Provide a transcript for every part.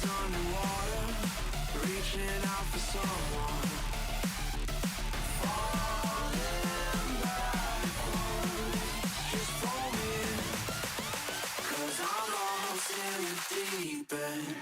underwater, reaching out for someone, falling backwards. Just pull me in, 'cause I'm lost in the deep end.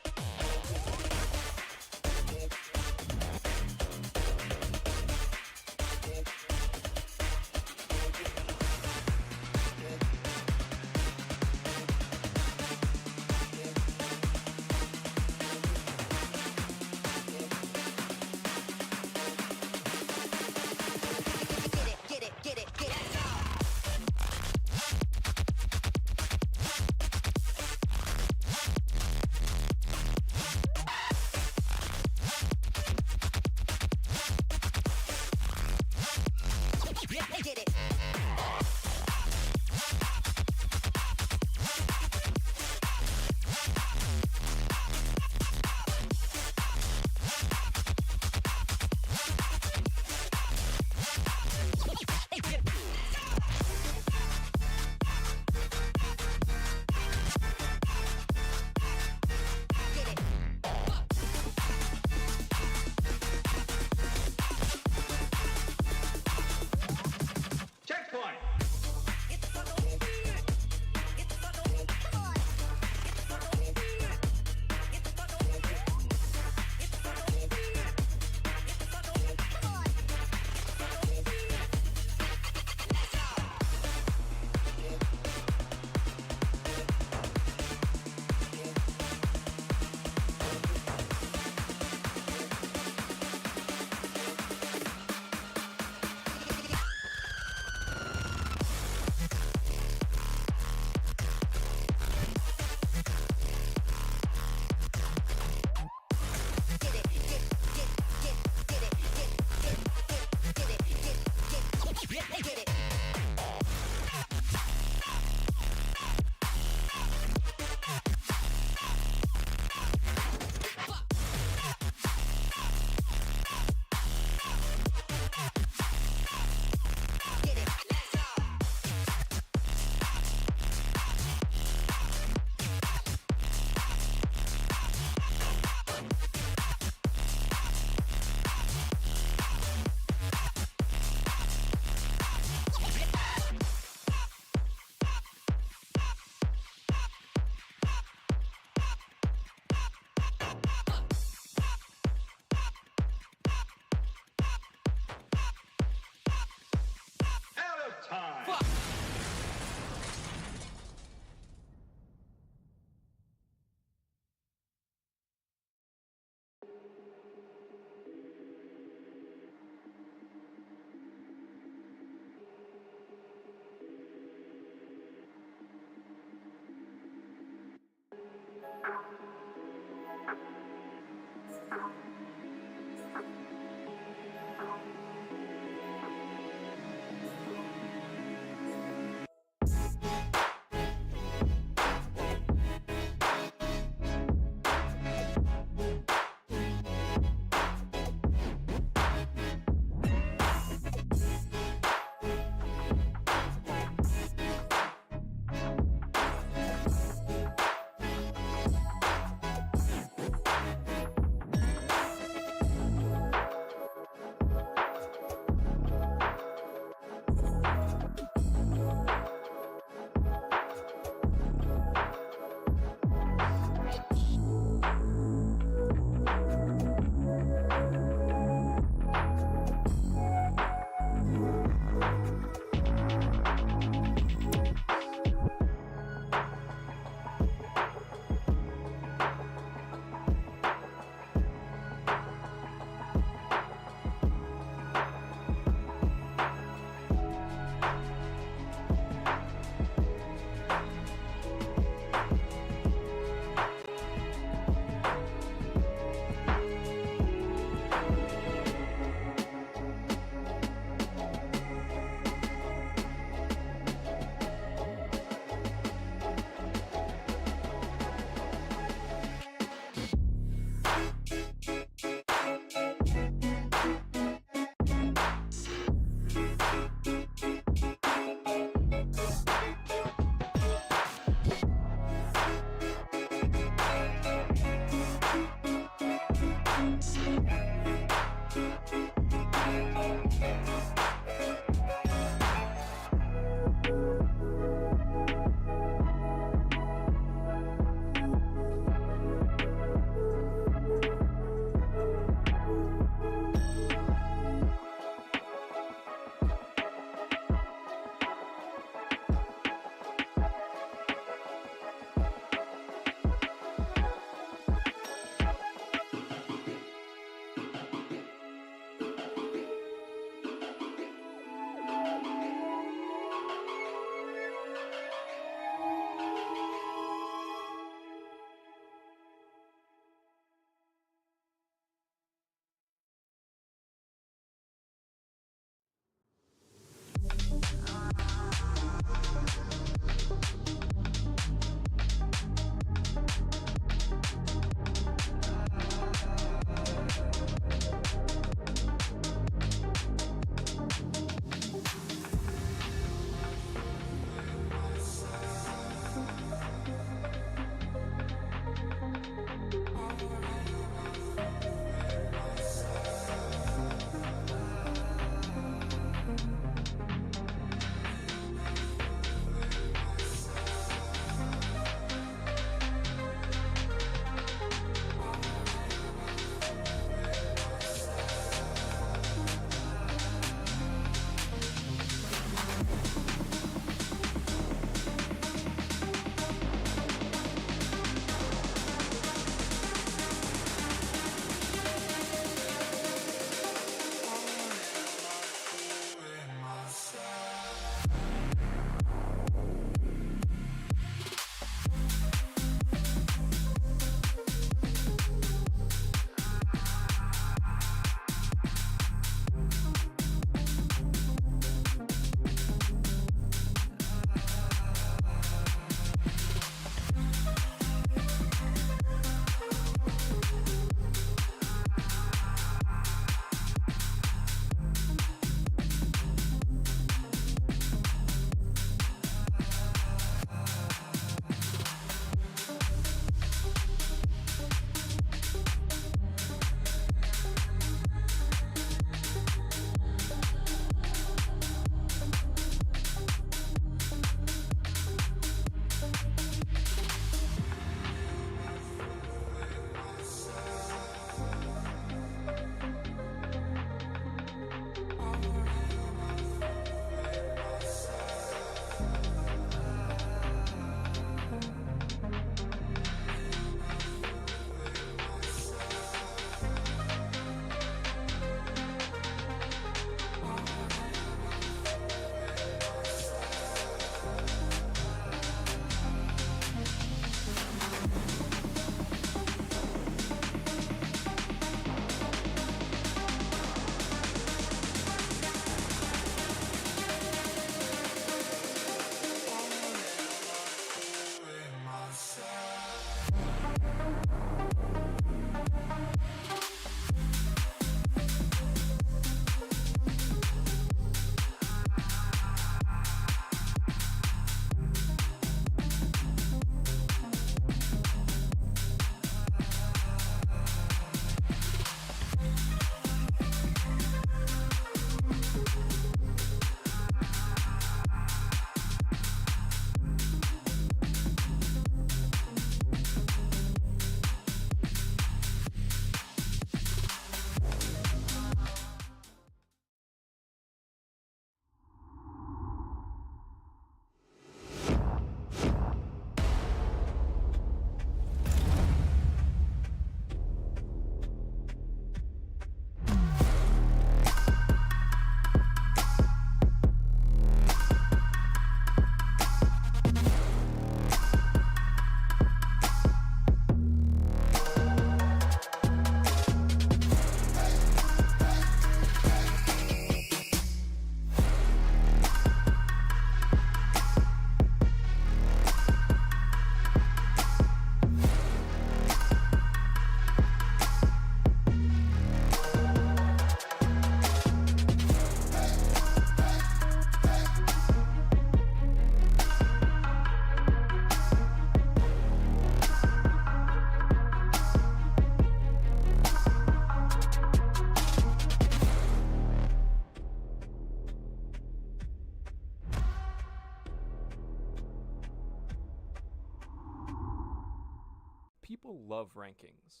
people love rankings.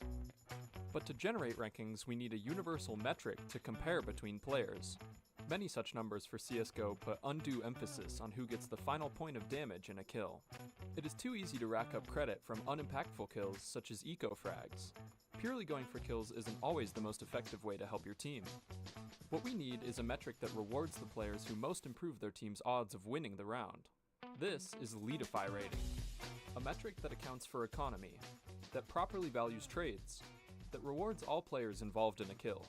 But to generate rankings, we need a universal metric to compare between players. Many such numbers for CSGO put undue emphasis on who gets the final point of damage in a kill. It is too easy to rack up credit from unimpactful kills such as eco-frags. Purely going for kills isn't always the most effective way to help your team. What we need is a metric that rewards the players who most improve their team's odds of winning the round. This is Leadify rating, a metric that accounts for economy, that properly values trades, that rewards all players involved in a kill.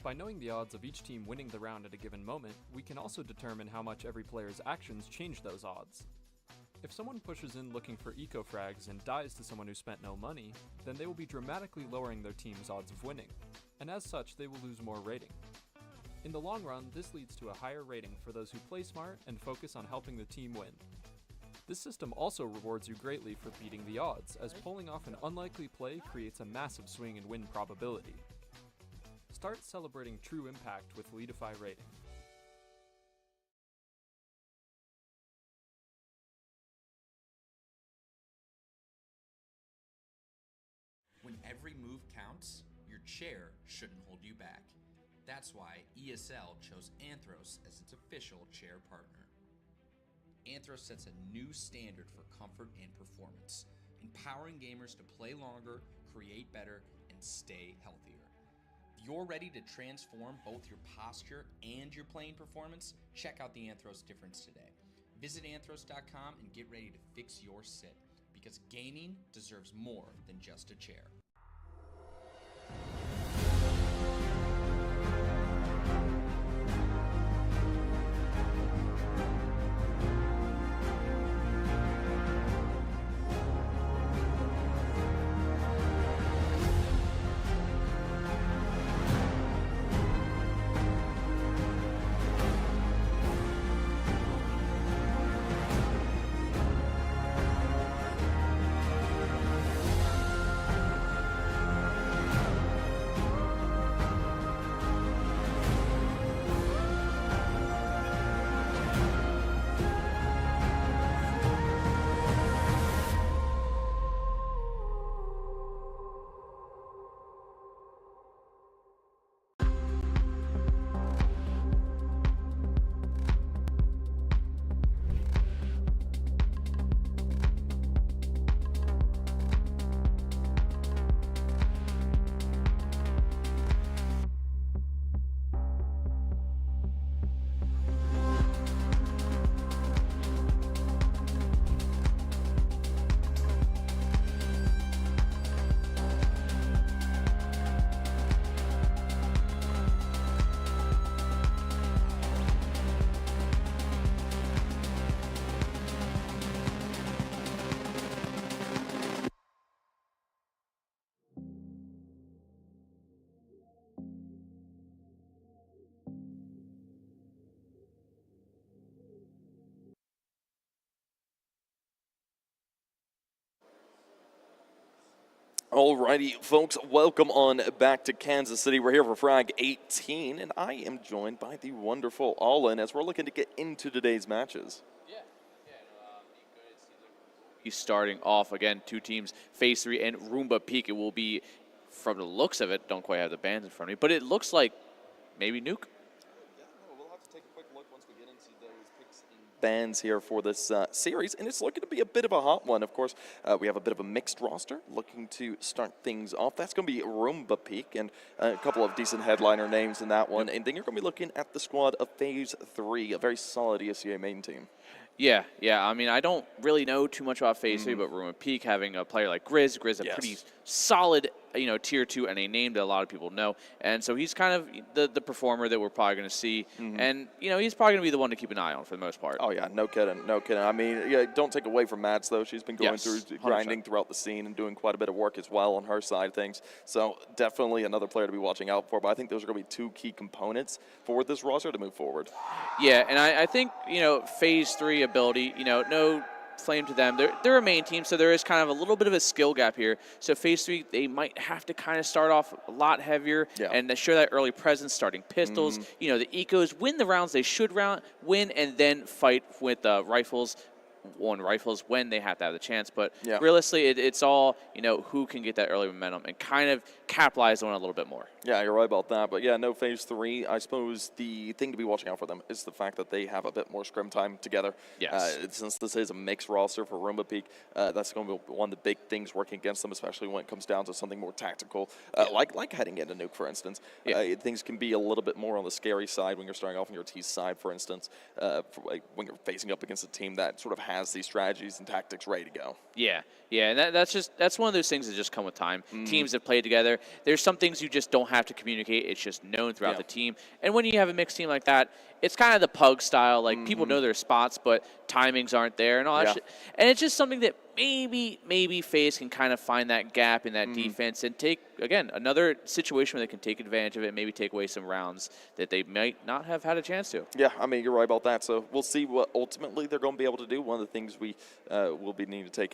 By knowing the odds of each team winning the round at a given moment, we can also determine how much every player's actions change those odds. If someone pushes in looking for eco-frags and dies to someone who spent no money, then they will be dramatically lowering their team's odds of winning, and as such they will lose more rating. In the long run, this leads to a higher rating for those who play smart and focus on helping the team win. This system also rewards you greatly for beating the odds, as pulling off an unlikely play creates a massive swing in win probability. Start celebrating true impact with Leadify rating. When every move counts, your chair shouldn't hold you back. That's why ESL chose Anthros as its official chair partner. Anthros sets a new standard for comfort and performance, empowering gamers to play longer, create better, and stay healthier. If you're ready to transform both your posture and your playing performance, check out the Anthros difference today. Visit anthros.com and get ready to fix your sit, because gaming deserves more than just a chair. Alrighty, folks, welcome on back to Kansas City. We're here for Frag 18, and I am joined by the wonderful Allen as we're looking to get into today's matches. He's starting off again, two teams, Phase 3 and Roomba Peak. It will be, from the looks of it, don't quite have the bands in front of me, but it looks like maybe Nuke. We'll have to take a quick look once we get into those picks and bands here for this series, and it's looking to be a bit of a hot one. Of course, we have a bit of a mixed roster looking to start things off. That's going to be Roomba Peak and a couple of decent headliner names in that one, and then you're going to be looking at the squad of Phase 3, a very solid ESEA main team. Yeah. I mean, I don't really know too much about Phase 3, but Roomba Peak having a player like Grizz, a pretty solid, tier 2 and a name that a lot of people know. And so he's kind of the performer that we're probably going to see. And, he's probably going to be the one to keep an eye on for the most part. Oh, yeah, no kidding. I mean, don't take away from Mads, though. She's been going through 100%. grinding throughout the scene and doing quite a bit of work as well on her side of things. So definitely another player to be watching out for. But I think those are going to be two key components for this roster to move forward. Yeah, and I think, Phase 3 ability, no flame to them. They're a main team, so there is kind of a little bit of a skill gap here. So Phase 3, they might have to kind of start off a lot heavier and show that early presence, starting pistols. The ecos, win the rounds they should win, and then fight with rifles on rifles when they have to have the chance. But Yeah. realistically, it's all, who can get that early momentum and kind of capitalize on it a little bit more. Yeah, you're right about that. But yeah, no Phase 3. I suppose the thing to be watching out for them is the fact that they have a bit more scrim time together. Yes. Since this is a mixed roster for Roomba Peak, that's going to be one of the big things working against them, especially when it comes down to something more tactical, like heading into Nuke, for instance. Things can be a little bit more on the scary side when you're starting off on your T side, for instance, when you're facing up against a team that sort of has these strategies and tactics ready to go. Yeah, and that's one of those things that just come with time. Teams that play together, there's some things you just don't have to communicate. It's just known throughout the team. And when you have a mixed team like that, it's kind of the pug style. Like, people know their spots, but timings aren't there and all that shit. And it's just something that maybe FaZe can kind of find that gap in that defense and take, again, another situation where they can take advantage of it and maybe take away some rounds that they might not have had a chance to. Yeah, I mean, you're right about that. So we'll see what ultimately they're going to be able to do. One of the things we will be needing to take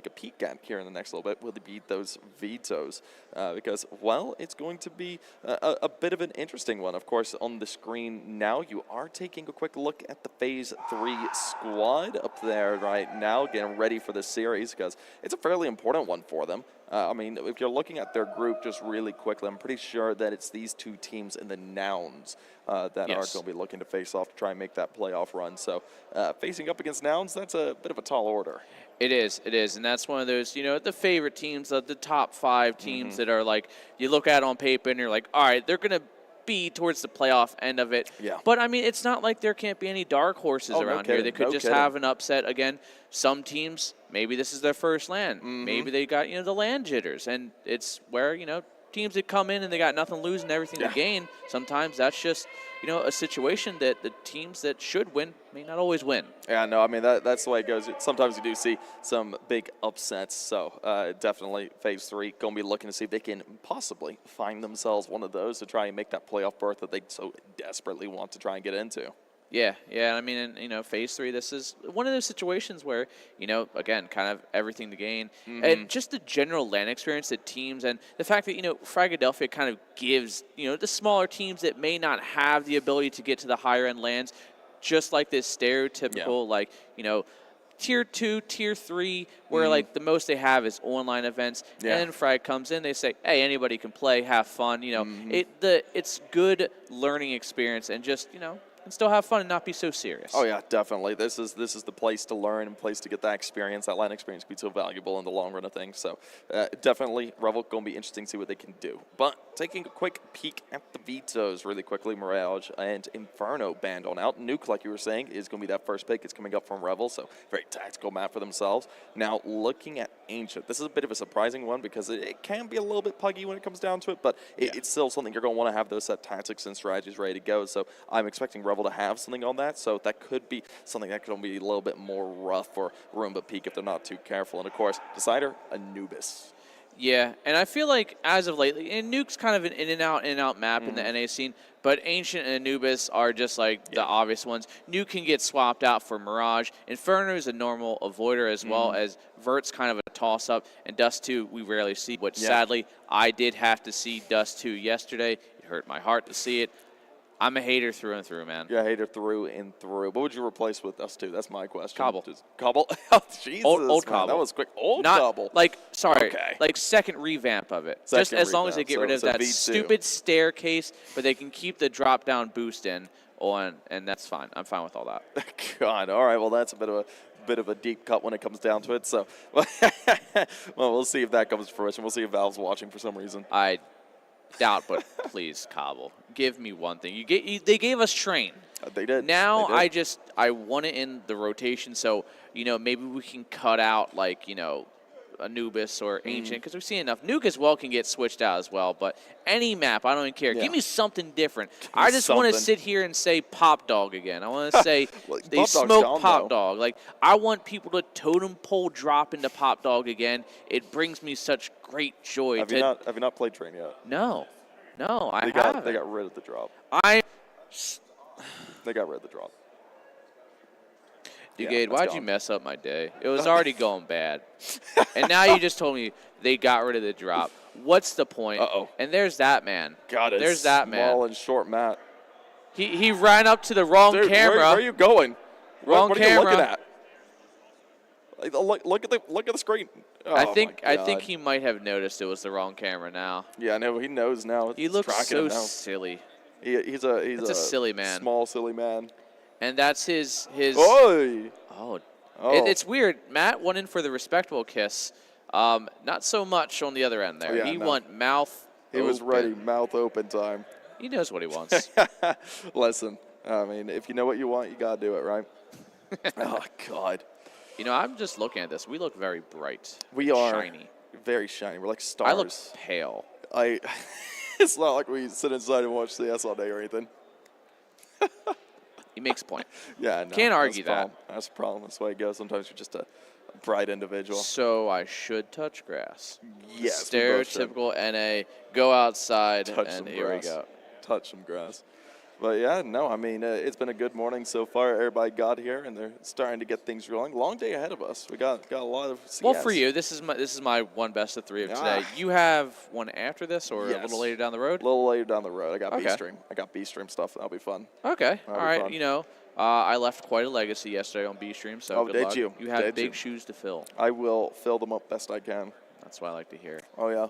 a peek at here in the next little bit will be those vetoes. Because, well, it's going to be a bit of an interesting one. Of course, on the screen now, you are taking a quick look at the Phase 3 squad up there right now, getting ready for this series because it's a fairly important one for them. I mean, if you're looking at their group just really quickly, I'm pretty sure that it's these two teams in the Nouns that are going to be looking to face off to try and make that playoff run. So facing up against Nouns, that's a bit of a tall order. It is, and that's one of those, the favorite teams, the top 5 teams that are like, you look at it on paper and you're like, all right, they're going to be towards the playoff end of it. Yeah. But, I mean, it's not like there can't be any dark horses around here. They could just have an upset. Again, some teams, maybe this is their first LAN. Maybe they got, the LAN jitters. And it's where, teams that come in and they got nothing to lose and everything to gain, sometimes that's just, a situation that the teams that should win may not always win. Yeah, no, I mean, that's the way it goes. Sometimes you do see some big upsets, so definitely Phase 3 going to be looking to see if they can possibly find themselves one of those to try and make that playoff berth that they so desperately want to try and get into. Yeah, I mean, Phase 3, this is one of those situations where, again, kind of everything to gain. And just the general LAN experience that teams and the fact that, Fragadelphia kind of gives, the smaller teams that may not have the ability to get to the higher end LANs, just like this stereotypical, like, Tier 2, Tier 3, where, like, the most they have is online events. And then Frag comes in, they say, hey, anybody can play, have fun, it's good learning experience and just, and still have fun and not be so serious. Oh yeah, definitely. This is the place to learn and place to get that experience. That LAN experience can be so valuable in the long run of things. So definitely, Revel going to be interesting to see what they can do. But taking a quick peek at the vetoes really quickly, Mirage and Inferno banned on out. Nuke, like you were saying, is going to be that first pick. It's coming up from Revel, so very tactical map for themselves. Now looking at Ancient, this is a bit of a surprising one because it can be a little bit puggy when it comes down to it, but it's still something you're going to want to have those set tactics and strategies ready to go. So I'm expecting Revel to have something on that, so that could be something that could be a little bit more rough for Roomba Peak if they're not too careful. And of course, Decider, Anubis. Yeah, and I feel like as of lately, and Nuke's kind of an in and out map in the NA scene, but Ancient and Anubis are just like the obvious ones. Nuke can get swapped out for Mirage. Inferno is a normal avoider as well as Vert's kind of a toss-up, and Dust 2 we rarely see, which sadly I did have to see Dust 2 yesterday. It hurt my heart to see it. I'm a hater through and through, man. Yeah, hater through and through. What would you replace with us two? That's my question. Cobble. Cobble? Oh, Jesus. Old man, Cobble. That was quick. Old Not, Cobble. Like, sorry, Okay. like second revamp of it. Second Just as long as they revamp. get rid of So that V2. stupid staircase, but they can keep the drop-down boost in on, and that's fine. I'm fine with all that. God, all right. Well, that's a bit of a deep cut when it comes down to it. So, well, we'll see if that comes to fruition. We'll see if Valve's watching for some reason. I doubt, but please, Cobble, give me one thing. They gave us Train. They did. Now They did. I want it in the rotation, so maybe we can cut out like Anubis or Ancient because we've seen enough. Nuke as well can get switched out as well, but any map, I don't even care. Yeah. Give me something different. I just want to sit here and say Pop Dog again. I want to say Well, they Pop Dog's smoke gone, Pop though. Dog. Like, I want people to totem pole drop into Pop Dog again. It brings me such great joy. Have you not played Train yet? No, I They haven't. got rid of the drop. They got rid of the drop. Dugade, that's why'd gone. you mess up my day? It was already going bad. And now you just told me they got rid of the drop. What's the point? Uh-oh. And there's that man. God, it's There's that man. small and short Matt. He ran up to the wrong Dude, camera. Where are you going? Wrong what are you camera. looking at? Like, look at the screen. Oh, I think my God. he might have noticed it was the wrong camera now. Yeah, no, he knows now. He It's looks tracking so him now. silly. He's a a silly man. Small silly man. And that's his Oi! Oh. Oh. It's weird. Matt went in for the respectable kiss. Not so much on the other end there. Yeah, he no. went mouth He was open. ready, mouth open time. He knows what he wants. Listen, I mean, if you know what you want, you gotta do it, right? Oh God. You know, I'm just looking at this. We look very bright. We are shiny. very shiny. We're like stars. I look pale. It's not like we sit inside and watch CS all day or anything. He makes a point. Yeah, no, Can't argue that's the that. problem. That's the problem. That's the way it goes. Sometimes you're just a bright individual. So I should touch grass. Yes, we both should. Stereotypical NA. Go outside, Touch and some here grass. we go. Touch some grass. But yeah, no, I mean, it's been a good morning so far. Everybody got here, and they're starting to get things rolling. Long day ahead of us. We got a lot of CS. Well, for you, this is my one best of 3 of today. You have one after this, or a Yes. little later down the road? A little later down the road. I got Okay. B-Stream. I got B-Stream stuff. That'll be fun. Okay, That'll all be right. fun. You know, I left quite a legacy yesterday on B Stream, so Oh, good did luck. you? You have Did big you? shoes to fill. I will fill them up best I can. That's what I like to hear. Oh, yeah.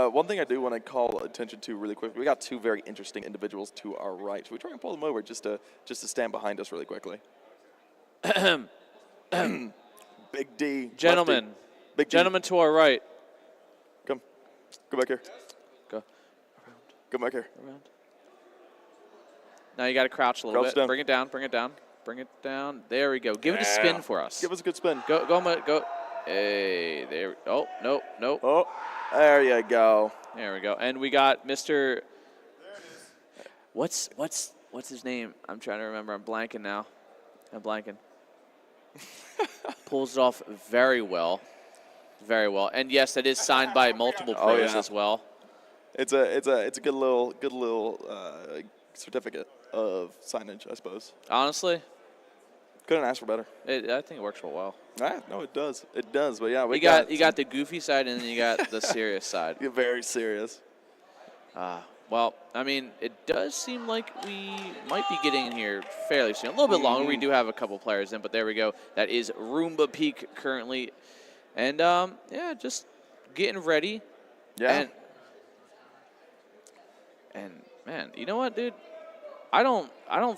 One thing I do want to call attention to really quick, we got two very interesting individuals to our right. Should we try and pull them over just to stand behind us really quickly? Big D. Gentlemen, Lefty. Big D. gentlemen to our right. Come back here. Go Come back here. around. Now you got to crouch a little Crouch bit. down. Bring it down. Bring it down. Bring it down. There we go. Give it a spin for us. Give us a good spin. Go. Go. Hey, there. Oh, nope. Oh, there you go. There we go. And we got Mr. What's his name? I'm trying to remember. I'm blanking now. Pulls it off very well. Very well. And yes, that is signed by multiple pros yeah. as well. It's a good little certificate of signage, I suppose. Honestly, Couldn't ask for better. I think it works real well. No, it does. It does. But yeah, You got the goofy side and then you got the serious side. You're very serious. Well, I mean, it does seem like we might be getting in here fairly soon. A little bit longer. We do have a couple players in, but there we go. That is Roomba Peak currently. And, yeah, just getting ready. Yeah. And man, you know what, dude? I don't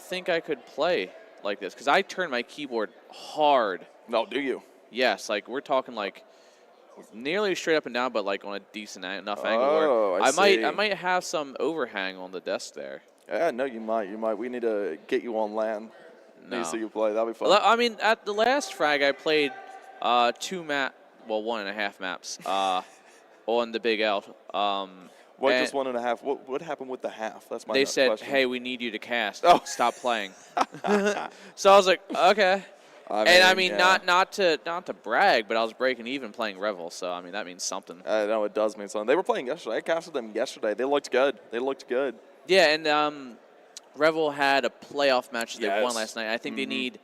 think I could play like this because I turn my keyboard hard. No, do you? Yes, like we're talking like nearly straight up and down, but like on a decent enough angle Oh, where I see. I might have some overhang on the desk there. Yeah, no, you might. We need to get you on LAN. No. Need to see you play. That'll be fun. Well, I mean, at the last frag, I played 1.5 maps on the Big L. What, and just 1.5? What happened with the half? That's my they next said, question. "Hey, we need you to cast. Oh. Stop playing." So I was like, "Okay." I mean, yeah. not to brag, but I was breaking even playing Revel, so I mean that means something. I know it does mean something. They were playing yesterday. I casted them yesterday. They looked good. Yeah, and Revel had a playoff match that they won Yes. last night. I think they need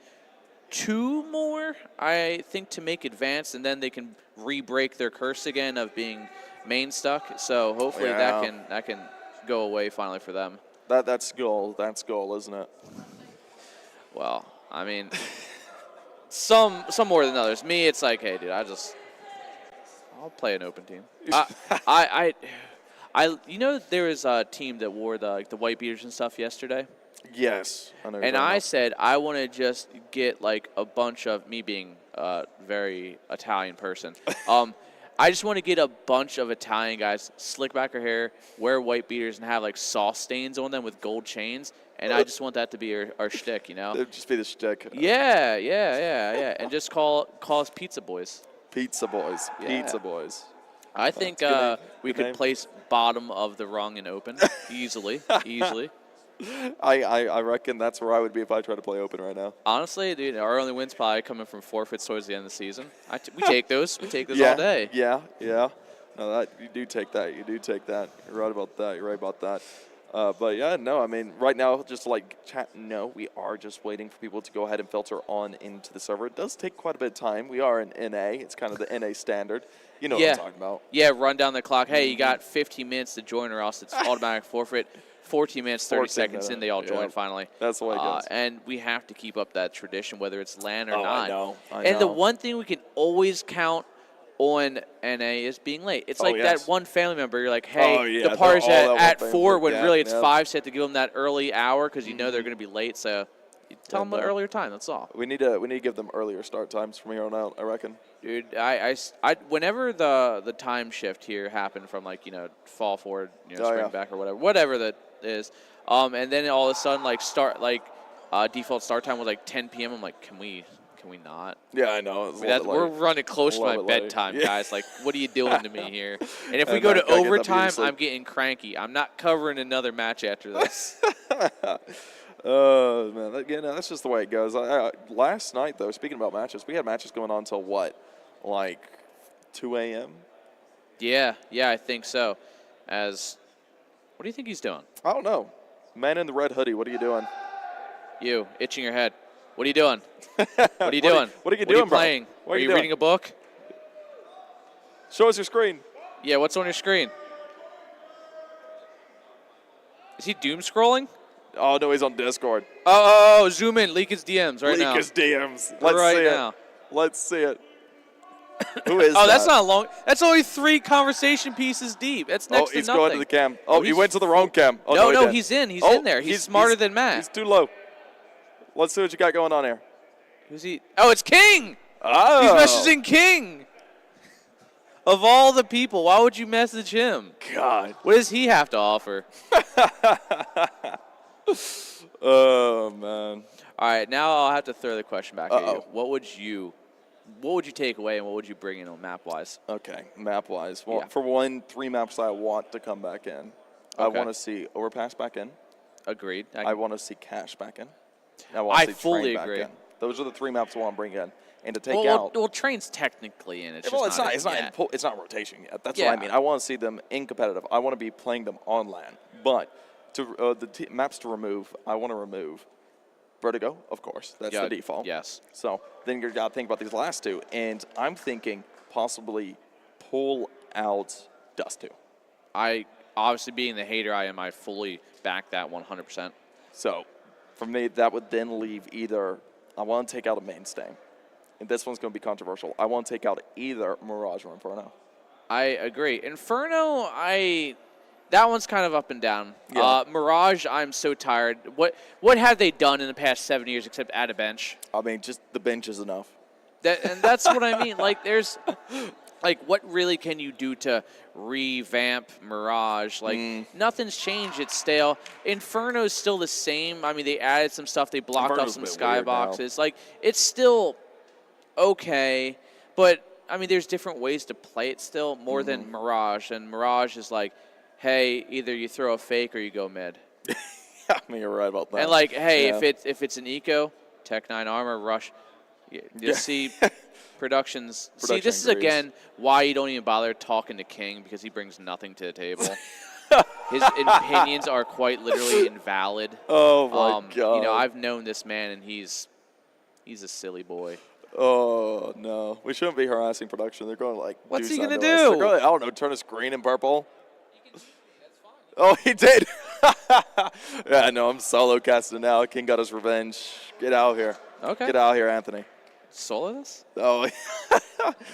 2 more, I think, to make advance, and then they can re-break their curse again of being main stuck. So hopefully Yeah. that can go away finally for them. That's goal. That's goal, isn't it? Well, I mean, some more than others. Me, it's like, hey, dude, I'll play an open team. You know, there was a team that wore the white beaters and stuff yesterday. Yes. I know. And I said I want to just get like a bunch of, me being a very Italian person, I just want to get a bunch of Italian guys, slick back our hair, wear white beaters, and have like sauce stains on them with gold chains. And I just want that to be our shtick, you know? It'd just be the shtick. Yeah. And just call us Pizza Boys. Pizza boys. Yeah. Pizza boys. I think That's a good name. we Good could name. place bottom of the rung in open easily. I reckon that's where I would be if I tried to play open right now. Honestly, dude, our only win's probably coming from forfeits towards the end of the season. We take those. We take those Yeah. all day. Yeah. No, you do take that. You're right about that. But yeah, no, I mean, right now, just to like chat, no, we are just waiting for people to go ahead and filter on into the server. It does take quite a bit of time. We are in NA. It's kind of the NA standard. You know what I'm talking about. Yeah, run down the clock. Hey, you got 15 minutes to join or else it's automatic forfeit. 14 minutes, 30 seconds in, they all join finally. That's the way it goes. And we have to keep up that tradition, whether it's LAN or Oh, not. I know. And the one thing we can always count on NA as being late. It's like yes. that one family member. You're like, hey, Oh, yeah, the party's they're all at that one 4 family. when Yeah, really it's yeah. 5, so you have to give them that early hour because you know they're going to be late. So you tell them an no. earlier time. That's all. We need to give them earlier start times from here on out, I reckon. Dude, I whenever the time shift here happened from like, fall forward, spring back or whatever that is, and then all of a sudden like default start time was like 10 p.m. I'm like, can we not? Yeah, I know. It's a little bit We're late. running close to my little bit late. bedtime, Yeah. guys. Like, what are you doing to me here? And if we And go I to gotta get overtime, W sleep. I'm getting cranky. I'm not covering another match after this. Oh, man. That's just the way it goes. Last night, though, speaking about matches, we had matches going on till what? Like 2 a.m.? Yeah, I think so. What do you think he's doing? I don't know. Man in the red hoodie, what are you doing? You, itching your head. What are you doing? What are you doing? What are you doing, bro? playing? What are you you doing? reading a book? Show us your screen. Yeah, what's on your screen? Is he doom scrolling? Oh, no, he's on Discord. Oh, zoom in, leak his DMs right now. Leak his DMs. Let's Right see now. it. Let's see it. Who is Oh, that? that's not long. That's only 3 conversation pieces deep. That's next to he's nothing. going to the cam. Oh, he he's went to the wrong cam. Oh, no, he no, didn't. he's in. He's Oh, in there. He's smarter than Matt. He's too low. Let's see what you got going on here. Who's he? Oh, it's King. Oh. He's messaging King. Of all the people, why would you message him? God. What does he have to offer? Oh, man. All right, now I'll have to throw the question back at you. Uh-oh. What would you take away and what would you bring in on map-wise? Okay, map-wise. Well, Yeah. for one, 3 maps I want to come back in. I Okay. want to see Overpass back in. Agreed. I want to see Cash back in. I want I to see fully Train agree. back in. Those are the 3 maps I want to bring in. And to take well, out... well, Train's technically in. It's well, just it's not. yet. It's not rotation yet. That's Yeah. what I mean. I want to see them in competitive. I want to be playing them on LAN. But to maps to remove, I want to remove Vertigo, of course. That's Yeah, the default. yes. So then you got to think about these last 2, and I'm thinking possibly pull out Dust 2. I obviously being the hater I am, I fully back that 100%. So for me, that would then leave either I want to take out a mainstay, and this one's going to be controversial. I want to take out either Mirage or Inferno. I agree. Inferno, that one's kind of up and down. Yeah. Mirage, I'm so tired. What have they done in the past 7 years except add a bench? I mean, just the bench is enough. And that's what I mean. Like, there's, like, what really can you do to revamp Mirage? Like, nothing's changed. It's stale. Inferno's still the same. I mean, they added some stuff. They blocked Inferno's off some a bit weird skyboxes. Like, it's still okay, but I mean, there's different ways to play it still more than Mirage. And Mirage is like, hey, either you throw a fake or you go mid. I mean, you're right about that. And like, hey, Yeah. if it's an eco, Tech 9 armor, rush. You see productions. See, Production this is agrees. again why you don't even bother talking to King because he brings nothing to the table. His opinions are quite literally invalid. Oh my god! You know, I've known this man, and he's a silly boy. Oh no, we shouldn't be harassing production. They're going to like. What's do he gonna something to us. do? They're going to, I don't know. Turn us green and purple. Oh, he did. Yeah, no, I'm solo casting now. King got his revenge. Get out here. Okay. Get out here, Anthony. Solo this? Oh,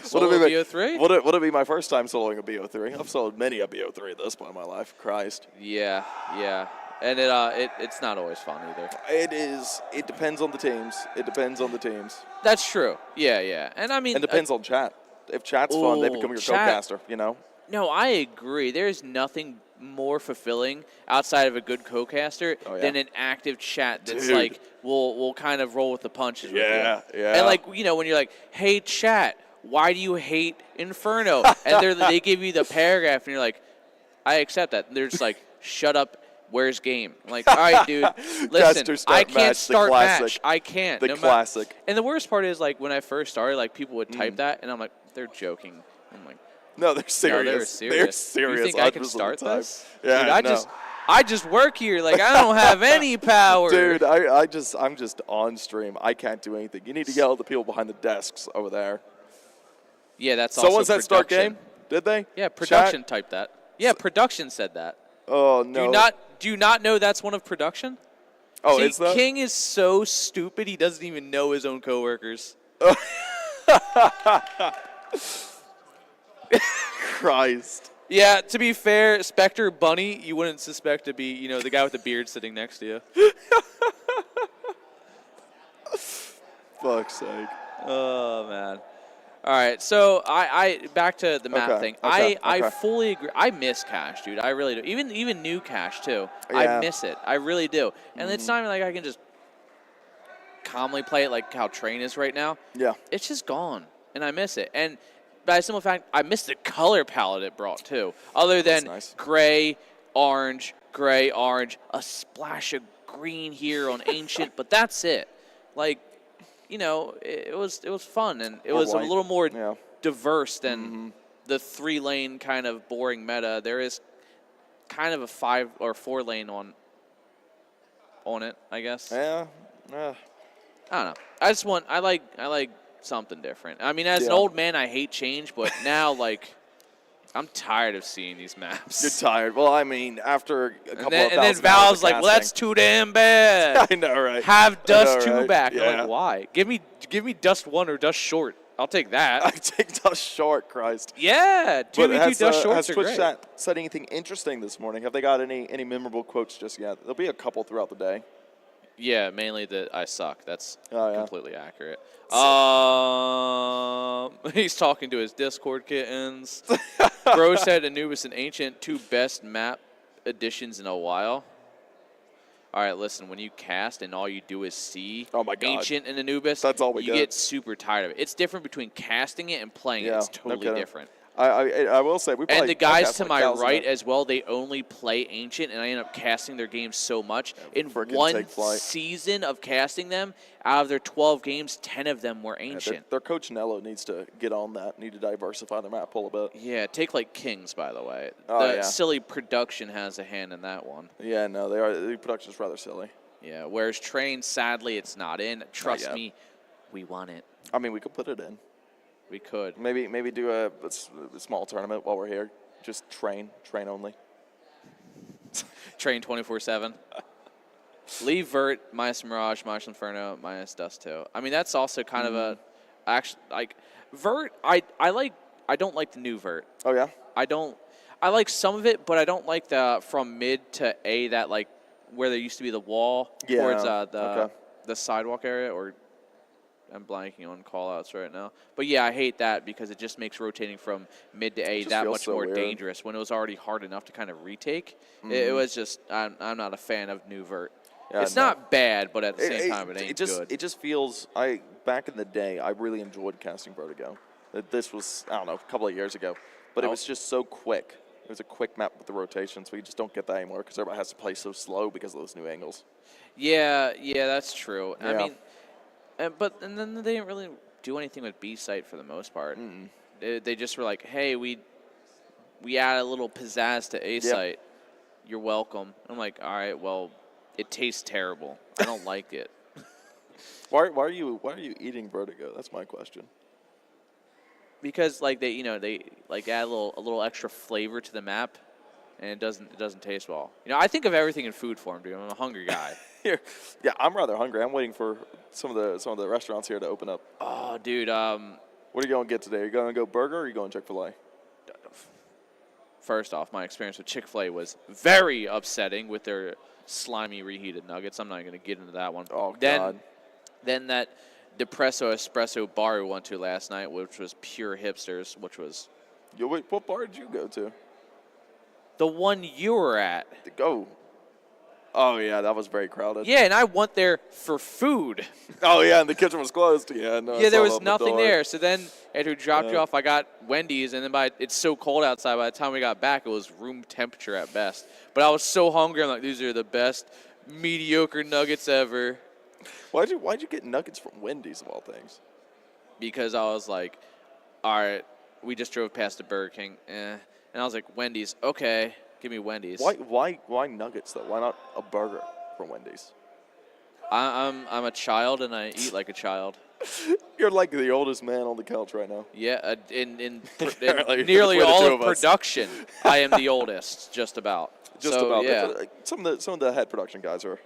Solo Would it be- BO3? Would it be my first time soloing a BO3? I've soloed many a BO3 at this point in my life. Christ. Yeah. And it's not always fun either. It is. It depends on the teams. It depends on the teams. That's true. Yeah. And I mean, It depends on chat. If chat's fun, they Ooh, become your chat. co-caster, you know? no, I agree. There's nothing more fulfilling outside of a good co-caster Oh, yeah. than an active chat that's Dude. like will kind of roll with the punches. with Yeah, you. yeah. And like, you know, when you're like, hey chat, why do you hate Inferno? And they give you the paragraph, and you're like, I accept that. And they're just like, shut up. Where's game? I'm like, all right, dude. Listen, Caster start I can't match, the start classic. match. I can't. The no ma- classic. And the worst part is, like, when I first started, like, people would Mm. type that, and I'm like, they're joking. I'm like, No, they're serious. no, they're serious. They're serious. You think I can 100% of start the time. this? Yeah, Dude, no. I just work here. Like, I don't have any power. Dude, I'm just on stream. I can't do anything. You need to yell at the people behind the desks over there. Yeah, that's also Someone said start production. game? Did they? Yeah, production Chat? typed that. Yeah, production said that. Oh, no. Do you not know that's one of production? Oh, See, is that? King is so stupid he doesn't even know his own coworkers. Christ. Yeah, to be fair, Spectre Bunny, you wouldn't suspect to be, the guy with the beard sitting next to you. Fuck's sake. Oh, man. All right, so I back to the map thing. I fully agree. I miss Cash, dude. I really do. Even new Cash, too. Yeah. I miss it. I really do. And it's not even like I can just calmly play it like how Train is right now. Yeah. It's just gone, and I miss it. And by a simple fact, I miss the color palette it brought, too. Other than nice. gray, orange, a splash of green here on Ancient, but that's it. Like, it was fun, and it was white. a little more Yeah. diverse than the 3-lane kind of boring meta. There is kind of a 5 or 4-lane on it, I guess. Yeah. I don't know. I like something different. I mean, as an old man, I hate change, but now, like, I'm tired of seeing these maps. You're tired. Well, I mean, after a couple of And then thousand hours Valve's of like, well, that's casting. too damn bad. I know, right? Have Dust 2 right? back. Yeah. I'm like, why? Give me Dust 1 or Dust Short. I'll take that. I take Dust Short, Christ. Yeah, 2v2 Dust Shorts has are Twitch great. chat said anything interesting this morning? Have they got any memorable quotes just yet? There'll be a couple throughout the day. Yeah, mainly that I suck. That's completely accurate. He's talking to his Discord kittens. Bro said Anubis and Ancient, 2 best map additions in a while. All right, listen, when you cast and all you do is see Ancient and Anubis, that's all we you get super tired of it. It's different between casting it and playing it. It's totally different. I will say we And the guys to my like right as well, they only play Ancient, and I end up casting their games so much. In one season of casting them, out of their 12 games, 10 of them were Ancient. Their coach Nello needs to get on that, need to diversify their map pool a bit. Yeah, take like Kings, by the way. Oh, silly production has a hand in that one. Yeah, no, the production's rather silly. Yeah, whereas Train, sadly, it's not in. Trust me, we want it. I mean, we could put it in. We could. Maybe do a small tournament while we're here. Just train only. Train 24/7. Leave Vert, minus Mirage, minus Inferno, minus Dust 2. I mean, that's also kind of a actually like Vert. I don't like the new Vert. Oh yeah. I like some of it, but I don't like the from mid to A that like where there used to be the wall towards the sidewalk area or. I'm blanking on call-outs right now. But, yeah, I hate that because it just makes rotating from mid to A that much more dangerous when it was already hard enough to kind of retake. It was just I'm not a fan of new Vert. Yeah, it's not bad, but at the same time, it ain't good. It just feels back in the day, I really enjoyed casting Vertigo. This was, I don't know, a couple of years ago. But it was just so quick. It was a quick map with the rotations. We just don't get that anymore because everybody has to play so slow because of those new angles. Yeah, that's true. Yeah. I mean, and then they didn't really do anything with B-Site for the most part. They just were like, hey, we add a little pizzazz to A-Site. You're welcome. I'm like, all right, well, it tastes terrible. I don't like it. Why are you eating Vertigo? That's my question. Because like they like add a little extra flavor to the map, and it doesn't taste well. I think of everything in food form, dude. I'm a hungry guy. Yeah, I'm rather hungry. I'm waiting for some of the restaurants here to open up. Oh, dude. What are you going to get today? Are you going to go burger or are you going Chick-fil-A? First off, my experience with Chick-fil-A was very upsetting with their slimy reheated nuggets. I'm not going to get into that one. Oh, God. Then that Depresso Espresso bar we went to last night, which was pure hipsters, which was... Wait, what bar did you go to? The one you were at. Oh, yeah, that was very crowded. Yeah, and I went there for food. Oh, yeah, and the kitchen was closed. Yeah, no. Yeah, there was nothing there. So then after we dropped you off, I got Wendy's, and then it's so cold outside. By the time we got back, it was room temperature at best. But I was so hungry. I'm like, these are the best mediocre nuggets ever. Why'd you get nuggets from Wendy's, of all things? Because I was like, all right, we just drove past the Burger King. And I was like, Wendy's, okay. Give me Wendy's. Why nuggets though? Why not a burger from Wendy's? I'm a child and I eat like a child. You're like the oldest man on the couch right now. Yeah, in nearly all of production, I am the oldest, just about. Yeah. Some of the head production guys are,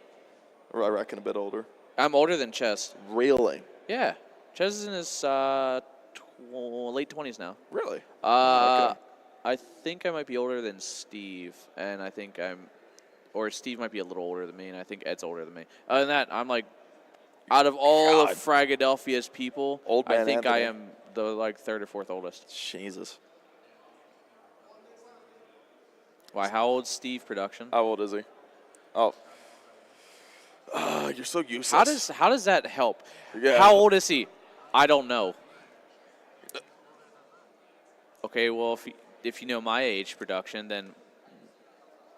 I reckon, a bit older. I'm older than Ches. Really? Yeah, Ches is in his late 20s now. Really? Okay. I think I might be older than Steve, and I think or Steve might be a little older than me, and I think Ed's older than me. Other than that, I'm like, out of all of Fragadelphia's people, I think I am the like 3rd or 4th oldest. Jesus. Why? How old's Steve production? How old is he? Oh. You're so useless. How does that help? Yeah. How old is he? I don't know. Okay, well, if you know my age production, then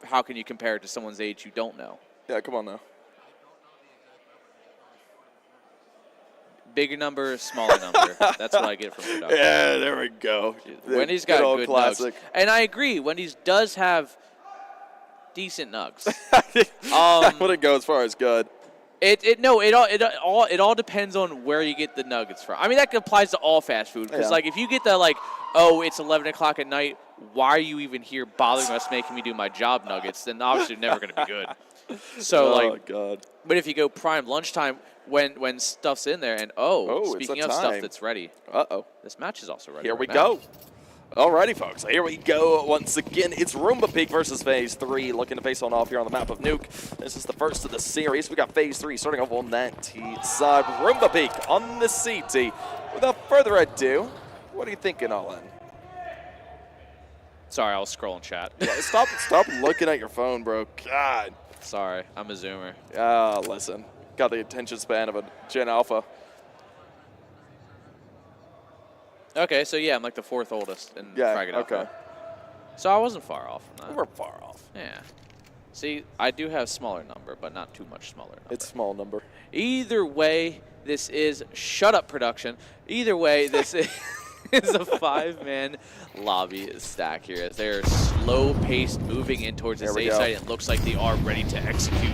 how can you compare it to someone's age you don't know? Yeah, come on now. Bigger number, smaller number. That's what I get from production. Yeah, there we go. Wendy's got good classic. nugs. And I agree, Wendy's does have decent nugs. I wouldn't go as far as good. It all depends on where you get the nuggets from. I mean, that applies to all fast food. Because, like, if you get the, like, oh, it's 11 o'clock at night, why are you even here bothering us making me do my job nuggets? Then obviously they're never going to be good. So, God. But if you go prime lunchtime when stuff's in there, and speaking of stuff that's ready. This match is also ready. Here we go. Alrighty, folks. Here we go. Once again, it's Roomba Peak versus Phase 3. Looking to face on off here on the map of Nuke. This is the first of the series. We got Phase 3 starting off on that T side. Roomba Peak on the CT. Without further ado, what are you thinking, all in? Sorry, I was scrolling chat. Yeah, stop looking at your phone, bro. God. Sorry, I'm a zoomer. Listen. Got the attention span of a Gen Alpha. Okay, so yeah, I'm like the 4th oldest in Fragadelphia. Okay. So I wasn't far off from that. We're far off. Yeah. See, I do have smaller number, but not too much smaller number. It's small number. Either way, this is shut up production. Either way, this is a 5-man lobby stack here as they're slow-paced moving in towards the safe side. It looks like they are ready to execute.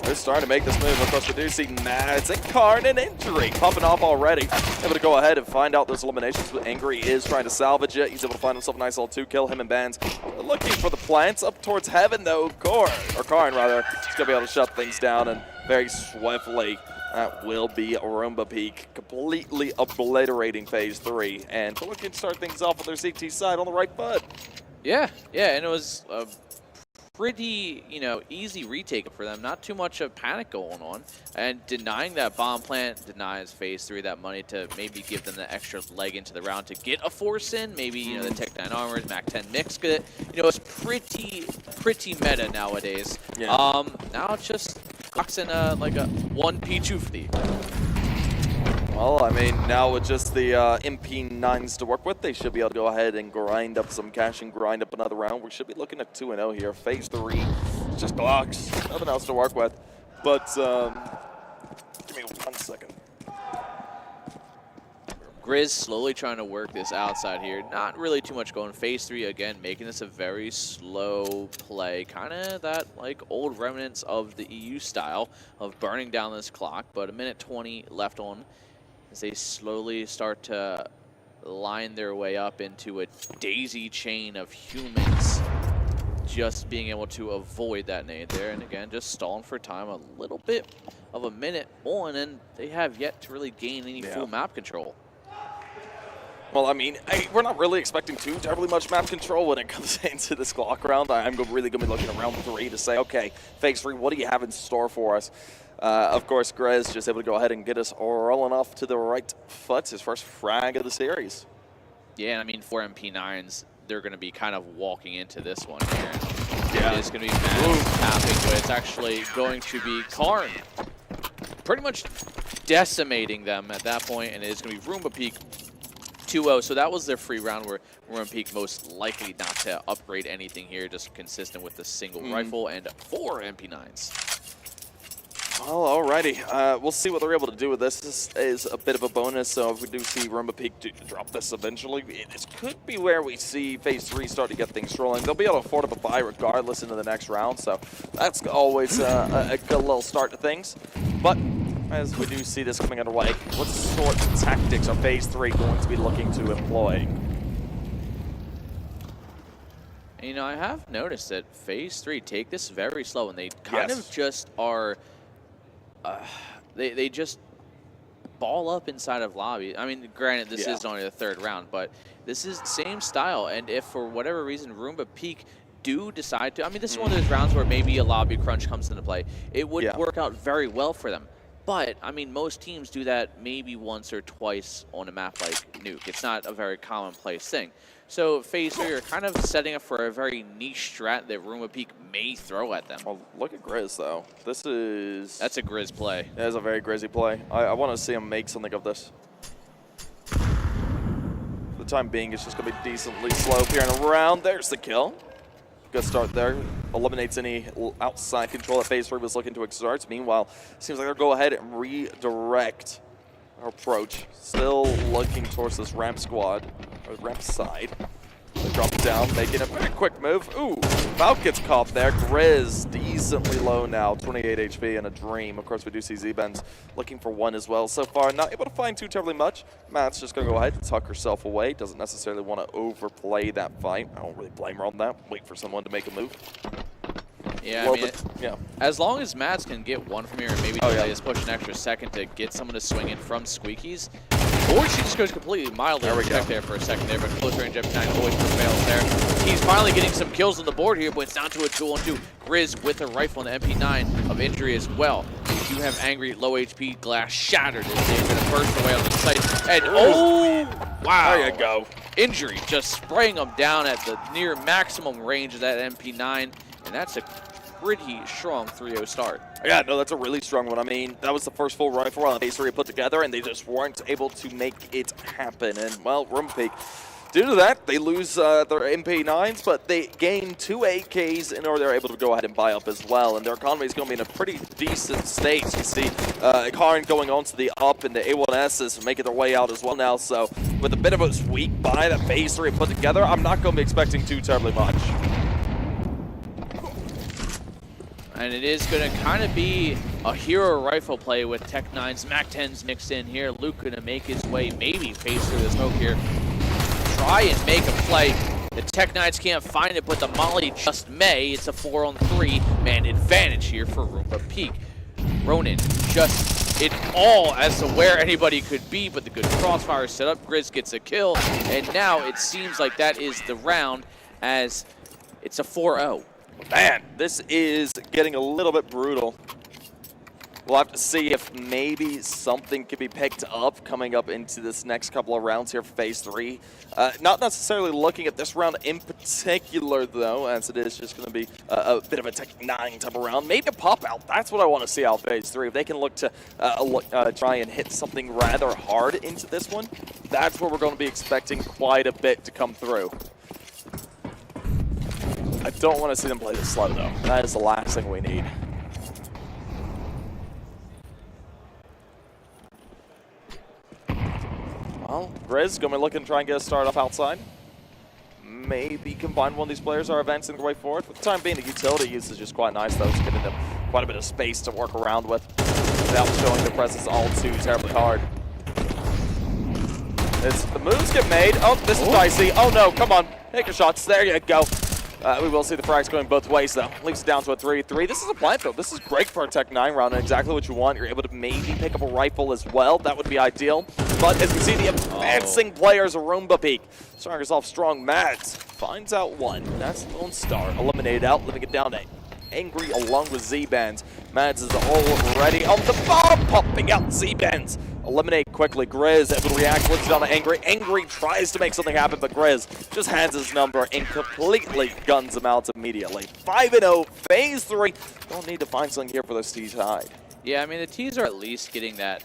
They're starting to make this move. Of course, we do see Mads and Karn an injury popping off already. Able to go ahead and find out those eliminations, but Angry is trying to salvage it. He's able to find himself a nice little 2-kill. Him and Bands looking for the plants up towards heaven, though. Karn, rather, is going to be able to shut things down, and very swiftly, that will be Roomba Peak, completely obliterating Phase 3. And we're looking to start things off on their CT side on the right foot. Yeah, and it was a pretty, easy retake for them. Not too much of panic going on. And denying that bomb plant denies Phase 3 that money to maybe give them the extra leg into the round to get a force in. Maybe, the Tech 9 armors, Mac 10 mix. It's pretty meta nowadays. Yeah. Now it's just Cox in like a 1P250. Well, I mean, now with just the MP9s to work with, they should be able to go ahead and grind up some cash and grind up another round. We should be looking at 2-0 here. Phase 3, just Glocks, nothing else to work with. But give me 1 second. Grizz slowly trying to work this outside here. Not really too much going. Phase 3, again, making this a very slow play. Kind of that, old remnants of the EU style of burning down this clock. But 1:20 left on as they slowly start to line their way up into a daisy chain of humans. Just being able to avoid that nade there. And again, just stalling for time a little bit of a minute on. And they have yet to really gain any full map control. Well, I mean, we're not really expecting too terribly much map control when it comes into this Glock round. I'm really going to be looking at round 3 to say, okay, Phase 3, what do you have in store for us? Of course, Grez just able to go ahead and get us rolling off to the right foot, his first frag of the series. Yeah, and I mean, for MP9s, they're going to be kind of walking into this one here. Yeah. It's going to be Mads tapping, but it's actually going to be Karn pretty much decimating them at that point, and it is going to be Roomba Peak 2-0, so that was their free round where Roomba Peak most likely not to upgrade anything here, just consistent with the single rifle and 4 MP9s. Well, alrighty. We'll see what they're able to do with this. This is a bit of a bonus, so if we do see Roomba Peak drop this eventually, this could be where we see Phase 3 start to get things rolling. They'll be able to afford up a buy regardless into the next round, so that's always a good little start to things. But as we do see this coming underway, what sort of tactics are Phase 3 going to be looking to employ? I have noticed that Phase 3 take this very slow, and they kind of just are... they just ball up inside of lobby. I mean, granted, this is only the 3rd round, but this is the same style. And if for whatever reason Roomba Peak do decide to, I mean, this is one of those rounds where maybe a lobby crunch comes into play. It would work out very well for them. But, I mean, most teams do that maybe once or twice on a map like Nuke. It's not a very commonplace thing. So, FaZe 3 are kind of setting up for a very niche strat that Roomba Peak may throw at them. Oh, look at Grizz, though. This is... That's a Grizz play. That is a very Grizzy play. I want to see him make something of this. For the time being, it's just going to be decently slow here and around. There's the kill. Good start there. Eliminates any outside control that FaZe 3 was looking to exert. Meanwhile, seems like they'll go ahead and redirect our approach. Still looking towards this ramp squad, or ramp side. They drop it down, making a very quick move. Ooh, Valk gets caught there. Grizz decently low now, 28 HP and a dream. Of course, we do see Z-Benz looking for one as well. So far, not able to find too terribly much. Matt's just going to go ahead and tuck herself away. Doesn't necessarily want to overplay that fight. I don't really blame her on that. Wait for someone to make a move. Yeah, I mean, as long as Mads can get one from here and maybe delay this push an extra second to get someone to swing in from Squeakies, or she just goes completely mildly unchecked there for a second there, but close range MP9 always prevails there. He's finally getting some kills on the board here, but it's down to a 2-on-2. Grizz with a rifle and the MP9 of injury as well. You have angry, low HP, glass shattered as they're going to burst away on the site. And oh, wow. There you go. Injury, just spraying them down at the near maximum range of that MP9, and that's a pretty strong 3-0 start. Yeah, no, that's a really strong one. I mean, that was the first full rifle round FaZe 3 put together, and they just weren't able to make it happen. And, well, Roomba Peak, due to that, they lose their MP9s, but they gain 2 AKs in order they're able to go ahead and buy up as well. And their economy is going to be in a pretty decent state. You see Karin going on to the up, and the A1Ss making their way out as well now. So, with a bit of a weak buy that FaZe 3 put together, I'm not going to be expecting too terribly much. And it is going to kind of be a hero rifle play with Tech-9's MAC-10s mixed in here. Luke going to make his way, maybe face through the smoke here. Try and make a play. The Tech-9s can't find it, but the Molly just may. It's a 4-on-3 man advantage here for Roomba Peak. Ronin just in awe as to where anybody could be, but the good crossfire set up. Grizz gets a kill, and now it seems like that is the round as it's a 4-0. Man, this is getting a little bit brutal. We'll have to see if maybe something could be picked up coming up into this next couple of rounds here for FaZe 3. Not necessarily looking at this round in particular, though, as it is just going to be a bit of a Tech-9 type of round. Maybe a pop-out. That's what I want to see out of FaZe 3. If they can look to try and hit something rather hard into this one, that's where we're going to be expecting quite a bit to come through. I don't want to see them play this slow, though. That is the last thing we need. Well, Grizz going to be looking to try and get a start off outside. Maybe combine one of these players are advancing their way forward. For the time being, the utility use is just quite nice, though. It's giving them quite a bit of space to work around with without showing their presence all too terribly hard. As the moves get made. Oh, this is dicey. Oh, no, come on. Take your shots. There you go. We will see the frags going both ways, though. Leaves it down to a 3-3. This is a plant field. This is great for a Tech-9 round and exactly what you want. You're able to maybe pick up a rifle as well. That would be ideal. But as we see the advancing players of Roomba Peak, starting herself strong. Mads finds out one. That's Lone Star. Eliminated out, living it down to Angry along with Z-Benz. Mads is already on the bomb, popping out Z-Benz. Eliminate quickly. Grizz able to react, looks down to Angry. Angry tries to make something happen, but Grizz just hands his number and completely guns him out immediately. 5-0, FaZe 3. Don't need to find something here for this T side. Yeah, I mean, the T's are at least getting that,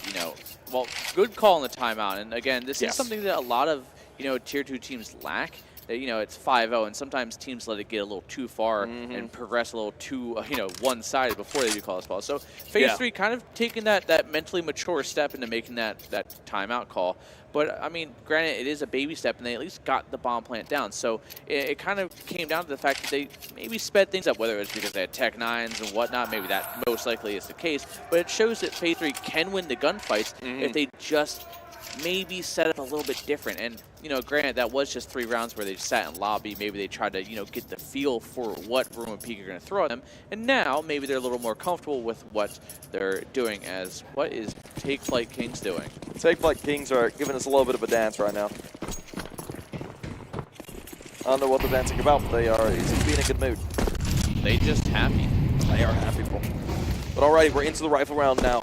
well, good call on the timeout. And again, this is something that a lot of, Tier 2 teams lack. It's 5-0, and sometimes teams let it get a little too far and progress a little too, one-sided before they do call this ball. So FaZe 3 kind of taking that mentally mature step into making that timeout call. But, I mean, granted, it is a baby step, and they at least got the bomb plant down. So it kind of came down to the fact that they maybe sped things up, whether it was because they had Tech-9s and whatnot. Maybe that most likely is the case. But it shows that FaZe 3 can win the gunfights if they just maybe set up a little bit different. And, you know, granted, that was just 3 rounds where they sat in lobby. Maybe they tried to, you know, get the feel for what Room and Peak are going to throw at them. And now, maybe they're a little more comfortable with what they're doing. As what is Take Flight Kings doing? Take Flight Kings are giving us a little bit of a dance right now. I don't know what they're dancing about, but they are. He's being in a good mood. They just happy. They are happy for. But alrighty, we're into the rifle round now.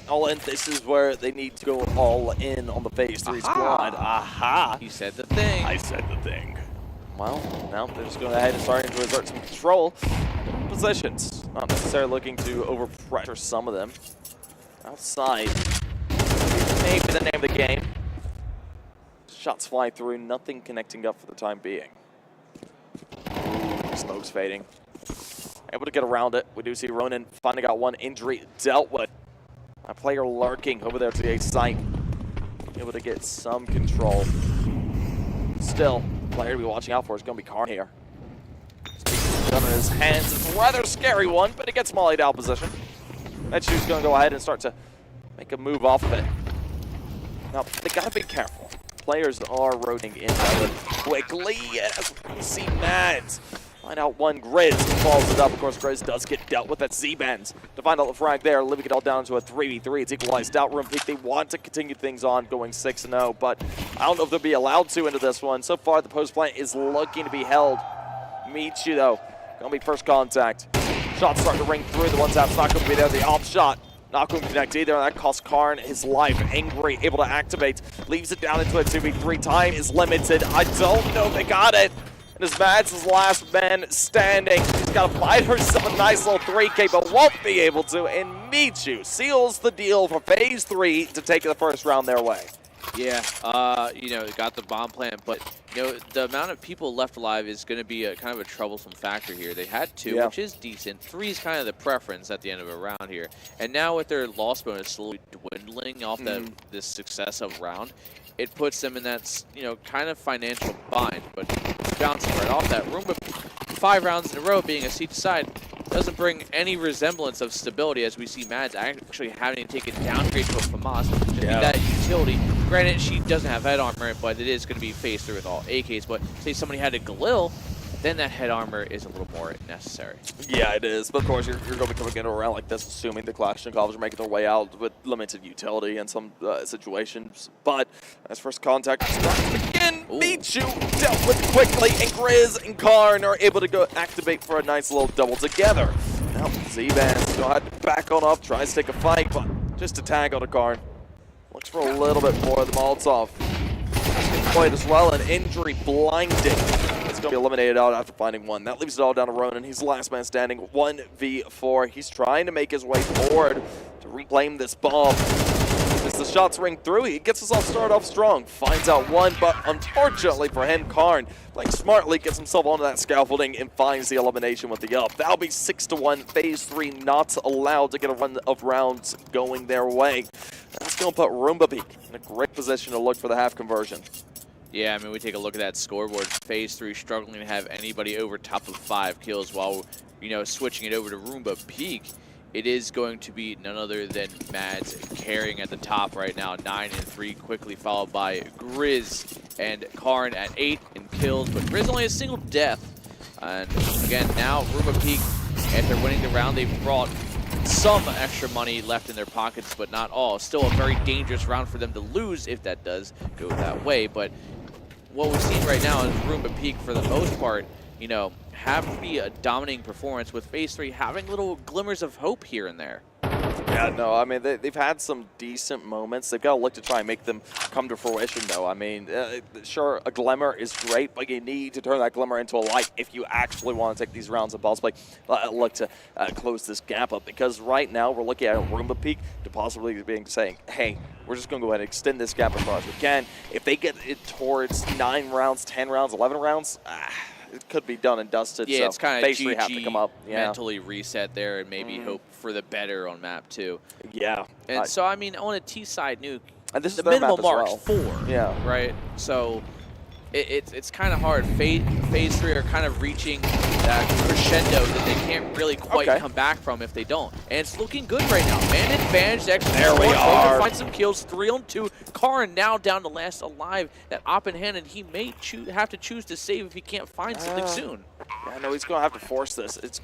All in. This is where they need to go all in on the phase 3 squad. Aha! You said the thing. I said the thing. Well, now they're just going ahead and starting to exert some control. Positions. Not necessarily looking to overpressure some of them. Outside. Maybe the name of the game. Shots fly through. Nothing connecting up for the time being. Smoke's fading. Able to get around it. We do see Ronan finally got one injury dealt with. A player lurking over there to the A site. Able to get some control. Still, player to be watching out for is going to be Karn here. Gun in his hands. It's a rather scary one, but it gets mollied out position. Mechu's going to go ahead and start to make a move off of it. Now, they got to be careful. Players are rotating in rather quickly. As we see Mads find out one. Grizz follows it up. Of course, Grizz does get dealt with. That Z-Bends to find out the frag there, living it all down to a 3v3. It's equalized out. Room Peak, they want to continue things on, going 6-0, but I don't know if they'll be allowed to into this one. So far, the post plant is looking to be held. Michu, though, gonna be first contact. Shots starting to ring through. The one tap's not gonna be there. The off shot not going to connect either, and that costs Karn his life. Angry, able to activate, leaves it down into a 2v3. Time is limited. I don't know if they got it. And as Mads' last man standing, he's got to find herself a nice little 3K, but won't be able to. And Michu seals the deal for phase 3 to take the first round their way. Yeah, you know, got the bomb plant, but, you know, the amount of people left alive is going to be a kind of a troublesome factor here. They had 2, which is decent. 3 is kind of the preference at the end of a round here. And now with their loss bonus slowly dwindling off this successive round, it puts them in that, you know, kind of financial bind. But bouncing right off that, Roomba 5 rounds in a row being a seat aside doesn't bring any resemblance of stability, as we see Mads actually having to take a downgrade to a FAMAS to be that utility. Granted, she doesn't have head armor, but it is going to be phased through with all AKs. But say somebody had a Galil, then that head armor is a little more necessary. Yeah, it is. But of course, you're going to be coming into a round like this, assuming the Kalashnikovs are making their way out with limited utility in some situations. But as first contact starts to begin, Michu dealt with quickly, and Grizz and Karn are able to go activate for a nice little double together. Now Z-Bands go ahead, back on up, tries to take a fight, but just a tag on a Karn. Looks for a little bit more of the Molotov. Quite as well, an injury blinding. It's going to be eliminated out after finding one. That leaves it all down to Ronan. He's the last man standing, 1v4. He's trying to make his way forward to reclaim this bomb. As the shots ring through, he gets himself started off strong. Finds out one, but unfortunately for him, Karn, playing smartly, gets himself onto that scaffolding and finds the elimination with the up. That'll be 6-1. Phase 3 not allowed to get a run of rounds going their way. That's going to put Roomba Peak in a great position to look for the half conversion. Yeah, I mean, we take a look at that scoreboard. Phase 3 struggling to have anybody over top of 5 kills, while, you know, switching it over to Roomba Peak. It is going to be none other than Mads carrying at the top right now, 9-3, quickly followed by Grizz and Karn at 8 in kills, but Grizz only a single death. And again, now Roomba Peak, after winning the round, they've brought some extra money left in their pockets, but not all. Still a very dangerous round for them to lose if that does go that way. But what we've seen right now is Roomba Peak, for the most part, you know, have to be a dominating performance, with Phase 3 having little glimmers of hope here and there. Yeah, no, I mean, they've had some decent moments. They've got to look to try and make them come to fruition, though. I mean, sure, a glimmer is great, but you need to turn that glimmer into a light if you actually want to take these rounds and possibly look to close this gap up. Because right now, we're looking at a Roomba Peak to possibly saying, hey, we're just going to go ahead and extend this gap as far as we can. If they get it towards 9 rounds, 10 rounds, 11 rounds, it could be done and dusted. Yeah, so it's kind of GG have to come up. Yeah. Mentally reset there and maybe hope for the better on map 2. Yeah. And so, I mean, on a T-side nuke, and this the is their minimal map as mark's well. 4. Yeah. Right? So, it's kind of hard. Phase 3 are kind of reaching that crescendo that they can't really quite come back from if they don't. And it's looking good right now. Man advantage, actually. There we are. Find some kills, 3-on-2. Karn now down to last alive. That Oppenhanen, he may have to choose to save if he can't find something soon. Yeah, no, he's going to have to force this. There's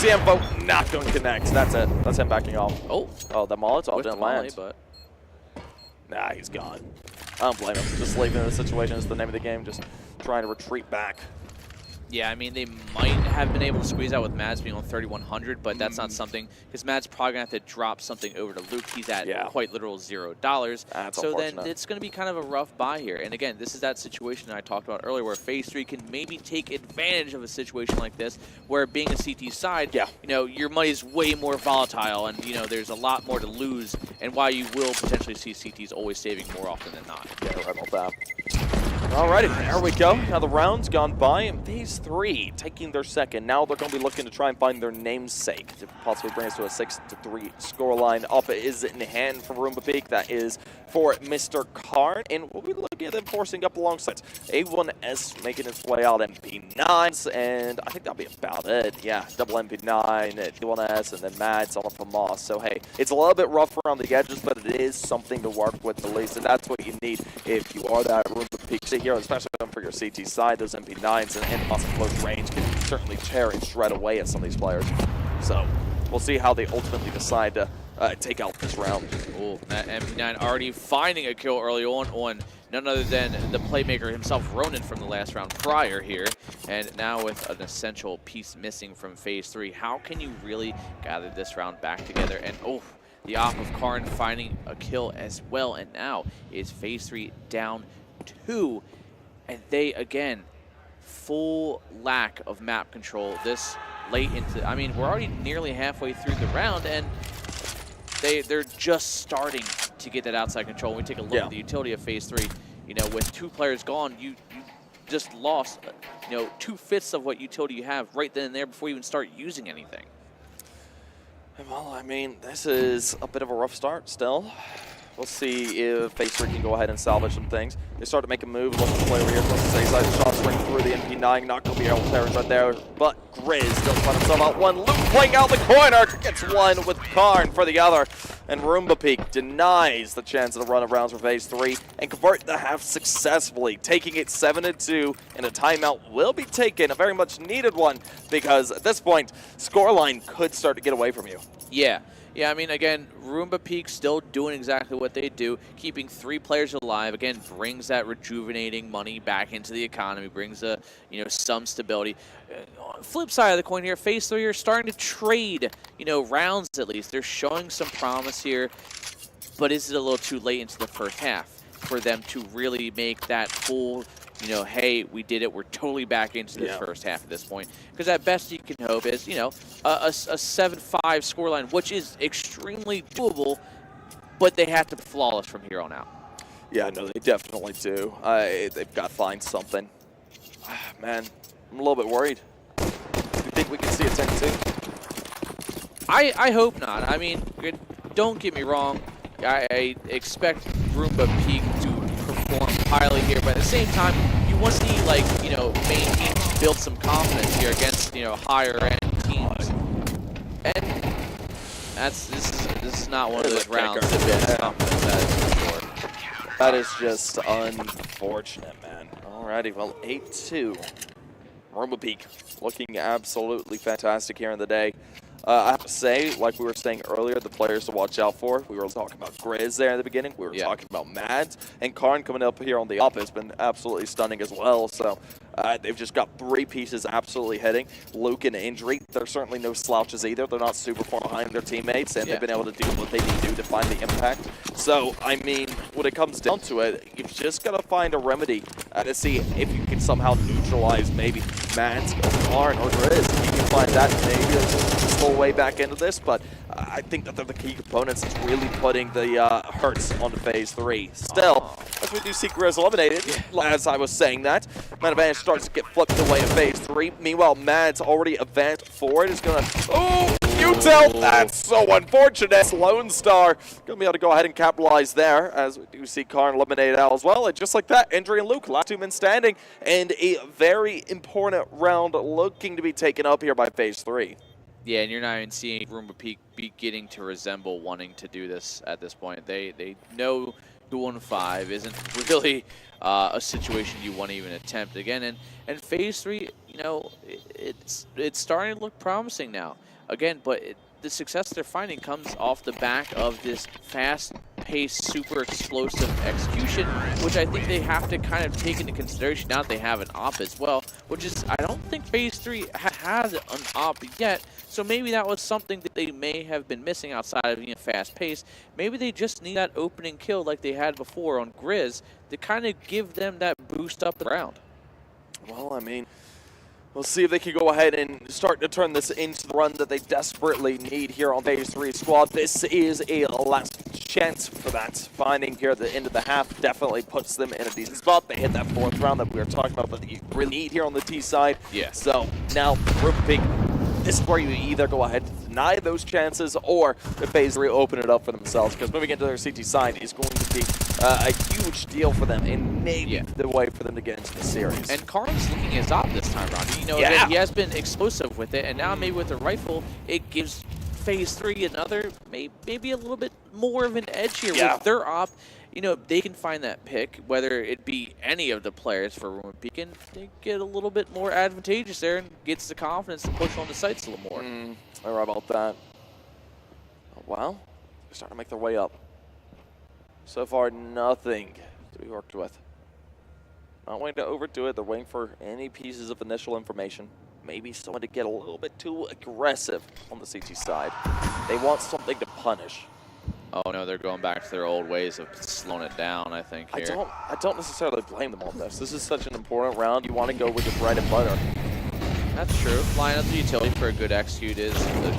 the info. Not going to connect. That's it. That's him backing off. Oh, the Molotov didn't land. But nah, he's gone. I don't blame him. Just leaving the situation is the name of the game. Just trying to retreat back. Yeah, I mean, they might have been able to squeeze out with Mads being on 3,100, but that's not something, because Mads probably going to have to drop something over to Luke. He's at quite literal $0. So then it's going to be kind of a rough buy here. And again, this is that situation that I talked about earlier where Phase 3 can maybe take advantage of a situation like this, where being a CT side, you know, your money is way more volatile and, you know, there's a lot more to lose, and why you will potentially see CTs always saving more often than not. Yeah, right about that. Alrighty, there we go. Now the round's gone by, and Phase 3 taking their second. Now they're going to be looking to try and find their namesake to possibly bring us to a 6-3 scoreline. Up is in hand for Roomba Peak. That is for Mr. Karn, and we'll be looking at them forcing up alongside A1S making its way out MP9s, and I think that'll be about it. Yeah, double MP9, A1S, and then Mads on for Moss. So hey, it's a little bit rough around the edges, but it is something to work with at least, and that's what you need if you are that Roomba Peak here, especially for your CT side. Those MP9s and the muscle close range can certainly tear and shred away at some of these players. So we'll see how they ultimately decide to take out this round. Oh, that MP9 already finding a kill early on none other than the playmaker himself, Ronan, from the last round prior here. And now with an essential piece missing from Phase 3, how can you really gather this round back together? And the op of Karn finding a kill as well. And now is Phase 3 down 2. And they, again, full lack of map control this late into, I mean, we're already nearly halfway through the round, and they're just starting to get that outside control. When we take a look at the utility of Phase 3, you know, with 2 players gone, you just lost, you know, 2/5 of what utility you have right then and there before you even start using anything. Well, I mean, this is a bit of a rough start still. We'll see if Phase 3 can go ahead and salvage some things. They start to make a move, look to play over here towards the safe side. The shots ring through the MP9, not going to be able to tear right there. But Grizz does find himself out one. Luke playing out the corner, gets one with Karn for the other. And Roomba Peak denies the chance of the run of rounds for Phase 3 and convert the half successfully, taking it 7-2. And a timeout will be taken, a very much needed one, because at this point, scoreline could start to get away from you. Yeah, I mean, again, Roomba Peak still doing exactly what they do, keeping 3 players alive. Again, brings that rejuvenating money back into the economy, brings you know, some stability. Flip side of the coin here, Phase 3 are starting to trade, you know, rounds at least. They're showing some promise here, but is it a little too late into the first half for them to really make that full, you know, hey, we did it, we're totally back into the first half at this point? Because at best you can hope is, you know, a 7-5 scoreline, which is extremely doable, but they have to be flawless from here on out. Yeah, no, they definitely do. They've got to find something. Man, I'm a little bit worried. Do you think we can see a 10-2? I hope not. I mean, don't get me wrong. I expect Roomba Peak to perform highly here, but at the same time, you want to see, like, you know, main teams build some confidence here against, you know, higher end teams. And this is not one of those rounds that builds confidence, that is for sure. That is just unfortunate, man. Alrighty, well, 8-2. Roomba Peak looking absolutely fantastic here in the day. I have to say, like we were saying earlier, the players to watch out for. We were talking about Grizz there in the beginning. We were talking about Mads. And Karn coming up here on the op has been absolutely stunning as well. So they've just got 3 pieces absolutely hitting. Luke in injury. They're certainly no slouches either. They're not super far behind their teammates. And they've been able to do what they need to do to find the impact. So, I mean, when it comes down to it, you've just got to find a remedy to see if you can somehow neutralize maybe Mads, Karn, or Grizz. You can find that maybe there's a slow way back into this, but I think that they're the key components that's really putting the hurts onto phase 3. Still, as we do see Grizz eliminated, as I was saying that, Man Advantage starts to get flipped away in phase 3. Meanwhile, Mad's already advanced forward. Is going to... Oh! Util! That's so unfortunate. Lone Star going to be able to go ahead and capitalize there, as we do see Karn eliminated out as well. And just like that, Endry and Luke, last 2 men standing, and a very important round looking to be taken up here by phase 3. Yeah, and you're not even seeing Roomba Peak beginning to resemble wanting to do this at this point. They know 2-5 isn't really a situation you want to even attempt again. And phase 3, you know, it's starting to look promising now. Again, but the success they're finding comes off the back of this fast-paced, super explosive execution, which I think they have to kind of take into consideration now that they have an op as well, which is, I don't think phase 3 has an op yet, so maybe that was something that they may have been missing outside of being fast-paced. Maybe they just need that opening kill like they had before on Grizz to kind of give them that boost up around. Well, I mean, we'll see if they can go ahead and start to turn this into the run that they desperately need here on phase 3 squad. This is a last chance for that. Finding here at the end of the half definitely puts them in a decent spot. They hit that 4th round that we were talking about that you really need here on the T side. Yeah. So now, Roomba Peak, this is where you either go ahead and deny those chances or if phase 3 open it up for themselves, because moving into their CT side is going to be a huge deal for them and maybe the way for them to get into the series. And Karn's looking his op this time around. You know, he has been explosive with it, and now maybe with the rifle, it gives phase 3 another, maybe a little bit more of an edge here with their op. You know, they can find that pick, whether it be any of the players for Roomba Peak, and they get a little bit more advantageous there and gets the confidence to push on the sights a little more. All right about that. Well, they're starting to make their way up. So far, nothing to be worked with. Not waiting to overdo it. They're waiting for any pieces of initial information. Maybe someone to get a little bit too aggressive on the CT side. They want something to punish. Oh no, they're going back to their old ways of slowing it down, I think, here. I don't necessarily blame them on this. This is such an important round. You want to go with your bread and butter. That's true. Line up the utility for a good execute is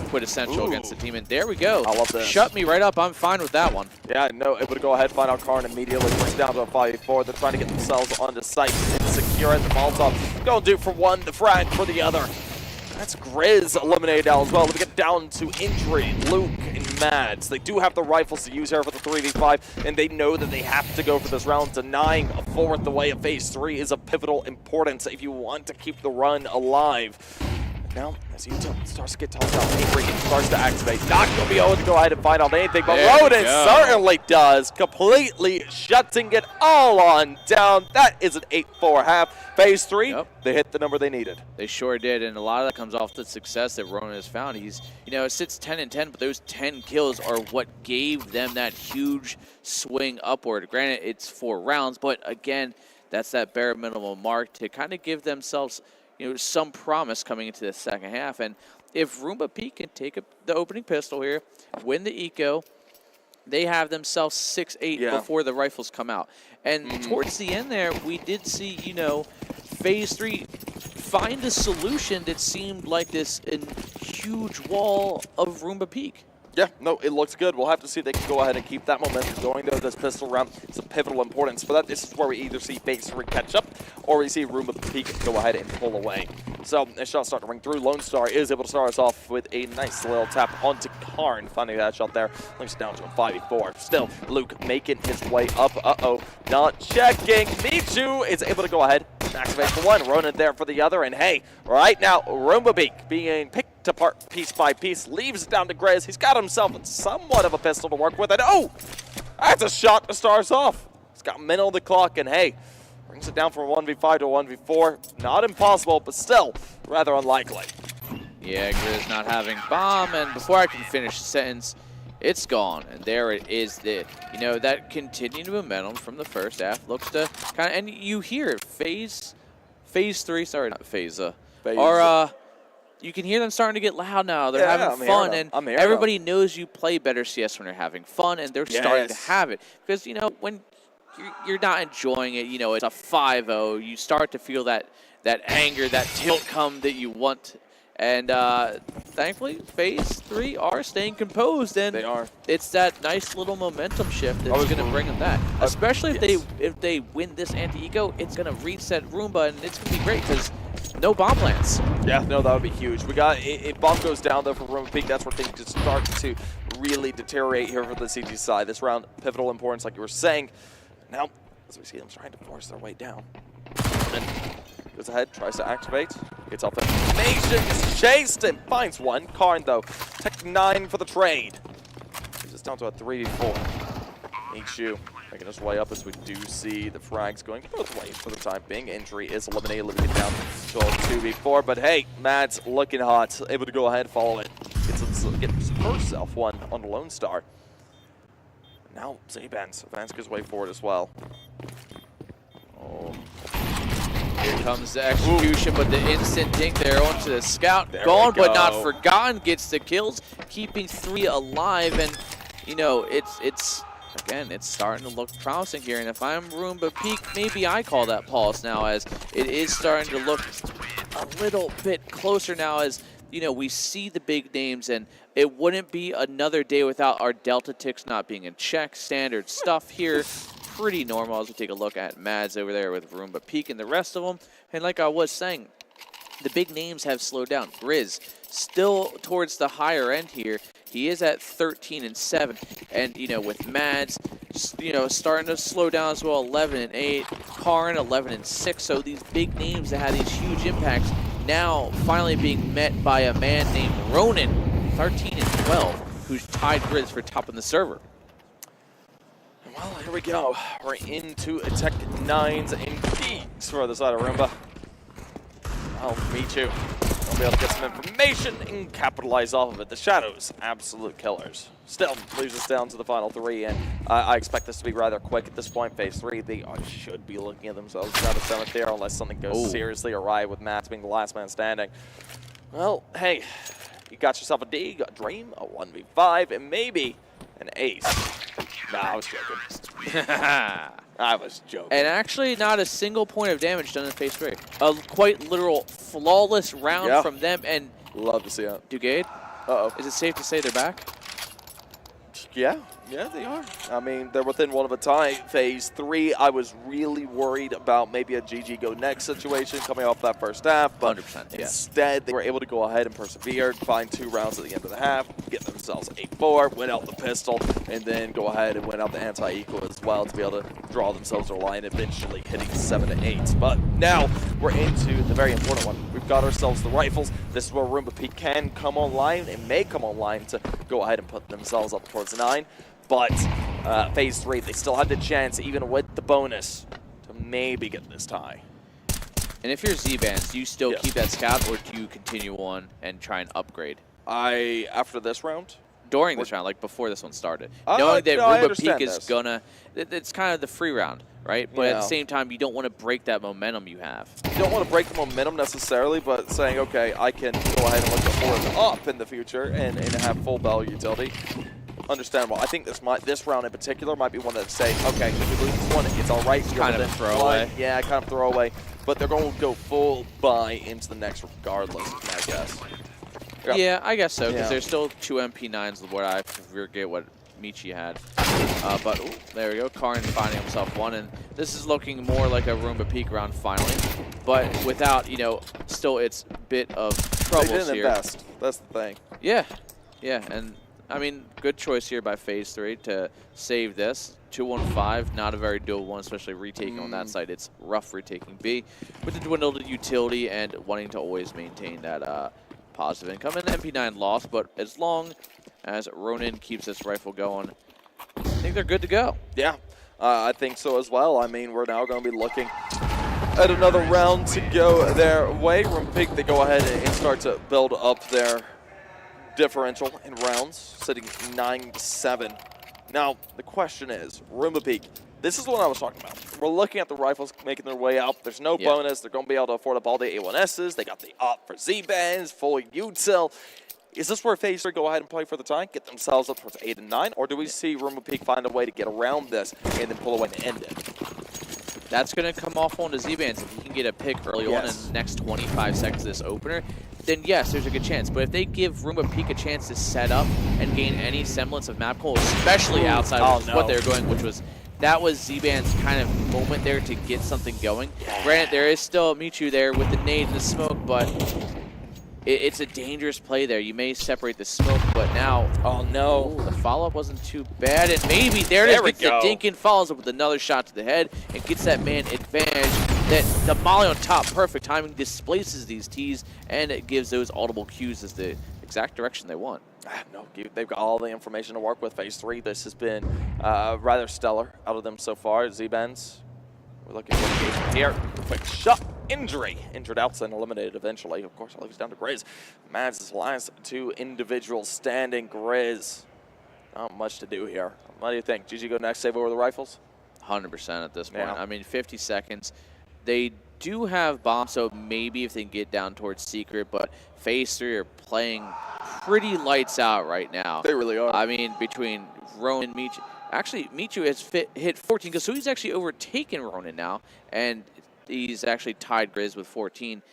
quintessential against the team. And there we go. I love this. Shut me right up. I'm fine with that one. Yeah, no, able to go ahead, find out Karn immediately. Push down to a 5v4. They're trying to get themselves onto site and secure it. The Molotov going to do for one, the frag for the other. That's Grizz eliminated out as well. Let me get down to Endry, Luke, and Mads. They do have the rifles to use here for the 3v5, and they know that they have to go for this round. Denying a 4th away of phase 3 is of pivotal importance if you want to keep the run alive. Now, as Util starts to get tossed out, Avery starts to activate. Not going to be able to go ahead and find out anything, but Rodin certainly does. Completely shutting it all on down. That is an 8-4 half. Phase 3, they hit the number they needed. They sure did, and a lot of that comes off the success that Ronan has found. He's, you know, it sits 10-10, but those 10 kills are what gave them that huge swing upward. Granted, it's 4 rounds, but again, that's that bare minimum mark to kind of give themselves, you know, some promise coming into the second half. And if Roomba Peak can take the opening pistol here, win the eco, they have themselves 6-8 before the rifles come out. And towards the end there, we did see, you know, phase 3 find a solution that seemed like this huge wall of Roomba Peak. Yeah, no, it looks good. We'll have to see if they can go ahead and keep that momentum going, though. This pistol round is of pivotal importance for that. This is where we either see phase 3 catch up or we see Roomba Peak go ahead and pull away. So, as shots start to ring through, Lone Star is able to start us off with a nice little tap onto Karn, finding that shot there. Links down to a 5v4. Still, Luke making his way up. Not checking. Michu is able to go ahead and activate for one. Ronan there for the other. And hey, right now, Roomba Peak being picked apart piece by piece, leaves it down to Grizz. He's got himself somewhat of a pistol to work with, and that's a shot to start us off. He's got middle of the clock, and hey, brings it down from 1v5 to 1v4. Not impossible, but still rather unlikely. Yeah, Grizz not having bomb, and before I can finish the sentence, it's gone, and there it is. You know, that continued momentum from the first half looks to kind of, and you hear it, phase 3, sorry, not phase, you can hear them starting to get loud now. They're having fun, and everybody knows you play better CS when you're having fun, and they're starting to have it. Because, you know, when you're not enjoying it, you know, it's a 5-0, you start to feel that anger, that tilt come that you want. And thankfully, Phase 3 are staying composed, and They are. it's that nice little momentum shift that's going to bring them that. Especially if they win this anti-eco, it's going to reset Roomba, and it's going to be great because no bomb plants. Yeah, no, that would be huge. We got if bomb goes down though for Roomba Peak, that's where things just start to really deteriorate here for the CG side. This round, pivotal importance, like you were saying. Now, as we see them trying to force their way down, and goes ahead, tries to activate, gets off information, gets chased and finds one. Karn though, Tech 9 for the trade. He's just down to a 3v4. HU making his way up as we do see the frags going both ways for the time being. Injury is eliminated, looking it down to a 2v4. But hey, Mads looking hot, able to go ahead, follow it. Gets herself one on the Lone Star. Now Zabans advances his way forward as well. Oh. Here comes the execution, but the instant dink there onto the scout. There Gone we but not go. forgotten, gets the kills, keeping 3 alive. And, you know, it's again, it's starting to look promising here. And if I'm Roomba Peak, maybe I call that pause now, as it is starting to look a little bit closer now, as, you know, we see the big names, and it wouldn't be another day without our Delta ticks not being in check. Standard stuff here. Pretty normal as we take a look at Mads over there with Roomba Peak and the rest of them. And like I was saying, the big names have slowed down. Grizz still towards the higher end here. He is at 13-7, and you know, with Mads, you know, starting to slow down as well, 11-8. Karn 11-6. So these big names that had these huge impacts now finally being met by a man named Ronan, 13-12, who's tied Grizz for top in the server. Well, here we go. We're into Tech 9s and Peaks for the side of Roomba. I'll meet you. I'll be able to get some information and capitalize off of it. The Shadows, absolute killers. Still leaves us down to the final 3, and I expect this to be rather quick at this point. Phase 3, they should be looking at themselves out of 7th there unless something goes seriously awry with Matt being the last man standing. Well, hey, you got yourself a D, you got a dream, a 1v5, and maybe an ace. Nah, I was joking. I was joking. And actually not a single point of damage done in Phase 3. A quite literal flawless round from them. And love to see it. Dugade, is it safe to say they're back? Yeah, they are. I mean, they're within one of a tie. Phase 3, I was really worried about maybe a GG go next situation coming off that first half, but 100%, instead they were able to go ahead and persevere, find 2 rounds at the end of the half, get themselves 8-4, win out the pistol, and then go ahead and win out the anti-equal as well to be able to draw themselves a line, eventually hitting 7-8. But now we're into the very important one. We've got ourselves the rifles. This is where Roomba Peak can come online and may come online to go ahead and put themselves up towards 9. But Phase 3, they still have the chance, even with the bonus, to maybe get this tie. And if you're Z-Bands, do you still keep that scout, or do you continue on and try and upgrade? After this round? During this round, like before this one started. Knowing that Roomba Peak is gonna, it's kind of the free round, right? But at the same time, you don't want to break that momentum you have. You don't want to break the momentum necessarily, but saying, okay, I can go ahead and look forward up in the future and have full value utility. Understandable. I think this round in particular might be one that say, okay, if we lose this one, it's all right. Kind of throwaway. Yeah, kind of throwaway. But they're going to go full buy into the next regardless, I guess. Yeah, I guess so, because there's still 2 MP9s, what I forget what Michi had. But there we go, Karn finding himself one, and this is looking more like a Roomba Peak round finally, but without, you know, still its bit of troubles here. They didn't invest. That's the thing. Yeah, and I mean, good choice here by Phase 3 to save this. 2-1-5, not a very doable one, especially retaking on that side. It's rough retaking B with the dwindled utility and wanting to always maintain that positive income. And the MP9 lost, but as long as Ronan keeps this rifle going, I think they're good to go. Yeah, I think so as well. I mean, we're now going to be looking at another round to go their way. Roomba Peak, they go ahead and start to build up their differential in rounds, sitting 9-7. Now, the question is, Roomba Peak, this is what I was talking about. We're looking at the rifles making their way up. There's no bonus. They're going to be able to afford up all the A1Ss. They got the op for Z-Bands, full util. Is this where Phase 3 go ahead and play for the tie, get themselves up towards 8 and 9, or do we see Roomba Peak find a way to get around this and then pull away to end it? That's going to come off on the Z-Bands. If he can get a pick early on in the next 25 seconds of this opener, then yes, there's a good chance. But if they give Roomba Peak a chance to set up and gain any semblance of map control, especially outside, which is what they were going, that was Z-Band's kind of moment there to get something going. Granted, there is still Michu there with the nade and the smoke, but it's a dangerous play there. You may separate the smoke, but now... Oh, no. Ooh, the follow-up wasn't too bad, and maybe there it is, gets the dink in, follows up with another shot to the head, and gets that man advantage. That the molly on top, perfect timing, displaces these T's, and it gives those audible cues as the exact direction they want. No, they've got all the information to work with. Phase 3, this has been rather stellar out of them so far. Z-Bands, we're looking for engagement here. Quick shot. Injury. Injured outside and eliminated eventually. Of course, it leaves down to Grizz. Mads' last 2 individuals standing. Grizz, not much to do here. What do you think? GG go next, save over the rifles? 100% at this point. Yeah. I mean, 50 seconds. They do have bombs, so maybe if they can get down towards Secret, but Phase 3 are playing pretty lights out right now. They really are. I mean, between Ronan and Michu. Actually, Michu has hit 14, so he's actually overtaken Ronan now, and he's actually tied Grizz with 14.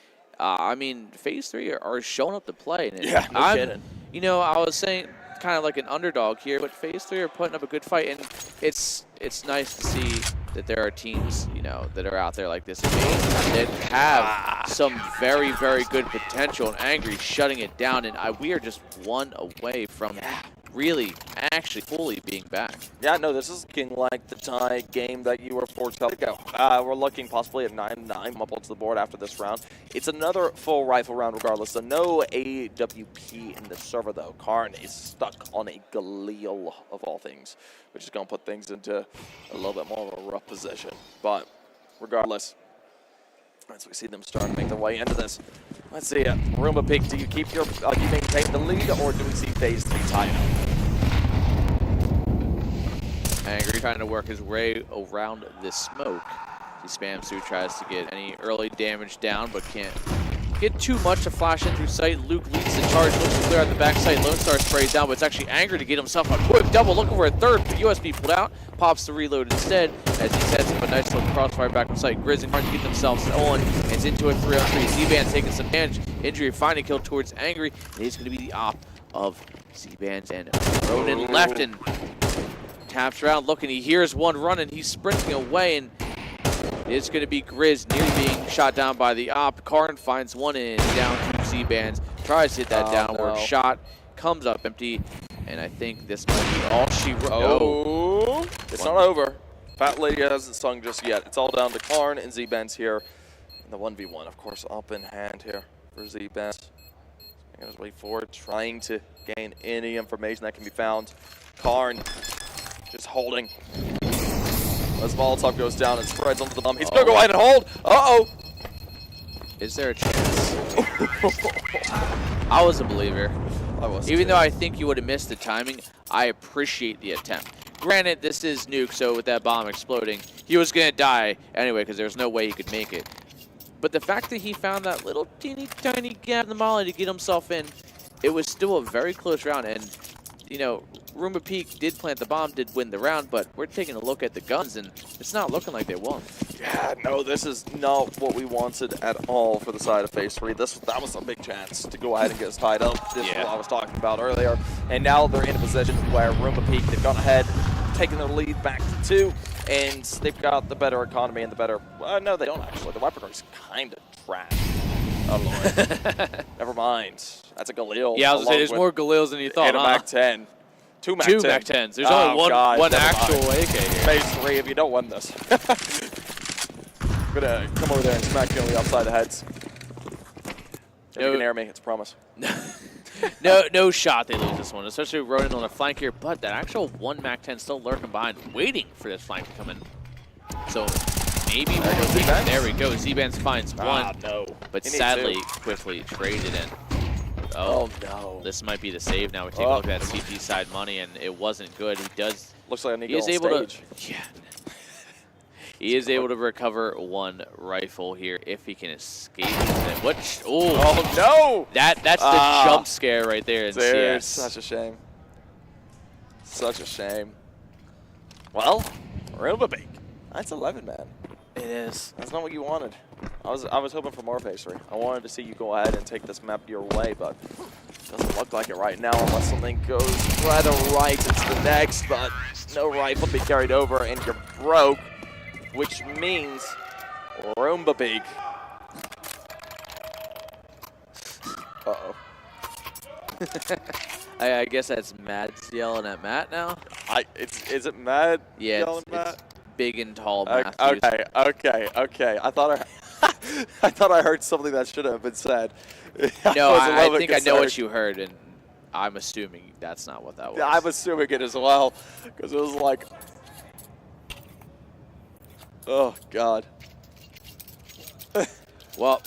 I mean, Phase 3 are showing up to play. And yeah, no kidding. You know, I was saying kind of like an underdog here, but Phase 3 are putting up a good fight, and it's nice to see that there are teams, you know, that are out there like this that have some very, very good potential, and Angry shutting it down, and we are just one away from really actually fully being back. Yeah, no, this is looking like the tie game that you were foretelling to go. We're looking possibly at 9-9 up onto the board after this round. It's another full rifle round regardless, so no AWP in the server though. Karn is stuck on a Galil of all things, which is going to put things into a little bit more of a rough position. But regardless, as we see them starting to make their way into this, let's see it. Roomba Peak, do you keep you maintain the lead, or do we see Phase 3 tie up? Angry trying to work his way around the smoke. He spams through, tries to get any early damage down, but can't get too much to flash in through sight. Luke leads the charge, looks to clear out the backside. Lone Star sprays down, but it's actually Angry to get himself a quick double, looking for a third. But USB pulled out, pops the reload instead, as he sets up a nice little crossfire back from sight. Grizz and Karn get themselves on. It's into a 3-on-3. Z-Band taking some damage. Injury, finding kill towards Angry. It is going to be the op of Z-Bands, and Ronan left and taps around looking. He hears one running. He's sprinting away, and it's going to be Grizz nearly being shot down by the op. Karn finds one in, down to Z-Bands. Tries to hit that downward shot. Comes up empty, and I think this might be all she wrote. It's not over. Fat Lady hasn't sung just yet. It's all down to Karn and Z-Bands here. And the 1v1, of course, up in hand here for Z-Bands. Making his way forward, trying to gain any information that can be found. Karn just holding. As Molotov goes down and spreads onto the bomb. He's going to go ahead and hold. Uh-oh. Is there a chance? I was a believer. I was Even though I think you would have missed the timing, I appreciate the attempt. Granted, this is Nuke, so with that bomb exploding, he was going to die anyway because there's no way he could make it. But the fact that he found that little teeny tiny gap in the molly to get himself in, it was still a very close round. And, you know, Roomba Peak did plant the bomb, did win the round, but we're taking a look at the guns, and it's not looking like they won. Yeah, no, this is not what we wanted at all for the side of Phase 3. That was a big chance to go ahead and get us tied up. This is what I was talking about earlier. And now they're in a position where Roomba Peak, they've gone ahead, taken their lead back to 2, and they've got the better economy and the better... no, they don't actually. The weaponry's kind of trash. Oh, Lord. Never mind. That's a Galil. Yeah, I was going to say, there's more Galils than you thought, and a Mac 10. Two Mac 10s. There's only one actual AK here. Phase 3, if you don't win this. I'm going to come over there and smack you on the outside of the heads. If you can hear me, it's a promise. No shot they lose this one, especially Ronan on the flank here, but that actual one Mac 10 still lurking behind, waiting for this flank to come in. So maybe there we go. Z-Bands finds one, but sadly quickly traded in. Oh no! This might be the save now. We take a look at that CP side money, and it wasn't good. He does. Looks like I need to go on stage. He is able to recover one rifle here if he can escape. What? Oh no! That's the jump scare right there in CS. Such a shame. Such a shame. Well, Roomba Peak. That's 11, man. It is. That's not what you wanted. I was hoping for more Phase 3. I wanted to see you go ahead and take this map your way, but doesn't look like it right now unless something goes rather right. It's the next, but no rifle to be carried over, and you're broke, which means Roomba Peak. Uh-oh. I guess that's Matt's yelling at Matt now. Is it Mad? Yeah, yelling it's Matt? big and tall Matthews. Okay. I thought I thought I heard something that shouldn't have been said. No, was a little I bit think I know concerned. what you heard, and I'm assuming that's not what that was. Yeah, I'm assuming it as well, because it was like, oh God. Well,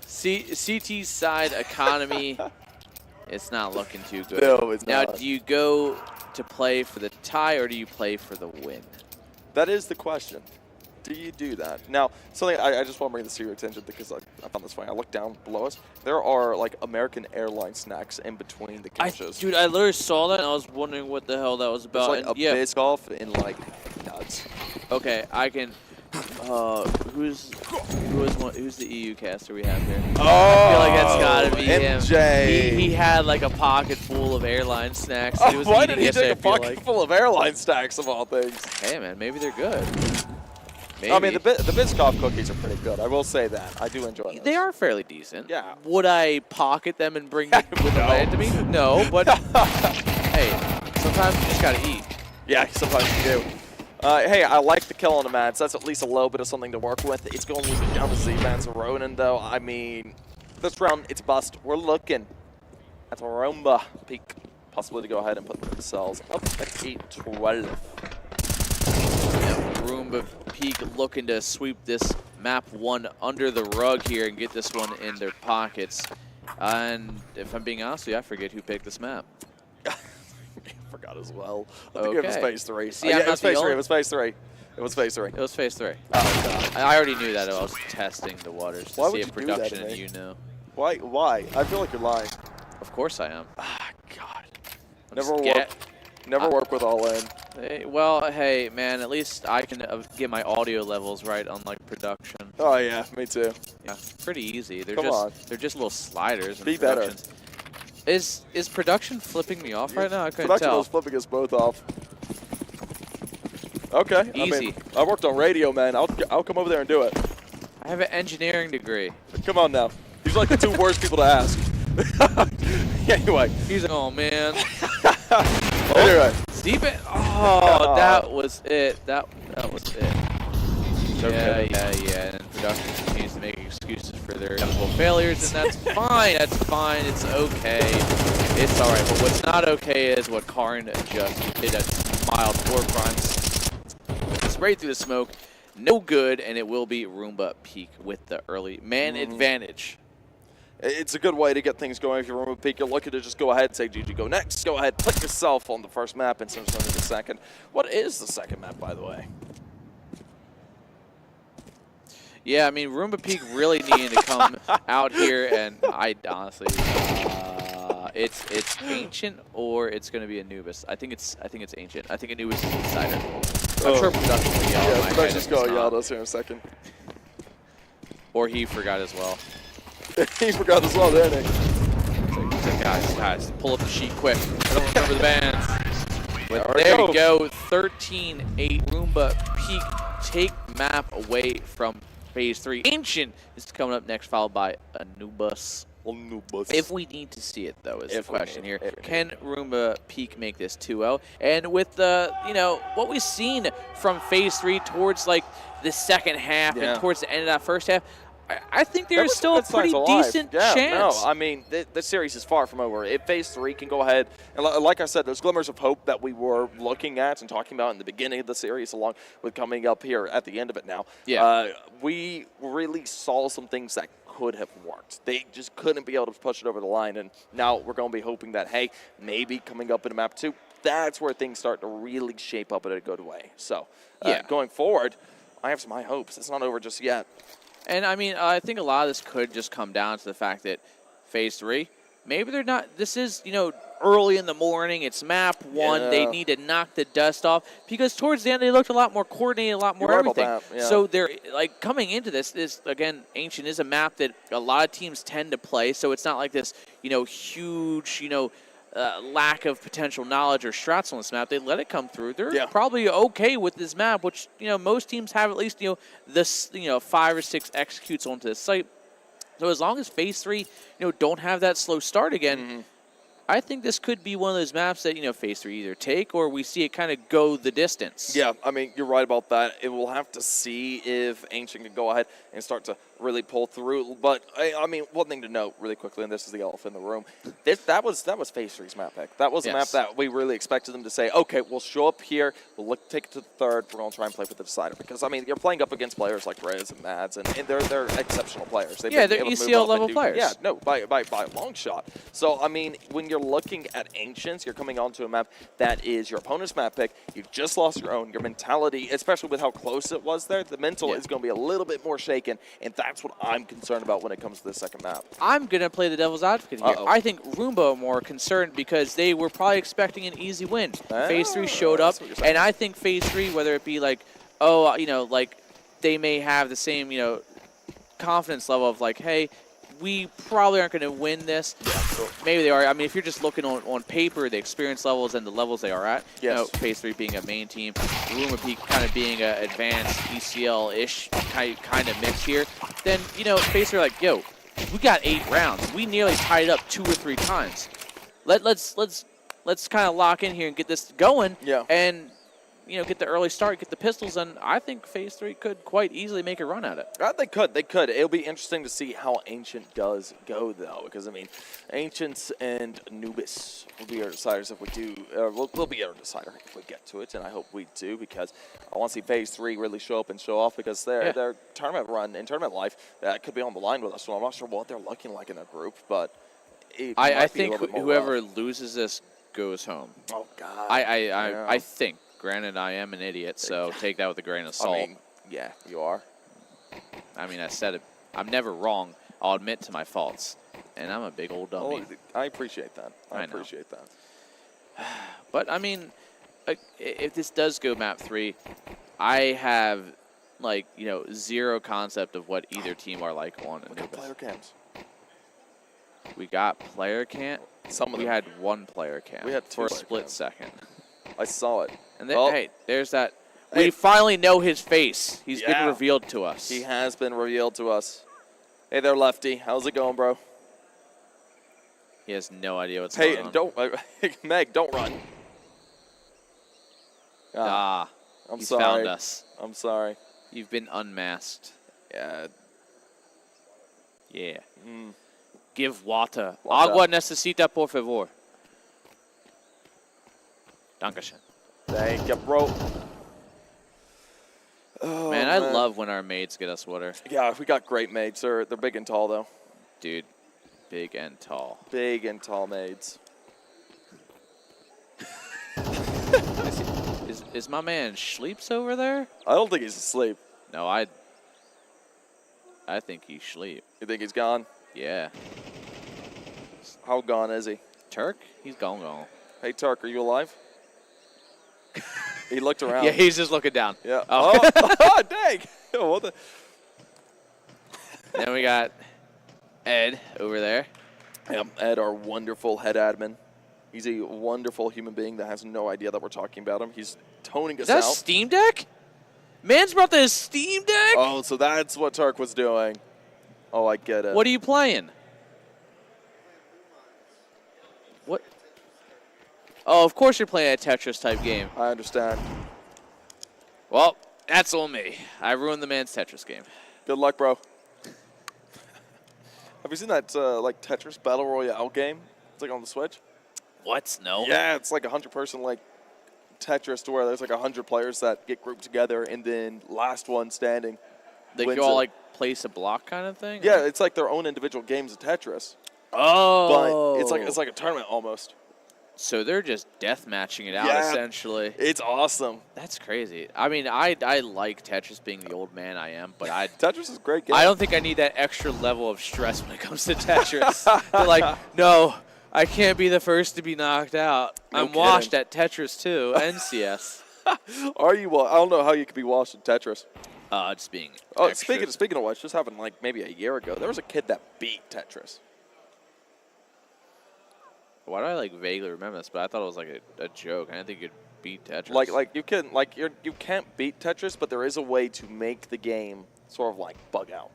CT's side economy, it's not looking too good. No, it's now, not. do you go to play for the tie or do you play for the win? That is the question. Do you do that? Now, something I just want to bring this to your attention because I found this funny. I looked down below us. There are like American airline snacks in between the couches. Dude, I literally saw that and I was wondering what the hell that was It's about. like And a yeah, Biscoff and like nuts. okay, I can. Who's the EU caster we have here? Oh, I feel like that's gotta be MJ. him. He had like a pocket full of airline snacks. Oh, He was why eating did he yesterday, take a I feel pocket like. full of airline snacks of all things? Hey man, maybe they're good. Maybe. I mean, the Biscoff cookies are pretty good. I will say that. I do enjoy them. They are fairly decent. Yeah. Would I pocket them and bring them with the land to me? No, but hey, sometimes you just gotta eat. Yeah, sometimes you do. Hey, I like the kill on the mats. That's at least a little bit of something to work with. It's going down to Z-Mans and Ronin, though. I mean, this round, it's bust. We're looking at Roomba Peak. Possibly to go ahead and put themselves up at 8-12. Roomba Peak looking to sweep this map 1 under the rug here and get this one in their pockets. And if I'm being honest with you, I forget who picked this map. Forgot as well. I think it was Okay. Phase 3. See, yeah, I'm it not was the Phase 3. only- It was Phase 3. It was Phase 3. It was Phase 3. Oh, God. I already knew that. I was testing the waters to Why see would if you do that production to and me? you know. Why? Why? I feel like you're lying. Of course I am. Ah, God. I'm Never just work. Never work with all in. Hey, well, hey, man, at least I can get my audio levels right on like production. Oh yeah, me too. Yeah, pretty easy. They're Come just on. they're just little sliders. In Be better. productions. Is production flipping me off right now? I couldn't Production tell. was flipping us both off. Okay. I Easy. mean, I worked on radio, man. I'll come over there and do it. I have an engineering degree. Come on now. These are like the two worst people to ask. Anyway. He's like, oh man. Anyway. Deep it. Oh, that was it. That was it. Okay. Yeah. And production continues to make excuses for their inevitable failures, and that's fine. That's fine. It's okay. It's all right. But what's not okay is what Karn just did at mild forefronts. Straight through the smoke. No good, and it will be Roomba Peak with the early man advantage. It's a good way to get things going. If you're Roomba Peak, you're looking to just go ahead and say, GG, go next. Go ahead, put yourself on the first map and send on to the second. What is the second map, by the way? Yeah, I mean, Roomba Peak really needing to come out here, and I honestly, it's ancient or it's going to be Anubis. I think it's ancient. I think Anubis is Insider. I'm sure production will yell. Yeah, at my head production's if going it's to yell at not. us here in a second. Or he forgot as well. He forgot as well, didn't he? He's like, guys, pull up the sheet quick. I don't remember the bands. But There there we you go, 13-8. Roomba Peak take map away from Phase 3. Ancient is coming up next, followed by Anubis. If we need to see it, though, is the question here. Can Roomba Peak make this 2-0? And with the, what we've seen from Phase 3 towards, like, the second half and towards the end of that first half, I think there's still a pretty decent chance. No, I mean, this series is far from over. If Phase 3 can go ahead, and like I said, those glimmers of hope that we were looking at and talking about in the beginning of the series, along with coming up here at the end of it now, we really saw some things that could have worked. They just couldn't be able to push it over the line, and now we're going to be hoping that, hey, maybe coming up in map 2, that's where things start to really shape up in a good way. So, going forward, I have some high hopes. It's not over just yet. And, I mean, I think a lot of this could just come down to the fact that Phase 3, maybe they're not – this is, early in the morning. It's map 1. Yeah. They need to knock the dust off because towards the end they looked a lot more coordinated, a lot more You're right about everything. that, yeah. So they're like coming into this again, Ancient is a map that a lot of teams tend to play. So it's not like this, huge, lack of potential knowledge or strats on this map. They let it come through. They're probably okay with this map, which most teams have at least this 5 or 6 executes onto the site. So as long as Phase 3 don't have that slow start again, I think this could be one of those maps that Phase 3 either take or we see it kind of go the distance. Yeah, I mean, you're right about that. It will have to see if Ancient can go ahead and start to really pull through. But, I mean, one thing to note really quickly, and this is the elephant in the room, that was Phase 3's map pick. That was a map that we really expected them to say, okay, we'll show up here, we'll take it to the third, we're going to try and play with the decider. Because, I mean, you're playing up against players like Riz and Mads, and they're exceptional players. They're ECL-level players. Yeah, no, by a long shot. So, I mean, when you're looking at Ancients, you're coming onto a map that is your opponent's map pick. You just lost your own. Your mentality, especially with how close it was there, the mental is going to be a little bit more shaken, and that's what I'm concerned about when it comes to the second map. I'm going to play the devil's advocate here. I think Roomba are more concerned because they were probably expecting an easy win. Phase 3 showed up, and I think Phase 3, whether it be like, like they may have the same, confidence level of like, hey, we probably aren't going to win this. Maybe they are. I mean, if you're just looking on paper, the experience levels and the levels they are at, Phase 3 being a main team, Rumor Peak kind of being an advanced ECL-ish kind of mix here, then, Phase 3 are like, yo, we got 8 rounds. We nearly tied it up 2 or 3 times. Let's kind of lock in here and get this going. Yeah. And get the early start, get the pistols, and I think Phase 3 could quite easily make a run at it. They could. It'll be interesting to see how Ancient does go, though, because, I mean, Ancients and Anubis will be our deciders if we do, will be our decider if we get to it, and I hope we do, because I want to see Phase 3 really show up and show off, because their tournament run and tournament life could be on the line with us, so I'm not sure what they're looking like in their group, but I think whoever loses this goes home. Oh, God. I think. Granted, I am an idiot, so take that with a grain of salt. I mean, yeah, you are. I mean, I said it. I'm never wrong. I'll admit to my faults. And I'm a big old dummy. I appreciate that. I know. appreciate that. But, I mean, if this does go map 3, I have, zero concept of what either team are like on We got player cams. We got player cam? We had one player cam. We had 2 for a split second. I saw it. And then, hey, there's that. We finally know his face. He's been revealed to us. He has been revealed to us. Hey there, Lefty. How's it going, bro? He has no idea what's going on. Meg, don't run. I'm sorry. Found us. I'm sorry. You've been unmasked. Yeah. Yeah. Give water. Agua necesita, por favor. Dankeschön. Thank you, bro. Oh, man, I love when our maids get us water. Yeah, we got great maids. They're big and tall, though. Dude, big and tall. Big and tall maids. Is my man sleeps over there? I don't think he's asleep. No, I think he's asleep. You think he's gone? Yeah. How gone is he? Turk? He's gone. Hey, Turk, are you alive? He looked around. Yeah, he's just looking down. Yeah. Oh, oh dang. What the? Then we got Ed over there. Yep, Ed, our wonderful head admin. He's a wonderful human being that has no idea that we're talking about him. He's toning us out. Is that Steam Deck? Man's brought the Steam Deck? Oh, so that's what Turk was doing. Oh, I get it. What are you playing? What? Oh, of course you're playing a Tetris-type game. I understand. Well, that's on me. I ruined the man's Tetris game. Good luck, bro. Have you seen that, Tetris Battle Royale game? It's, on the Switch. What? No. Yeah, it's like a 100-person, Tetris to where there's, 100 players that get grouped together, and then last one standing They all, place a block kind of thing? Yeah, it's like their own individual games of Tetris. Oh. But it's like a tournament almost. So they're just death matching it out, essentially. It's awesome. That's crazy. I mean, I like Tetris being the old man I am, but Tetris is a great game. I don't think I need that extra level of stress when it comes to Tetris. They're like, no, I can't be the first to be knocked out. No I'm washed kidding. at Tetris too and CS. Are you? I don't know how you could be washed in Tetris. Just being. Oh, extra. speaking of which, just happened like maybe a year ago. There was a kid that beat Tetris. Why do I like vaguely remember this? But I thought it was like a joke. I didn't think you could beat Tetris. You can't beat Tetris, but there is a way to make the game sort of like bug out.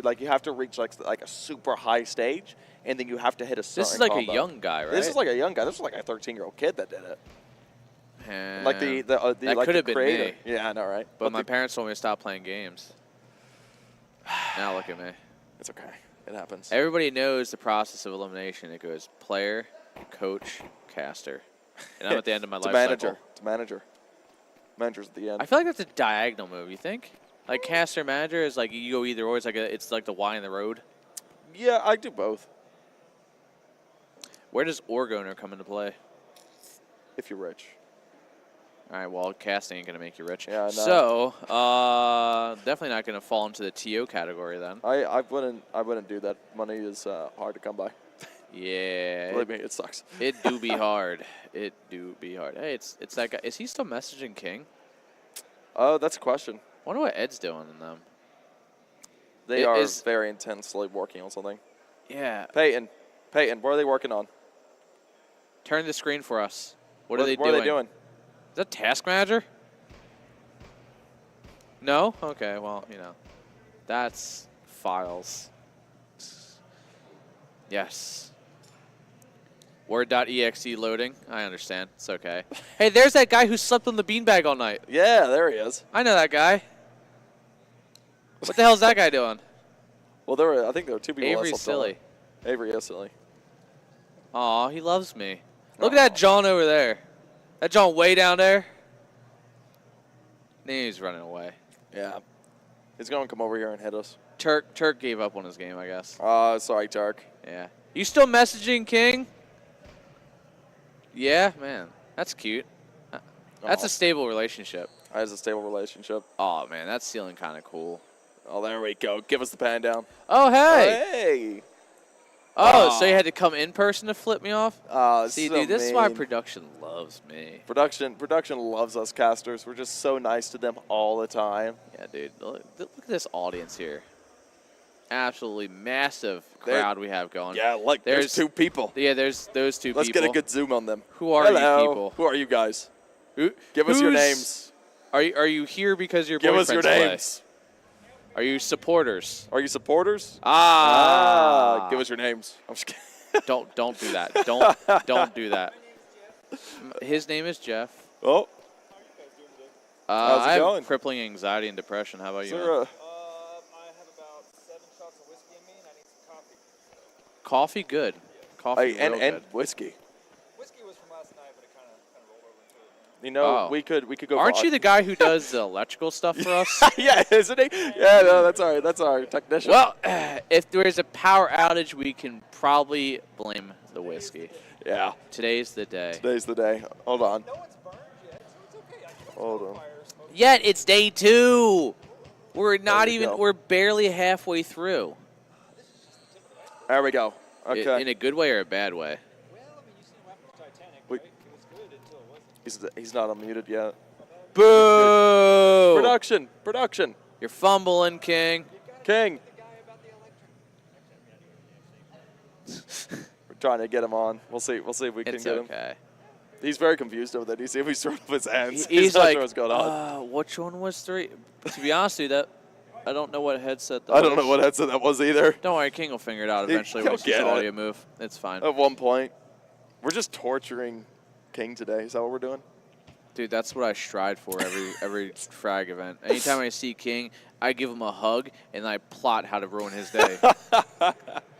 Like you have to reach like a super high stage, and then you have to hit a certain This is like combo. a young guy, right? This is like a young guy. This was like a 13-year-old kid that did it. Like the that like could the have been creator. me. Yeah, I know, right? But my parents told me to stop playing games. Now look at me. It's okay. It happens. Everybody knows the process of elimination. It goes player, coach, caster. And I'm at the end of my It's a life manager. cycle. It's a manager. Manager's at the end. I feel like that's a diagonal move, you think? Like caster manager is like you go either or. It's like the Y in the road. Yeah, I do both. Where does org owner come into play? If you're rich. All right, well, casting ain't going to make you rich. Yeah, I know. So, definitely not going to fall into the TO category then. I wouldn't do that. Money is hard to come by. Yeah. Believe me, it sucks. It do be hard. It do be hard. Hey, it's that guy. Is he still messaging King? Oh, that's a question. Wonder what Ed's doing in them. They are very intensely working on something. Yeah. Peyton, what are they working on? Turn the screen for us. What are they doing? What are they doing? Is that Task Manager? No? Okay, well, that's files. Yes. Word.exe loading. I understand. It's okay. Hey, there's that guy who slept on the beanbag all night. Yeah, there he is. I know that guy. What the hell's that guy doing? Well, I think there were two people. Avery's that slept on silly. it. Avery is silly. Aw, he loves me. Look at that John over there. That John way down there. He's running away. Yeah. He's going to come over here and hit us. Turk gave up on his game, I guess. Sorry, Turk. Yeah. You still messaging King? Yeah, man. That's cute. That's a stable relationship. That is a stable relationship. Oh, man. That's feeling kind of cool. Oh, there we go. Give us the pan down. Oh, hey. Hey. Oh, so you had to come in person to flip me off? See, so dude, this is why mean. production loves me. Production loves us casters. We're just so nice to them all the time. Yeah, dude. Look at this audience here. Absolutely massive crowd we have going. Yeah, look, there's two people. Yeah, there's those two Let's people. get a good zoom on them. Who are Hello. you people? Who are you guys? Give us your names. Are you here because your Give boyfriends us your play? names. Are you supporters? Are you supporters? Give us your names. I'm just kidding. Don't do that. Don't do that. His name is Jeff. Oh. How's it I have going? crippling anxiety and depression. How about you? Is man? there I have about 7 shots of whiskey in me, and I need some coffee. Coffee, good. Coffee, and real good. whiskey. Whiskey was from last night, but it kind of rolled over into it. You know, Oh. we could go. Aren't you the guy who does the electrical stuff for us? Yeah, isn't he? Yeah, no, that's our technician. Well, if there's a power outage, we can probably blame the whiskey. Yeah. Today's the day. Today's the day. Hold on. No one's burned yet, so it's okay. I can Hold on. fire smoke. Yet it's day 2. We're not we even. go. We're barely halfway through. There we go. Okay. In a good way or a bad way? Well, I mean, you seen what happened with Titanic, Wait. right? It was good until it wasn't. He's not unmuted yet. Boo! Production. You're fumbling, King. King. The guy about the electric. We're trying to get him on. We'll see. We'll see if we can It's get him. okay. He's very confused over that. You see if he's throwing up his hands. He's not like, sure what's going on. which one was 3? To be honest with you, I don't know what headset that I don't was. know what headset that was either. Don't worry, King will figure it out eventually He'll when it's just get an it. audio move. It's fine. At one point, we're just torturing King today. Is that what we're doing? Dude, that's what I strive for every frag event. Anytime I see King, I give him a hug, and I plot how to ruin his day.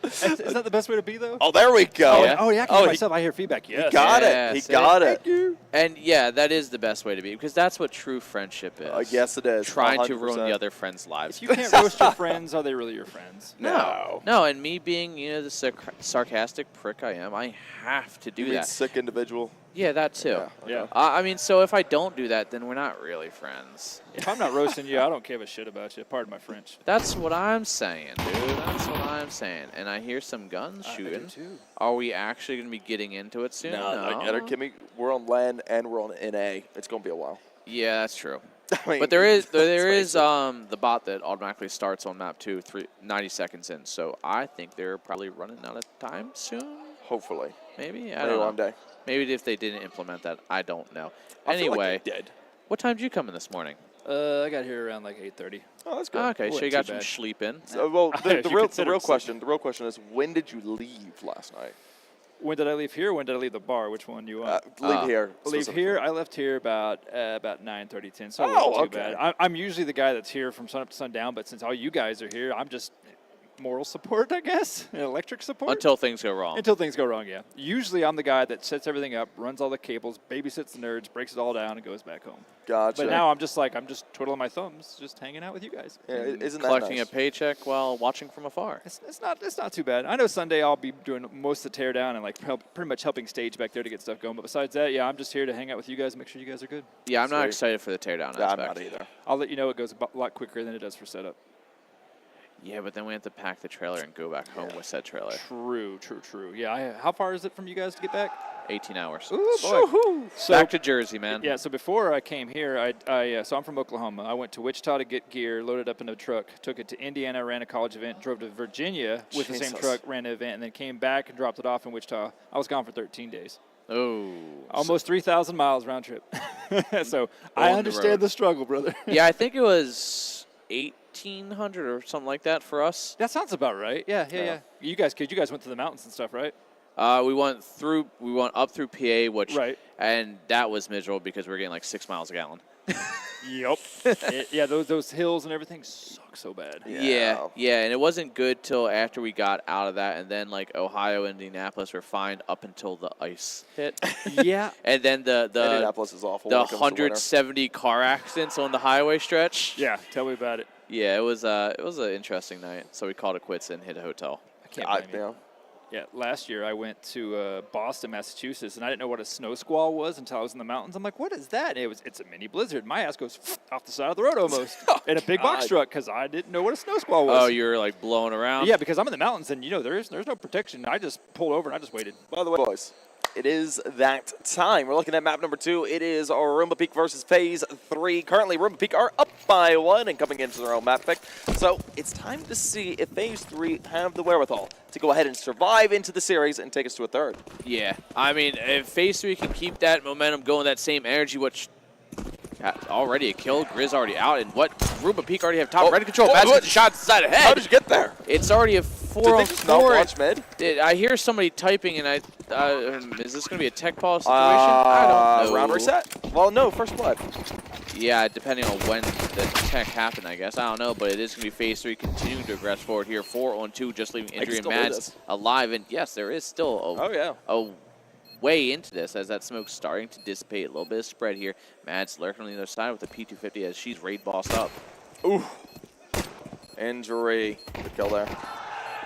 Is that the best way to be, though? Oh, there we go. Yeah. Oh, yeah, I can hear myself. I hear feedback. Yes. He got Yeah, it. He see? got it. And, yeah, that is the best way to be, because that's what true friendship is. Yes, it is. Trying to ruin 100%. the other friends' lives. If you can't roast your friends, are they really your friends? No. No, and me being, the sarcastic prick I am, I have to do You mean that. sick individual. Yeah, that too. Yeah. I mean, so if I don't do that, then we're not really friends. If I'm not roasting you, I don't give a shit about you. Pardon my French. That's what I'm saying, dude. That's what I'm saying. And I hear some guns shooting. too. Are we actually going to be getting into it soon? No. We're on land and we're on NA. It's going to be a while. Yeah, that's true. I mean, But there is face it. the bot that automatically starts on map 2 90 seconds in. So I think they're probably running out of time soon. Hopefully. Maybe. I Maybe don't know. one day. Maybe if they didn't implement that, I don't know. I feel like Anyway, they did. what time did you come in this morning? I got here around like 8:30. Oh, that's good. Okay, so Wasn't you got too some bad. sleep in. So, well, the If you real consider it question is, when did you leave last night? When did I leave here? When did I leave the bar? Which one do you want? Leave here. Leave specifically. here. I left here about 9:30, 10. So it Oh, wasn't too okay. bad. I'm usually the guy that's here from sun up to sundown, but since all you guys are here, I'm just moral support, I guess, and electric support. Until things go wrong. Until things go wrong, yeah. Usually I'm the guy that sets everything up, runs all the cables, babysits the nerds, breaks it all down, and goes back home. Gotcha. But now I'm just twiddling my thumbs, just hanging out with you guys. Yeah, isn't that Collecting nice? a paycheck while watching from afar. It's not too bad. I know Sunday I'll be doing most of the teardown and pretty much helping stage back there to get stuff going. But besides that, yeah, I'm just here to hang out with you guys and make sure you guys are good. Yeah, I'm not Sweet. excited for the teardown Yeah, I'm aspect. not either. I'll let you know it goes a lot quicker than it does for setup. Yeah, but then we have to pack the trailer and go back home with said trailer. True. Yeah, how far is it from you guys to get back? 18 hours. Ooh, boy. So, Back to Jersey, man. yeah, so before I came here, so I'm from Oklahoma. I went to Wichita to get gear, loaded up in a truck, took it to Indiana, ran a college event, drove to Virginia with the same Jesus. truck, ran an event, and then came back and dropped it off in Wichita. I was gone for 13 days. Oh. Almost 3,000 miles round trip. So I On the understand road. the struggle, brother. Yeah, I think it was 1,800 or something like that for us. That sounds about right. Yeah. You guys went to the mountains and stuff, right? We went up through PA, which Right. and that was miserable because we were getting like 6 miles a gallon. Yep. Yeah, those hills and everything suck so bad. Yeah, and it wasn't good till after we got out of that, and then like Ohio and Indianapolis were fine up until the ice hit. Yeah. And then the Indianapolis is awful. the when it comes to winter. 170 car accidents on the highway stretch. Yeah, tell me about it. Yeah, it was an interesting night. So we called it quits and hit a hotel. I can't I, blame you. yeah. Yeah, last year I went to Boston, Massachusetts, and I didn't know what a snow squall was until I was in the mountains. I'm like, what is that? And it's a mini blizzard. My ass goes off the side of the road almost in a big box God. truck because I didn't know what a snow squall was. Oh, you were like blowing around? Yeah, because I'm in the mountains and there's no protection. I just pulled over and I just waited. By the way, boys, it is that time. We're looking at map number 2. It is Roomba Peak versus Phase 3. Currently, Roomba Peak are up by 1 and coming into their own map pick. So it's time to see if Phase 3 have the wherewithal to go ahead and survive into the series and take us to a third. Yeah. I mean, if Phase 3 can keep that momentum going, that same energy, which already a kill, Grizz already out, and what Roomba Peak already have top ready control. Bats what? get the shots inside the head. How did you get there? It's already a Did they just not 4-on-4. watch mid? I hear somebody typing, and is this going to be a tech pause situation? I don't know. Round reset? Well, no, first blood. Yeah, depending on when the tech happened, I guess. I don't know, but it is going to be Phase 3 continuing to progress forward here. 4-on-2, just leaving Injury and still do Mads this. alive. And yes, there is still a way into this as that smoke's starting to dissipate. A little bit of spread here. Mads lurking on the other side with the P250 as she's raid bossed up. Ooh. Injury. Good kill there.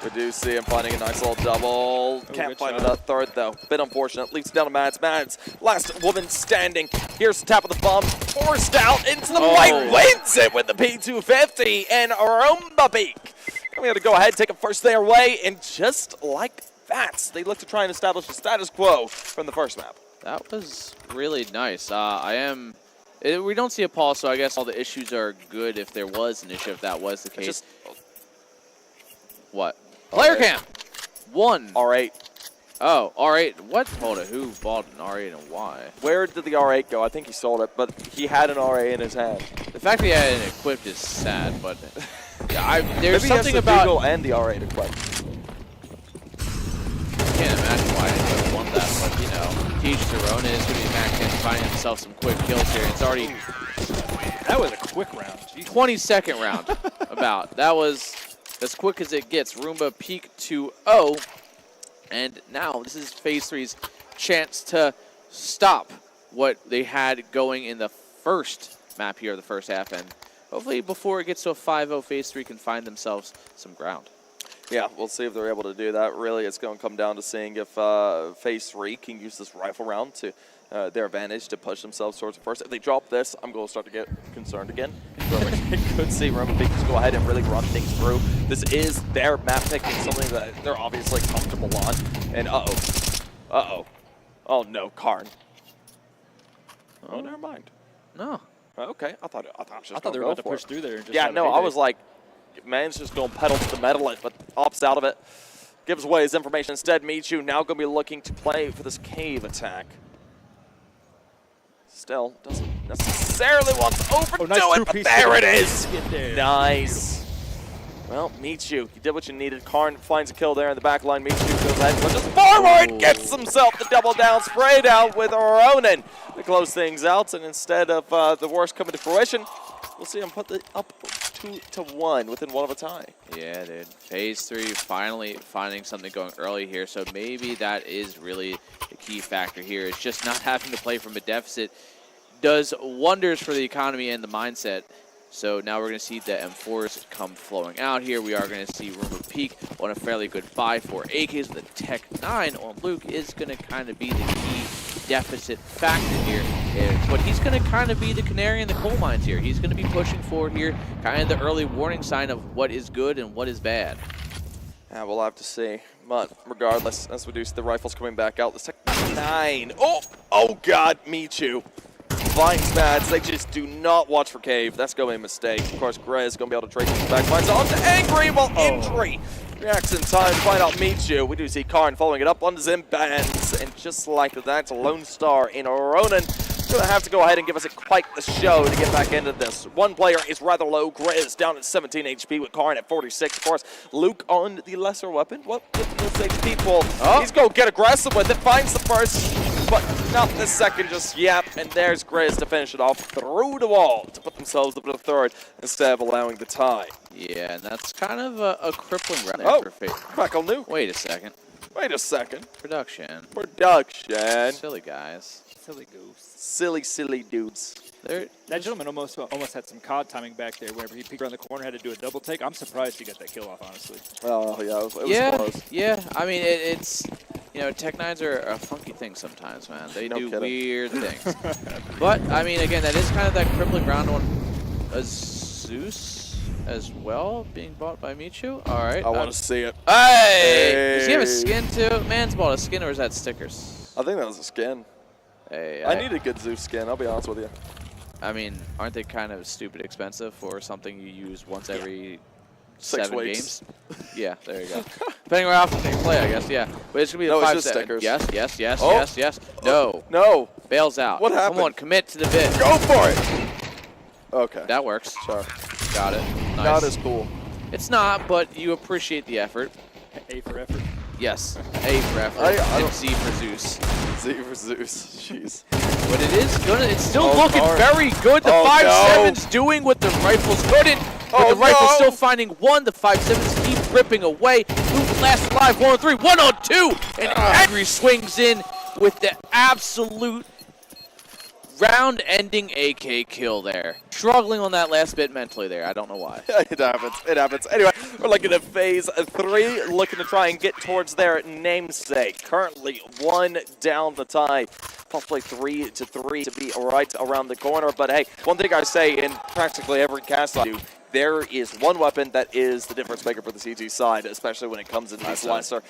We do see him finding a nice little double. Can't good find shot. that third, though. Bit unfortunate. Leads down to Mads. Mads, last woman standing. Here's the tap of the bomb. Forced out into the white. Wins it with the P250 and Roomba Peak. And we have to go ahead, take a first their way, and just like that, they look to try and establish the status quo from the first map. That was really nice. We don't see a pause, so I guess all the issues are good if there was an issue, if that was the case. What? Player cam! 1. R8. Oh, R8. What? Hold it. Who bought an R8 and why? Where did the R8 go? I think he sold it, but he had an R8 in his hand. The fact that he had it equipped is sad, but yeah, there's Maybe he has something the about. Deagle and the R8 equipped. I can't imagine why anyone would want that, but you know, teach their own. It's going to be Mac 10 finding himself some quick kills here. It's already That was a quick round. Jeez. 22nd round. About that was as quick as it gets. Roomba Peak 2-0, and now this is Phase 3's chance to stop what they had going in the first map here of the first half, and hopefully before it gets to a 5-0, Phase 3 can find themselves some ground. Yeah, we'll see if they're able to do that. Really, it's going to come down to seeing if Phase 3 can use this rifle round to their advantage to push themselves towards the first. If they drop this, I'm going to start to get concerned again. Could see Roman Peak just go ahead and really run things through. This is their map pick and something that they're obviously comfortable on. And oh no, Karn. Oh, never mind. No. Okay, I thought it was just I thought they were about to push through there. And just yeah, have no, a I was like, man's just going to pedal to the metal, but opts out of it. Gives away his information. Instead, Michu now going to be looking to play for this cave attack. Still, doesn't necessarily want to overdo it, but there it is! Nice. Well, Michu, you did what you needed. Karn finds a kill there in the back line. Michu goes ahead, pushes forward, gets himself the double down, sprayed out with Ronan to close things out. And instead of the worst coming to fruition, we'll see him put it up 2-1 within one of a tie. Yeah, dude. Phase 3 finally finding something going early here, so maybe that is really the key factor here. It's just not having to play from a deficit does wonders for the economy and the mindset. So now we're going to see the M4s come flowing out here. We are going to see Rumor Peak on a fairly good buy for AKs with a Tech 9 on Luke is going to kind of be the key deficit factor here. But he's going to kind of be the canary in the coal mines here. He's going to be pushing forward here, kind of the early warning sign of what is good and what is bad. Yeah, we'll have to see. But regardless, as we do see the rifles coming back out, the Tech 9. Oh God, Michu. Finds Mads, they just do not watch for Cave. That's going to be a mistake. Of course, Grez going to be able to trade things back. Finds on to Angry, while Injury reacts in time to find out Michu. We do see Karn following it up on Zimbands. And just like that, Lone Star in Ronan. Going to have to go ahead and give us quite the show to get back into this. One player is rather low. Grez down at 17 HP with Karn at 46. Of course, Luke on the lesser weapon. What with this HP pool? He's going to get aggressive with it. Finds the first, but not the second just yet. And there's Grez to finish it off through the wall to put themselves up to the third instead of allowing the tie. Yeah, and that's kind of a crippling round there for Fate. Crackle Nuke. Wait a second. Wait a second. Production. Silly guys. Silly goose. Silly dudes. That gentleman almost had some COD timing back there. Whenever he peeked around the corner, had to do a double take. I'm surprised he got that kill off, honestly. Oh yeah, it was close. Yeah. I mean, it's Tech 9s are a funky thing sometimes, man. They do weird things. But I mean, again, that is kind of that crippling round on Zeus as well, being bought by Michu. All right. I want to see it. Hey! Does he have a skin too? Man's bought a skin, or is that stickers? I think that was a skin. Hey, I need a good Zeus skin, I'll be honest with you. I mean, aren't they kind of stupid expensive for something you use once every 6 7 weeks. games? Yeah, there you go. Depending on how often you play, I guess, yeah. But it's going to be No, a it's just 5-7. stickers. Yes. No. No. Bails out. What happened? Come on, commit to the bid. Go for it. Okay. That works. Sorry. Got it. Nice. Not as cool. It's not, but you appreciate the effort. A for effort. Yes. A for effort. And Z for Zeus. Z for Zeus. Jeez. But it's still looking very good. The 5.7's doing what the rifles couldn't. But the rifle's still finding one. The 5.7's keep ripping away. Luke last alive, 1-on-3, 1-on-2. And Angry swings in with the absolute round-ending AK kill there. Struggling on that last bit mentally there. I don't know why. It happens. Anyway, we're looking at Phase 3, looking to try and get towards their namesake. Currently 1 down the tie. Possibly 3-3 to be right around the corner. But hey, one thing I say in practically every cast I do, there is one weapon that is the difference maker for the CG side, especially when it comes into these lesser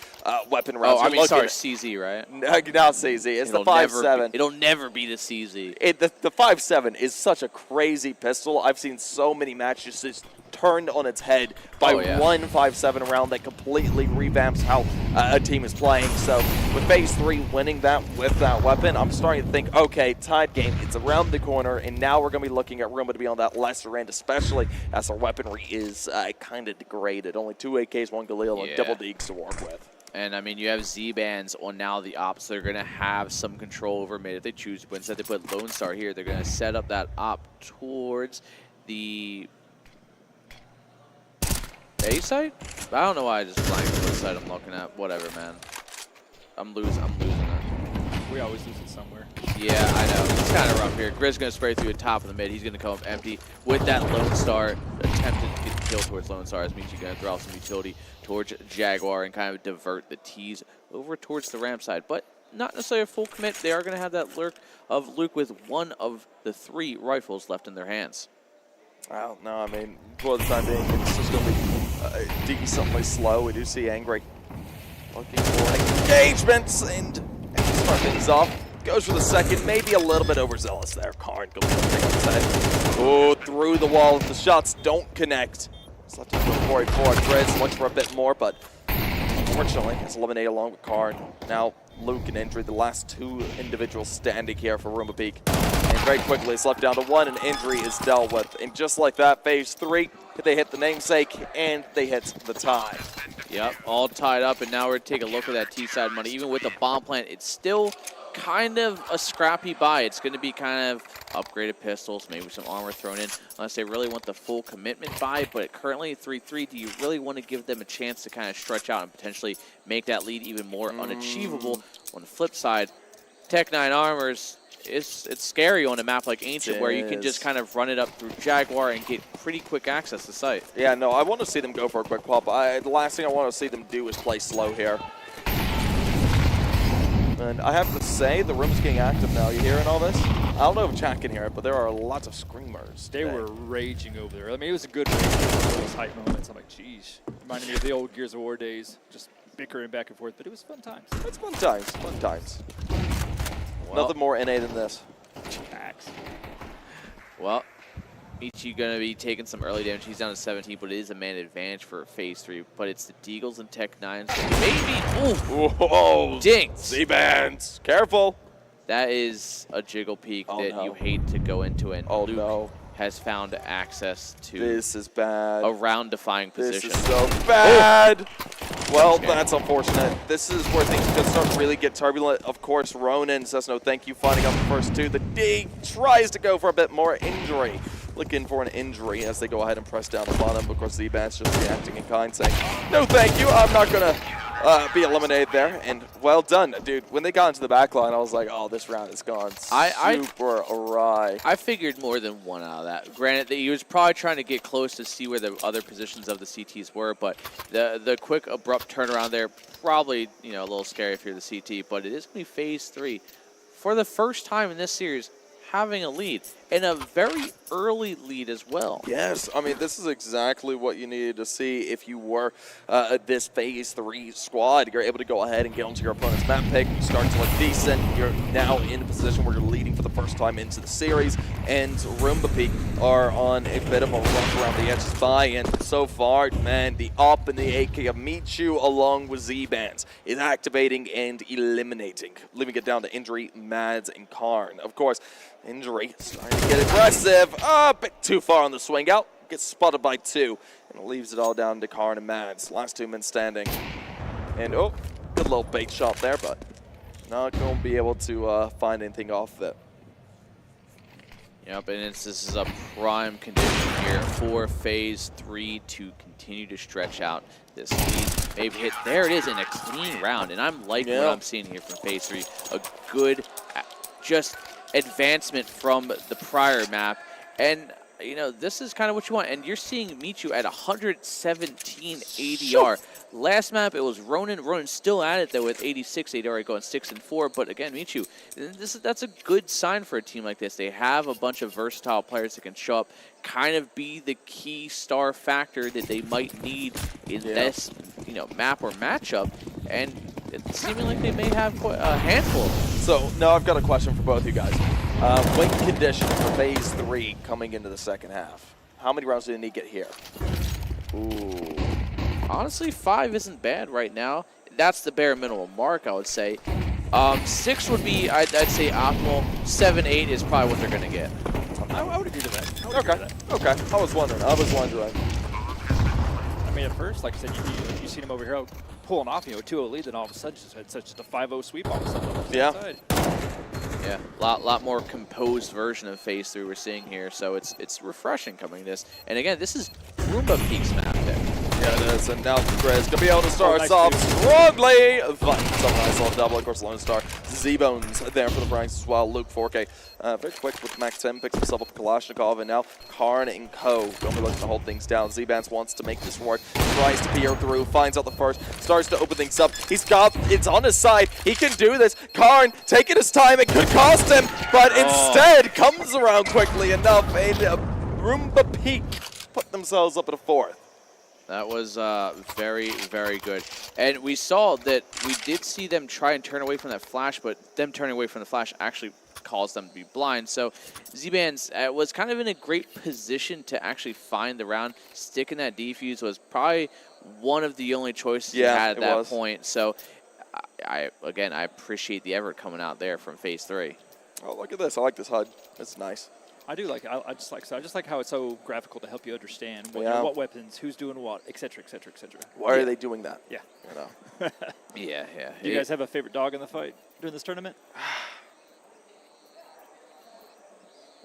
weapon rounds. Oh, I mean, sorry, CZ, right? No, not CZ. It's the 5.7. It'll never be the CZ. The 5.7 is such a crazy pistol. I've seen so many matches just turned on its head by one 5.7 round that completely revamps how a team is playing. So with Phase 3 winning that with that weapon, I'm starting to think, okay, tied game, it's around the corner, and now we're going to be looking at Ruma to be on that lesser end, especially as our weaponry is kind of degraded. Only 2 AKs, 1 Galil, and double Deeks to work with. And, I mean, you have Z-Bands on now the ops. They're going to have some control over mid if they choose to. But instead they put Lone Star here. They're going to set up that op towards the A site? I don't know why I just blanked what site I'm looking at. Whatever, man. I'm losing it. We always lose it somewhere. Yeah, I know. It's kind of rough here. Grizz going to spray through the top of the mid. He's going to come up empty with that Lone Star. tempted to get the kill towards Lone Star as Michi going to throw off some utility towards Jaguar and kind of divert the tees over towards the ramp side. But not necessarily a full commit. They are going to have that lurk of Luke with one of the 3 rifles left in their hands. Well, no, I mean, for the time being, it's just going to be decently slow. We do see Angry looking for engagements and start things off. Goes for the second, maybe a little bit overzealous there. Karn goes for the thing on his head. Oh, through the wall. The shots don't connect. Just left to go for it. Grizz looks for a bit more, but unfortunately, it's eliminated along with Karn. Now, Luke and Indri, the last 2 individuals standing here for Roomba Peak. And very quickly, it's left down to 1, and Indri is dealt with. And just like that, phase 3, they hit the namesake, and they hit the tie. Yep, all tied up, and now we're taking a look at that T-side money. Even with the bomb plant, it's still kind of a scrappy buy. It's going to be kind of upgraded pistols, maybe some armor thrown in, unless they really want the full commitment buy. But currently at 3-3, do you really want to give them a chance to kind of stretch out and potentially make that lead even more unachievable? On the flip side, Tech 9 Armors, it's scary on a map like Ancient, where you can just kind of run it up through Jaguar and get pretty quick access to site. Yeah, no, I want to see them go for a quick pop. The last thing I want to see them do is play slow here. And I have to say, the room's getting active now. You hearing all this? I don't know if Jack can hear it, but there are lots of screamers. They were raging over there. I mean, it was a good rage for those hype moments. I'm like, geez. Reminded me of the old Gears of War days, just bickering back and forth, but it was fun times. It's fun times, fun times. Well, nothing more NA than this. Facts. Well, Michi going to be taking some early damage. He's down to 17, but it is a man advantage for phase 3. But it's the Deagles and Tech 9s. Maybe. Ooh. Whoa. Dinks. Z-Bands. Careful. That is a jiggle peak that no. you hate to go into. And Oh, Luke no. has found access to This is bad. a round-defying This position. is so bad. Well, that's unfortunate. This is where things could start to really get turbulent. Of course, Ronan says no thank you, finding out the first 2. The D tries to go for a bit more injury. Looking for an injury as they go ahead and press down upon him. Of course, Z-Band's just reacting in kind, saying, no thank you, I'm not going to be eliminated there. And well done, dude. When they got into the back line, I was like, oh, this round is gone super awry. I figured more than one out of that. Granted, that he was probably trying to get close to see where the other positions of the CTs were, but the quick, abrupt turnaround there, probably a little scary if you're the CT, but it is going to be phase 3. For the first time in this series, having a lead, and a very early lead as well. Yes, I mean, this is exactly what you needed to see if you were this phase 3 squad. You're able to go ahead and get onto your opponent's map pick. You start to look decent. You're now in a position where you're leading for the first time into the series, and Roomba Peak are on a bit of a run around the edges by, and so far, man, the AWP and the AK of Michu along with Z-Bands is activating and eliminating, leaving it down to Injury, Mads, and Karn. Of course, Injury starting to get aggressive. A bit too far on the swing out. Gets spotted by 2. And it leaves it all down to Karn and Mads. Last 2 men standing. And, oh, good little bait shot there, but not going to be able to find anything off of it. Yep, and this is a prime condition here for phase 3 to continue to stretch out this lead. Maybe hit. There it is in a clean round. And I'm liking what I'm seeing here from phase 3. A good, just advancement from the prior map, and this is kind of what you want. And you're seeing Michu at 117 ADR. Last map it was Ronan. Ronan's still at it though with 86 ADR, going 6-4. But again, Michu, that's a good sign for a team like this. They have a bunch of versatile players that can show up, kind of be the key star factor that they might need in this map or matchup, and it's seeming like they may have a handful. So now I've got a question for both of you guys. Win condition for phase 3 coming into the second half. How many rounds do they need to get here? Ooh. Honestly, 5 isn't bad right now. That's the bare minimum mark, I would say. 6 would be, I'd say, optimal. 7, 8 is probably what they're going to get. I would agree to that. Okay. I was wondering. I mean, at first, like I said, you seen him over here pulling off, 2-0 lead, then all of a sudden just had such a 5-0 sweep all of a sudden. Yeah. Yeah, lot more composed version of phase 3 we're seeing here, so it's refreshing coming to this. And again, this is Roomba Peak's map pick. Yeah, it is. And now Grizz gonna be able to start us nice off boost. strongly. Finds a nice little double. Of course, Lone Star. Z-Bones there for the Franks as well. Luke 4K. Very quick with Max 10. Picks himself up Kalashnikov. And now Karn and Co. Gonna be looking to hold things down. Z-Bans wants to make this work. Tries to peer through. Finds out the first. Starts to open things up. It's on his side. He can do this. Karn taking his time. It could cost him. But instead comes around quickly enough. And Roomba Peak put themselves up at a 4th. That was very, very good. And we saw that we did see them try and turn away from that flash, but them turning away from the flash actually caused them to be blind. So Z-Bands was kind of in a great position to actually find the round. Sticking that defuse was probably one of the only choices he had at that point. So, again, I appreciate the effort coming out there from Phase 3. Oh, look at this. I like this HUD. It's nice. I do like it. I just like how it's so graphical to help you understand what weapons, who's doing what, etc., etc., etc. Why are they doing that? Yeah. You know. Yeah. Do you guys have a favorite dog in the fight during this tournament?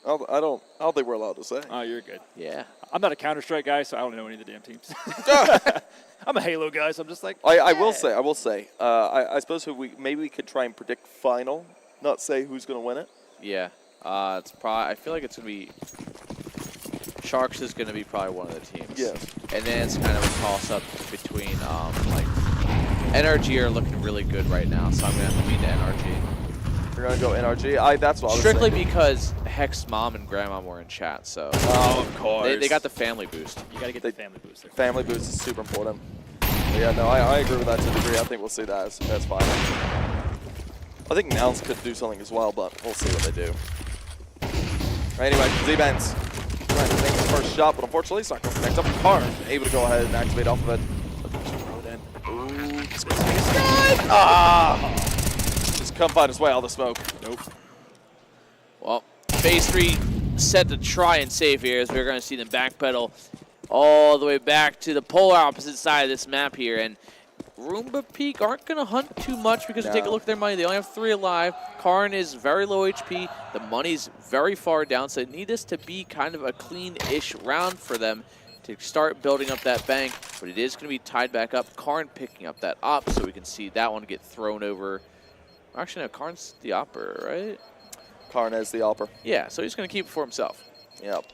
I don't think we're allowed to say. Oh, you're good. Yeah. I'm not a Counter-Strike guy, so I don't know any of the damn teams. I'm a Halo guy, so I'm just like. I will say. I suppose maybe we could try and predict final, not say who's going to win it. Yeah. It's probably. I feel like it's gonna be. Sharks is gonna be probably one of the teams. Yes. And then it's kind of a toss-up between like NRG are looking really good right now, so I'm gonna have to lean to NRG. You're gonna go NRG. That's what I was Strictly saying. because Hex mom and grandma were in chat, so. Oh, of course. They got the family boost. You gotta get the family boost there. Family boost is super important. But yeah, no, I agree with that to a degree. I think we'll see that as final. I think Nouns could do something as well, but we'll see what they do. Anyway, Z-Bands trying to make his first shot, but unfortunately it's not going to connect up with Karn. Able to go ahead and activate off of it. Ooh, just come find his way out of the smoke. Nope. Well, Phase 3 set to try and save here as we're going to see them backpedal all the way back to the polar opposite side of this map here. And Roomba Peak aren't going to hunt too much because you take a look at their money. They only have 3 alive. Karn is very low HP. The money's very far down, so they need this to be kind of a clean-ish round for them to start building up that bank. But it is going to be tied back up. Karn picking up that op, so we can see that one get thrown over. Actually, no, Karn's the opper, right? Karn is the opper. Yeah, so he's going to keep it for himself. Yep.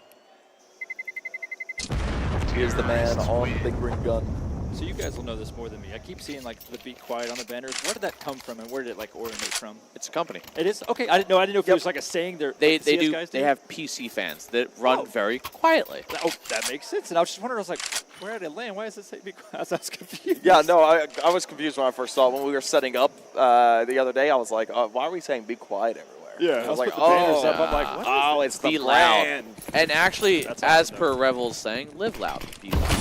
He is the man on the big green gun. So you guys will know this more than me. I keep seeing like the Be Quiet on the banners. Where did that come from, and where did it like originate from? It's a company. It is okay. I didn't know if it was like a saying. They have PC fans that run very quietly. Oh, that makes sense. And I was just wondering. I was like, where did it land? Why does it say Be Quiet? I was confused. Yeah, no, I was confused when I first saw it. When we were setting up the other day, I was like, why are we saying Be Quiet everywhere? Yeah, I was like, the banners up. I'm like, what is it's Be the loud. brand. And actually, That's as awesome. per Revel's saying, live loud, be loud.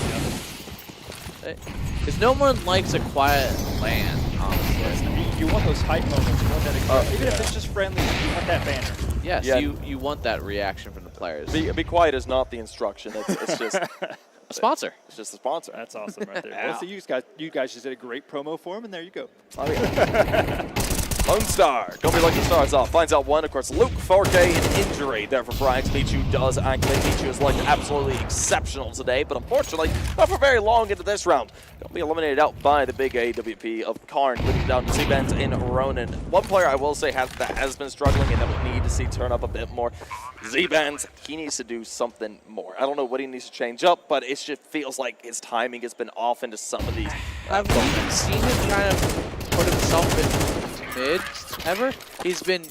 Because no one likes a quiet land, honestly. You want those hype moments. You want that even if it's just friendly, you want that banner. Yes, Yeah. you want that reaction from the players. Be quiet is not the instruction. It's just A sponsor. it's just a sponsor. That's awesome right there. Well, so you guys just did a great promo for him, and there you go. Lone Star, gonna be looking to start us off. Finds out one, of course, Luke 4K, an injury there for Frags. Michu does activate. Michu has looked absolutely exceptional today, but unfortunately, not for very long into this round. Gonna be eliminated out by the big AWP of Karn, leading down to Z-Bands in Ronin. One player I will say that has been struggling and that we need to see turn up a bit more. Z-Bands, he needs to do something more. I don't know what he needs to change up, but it just feels like his timing has been off into some of these. Have we seen him kind of put himself in mid ever? He's been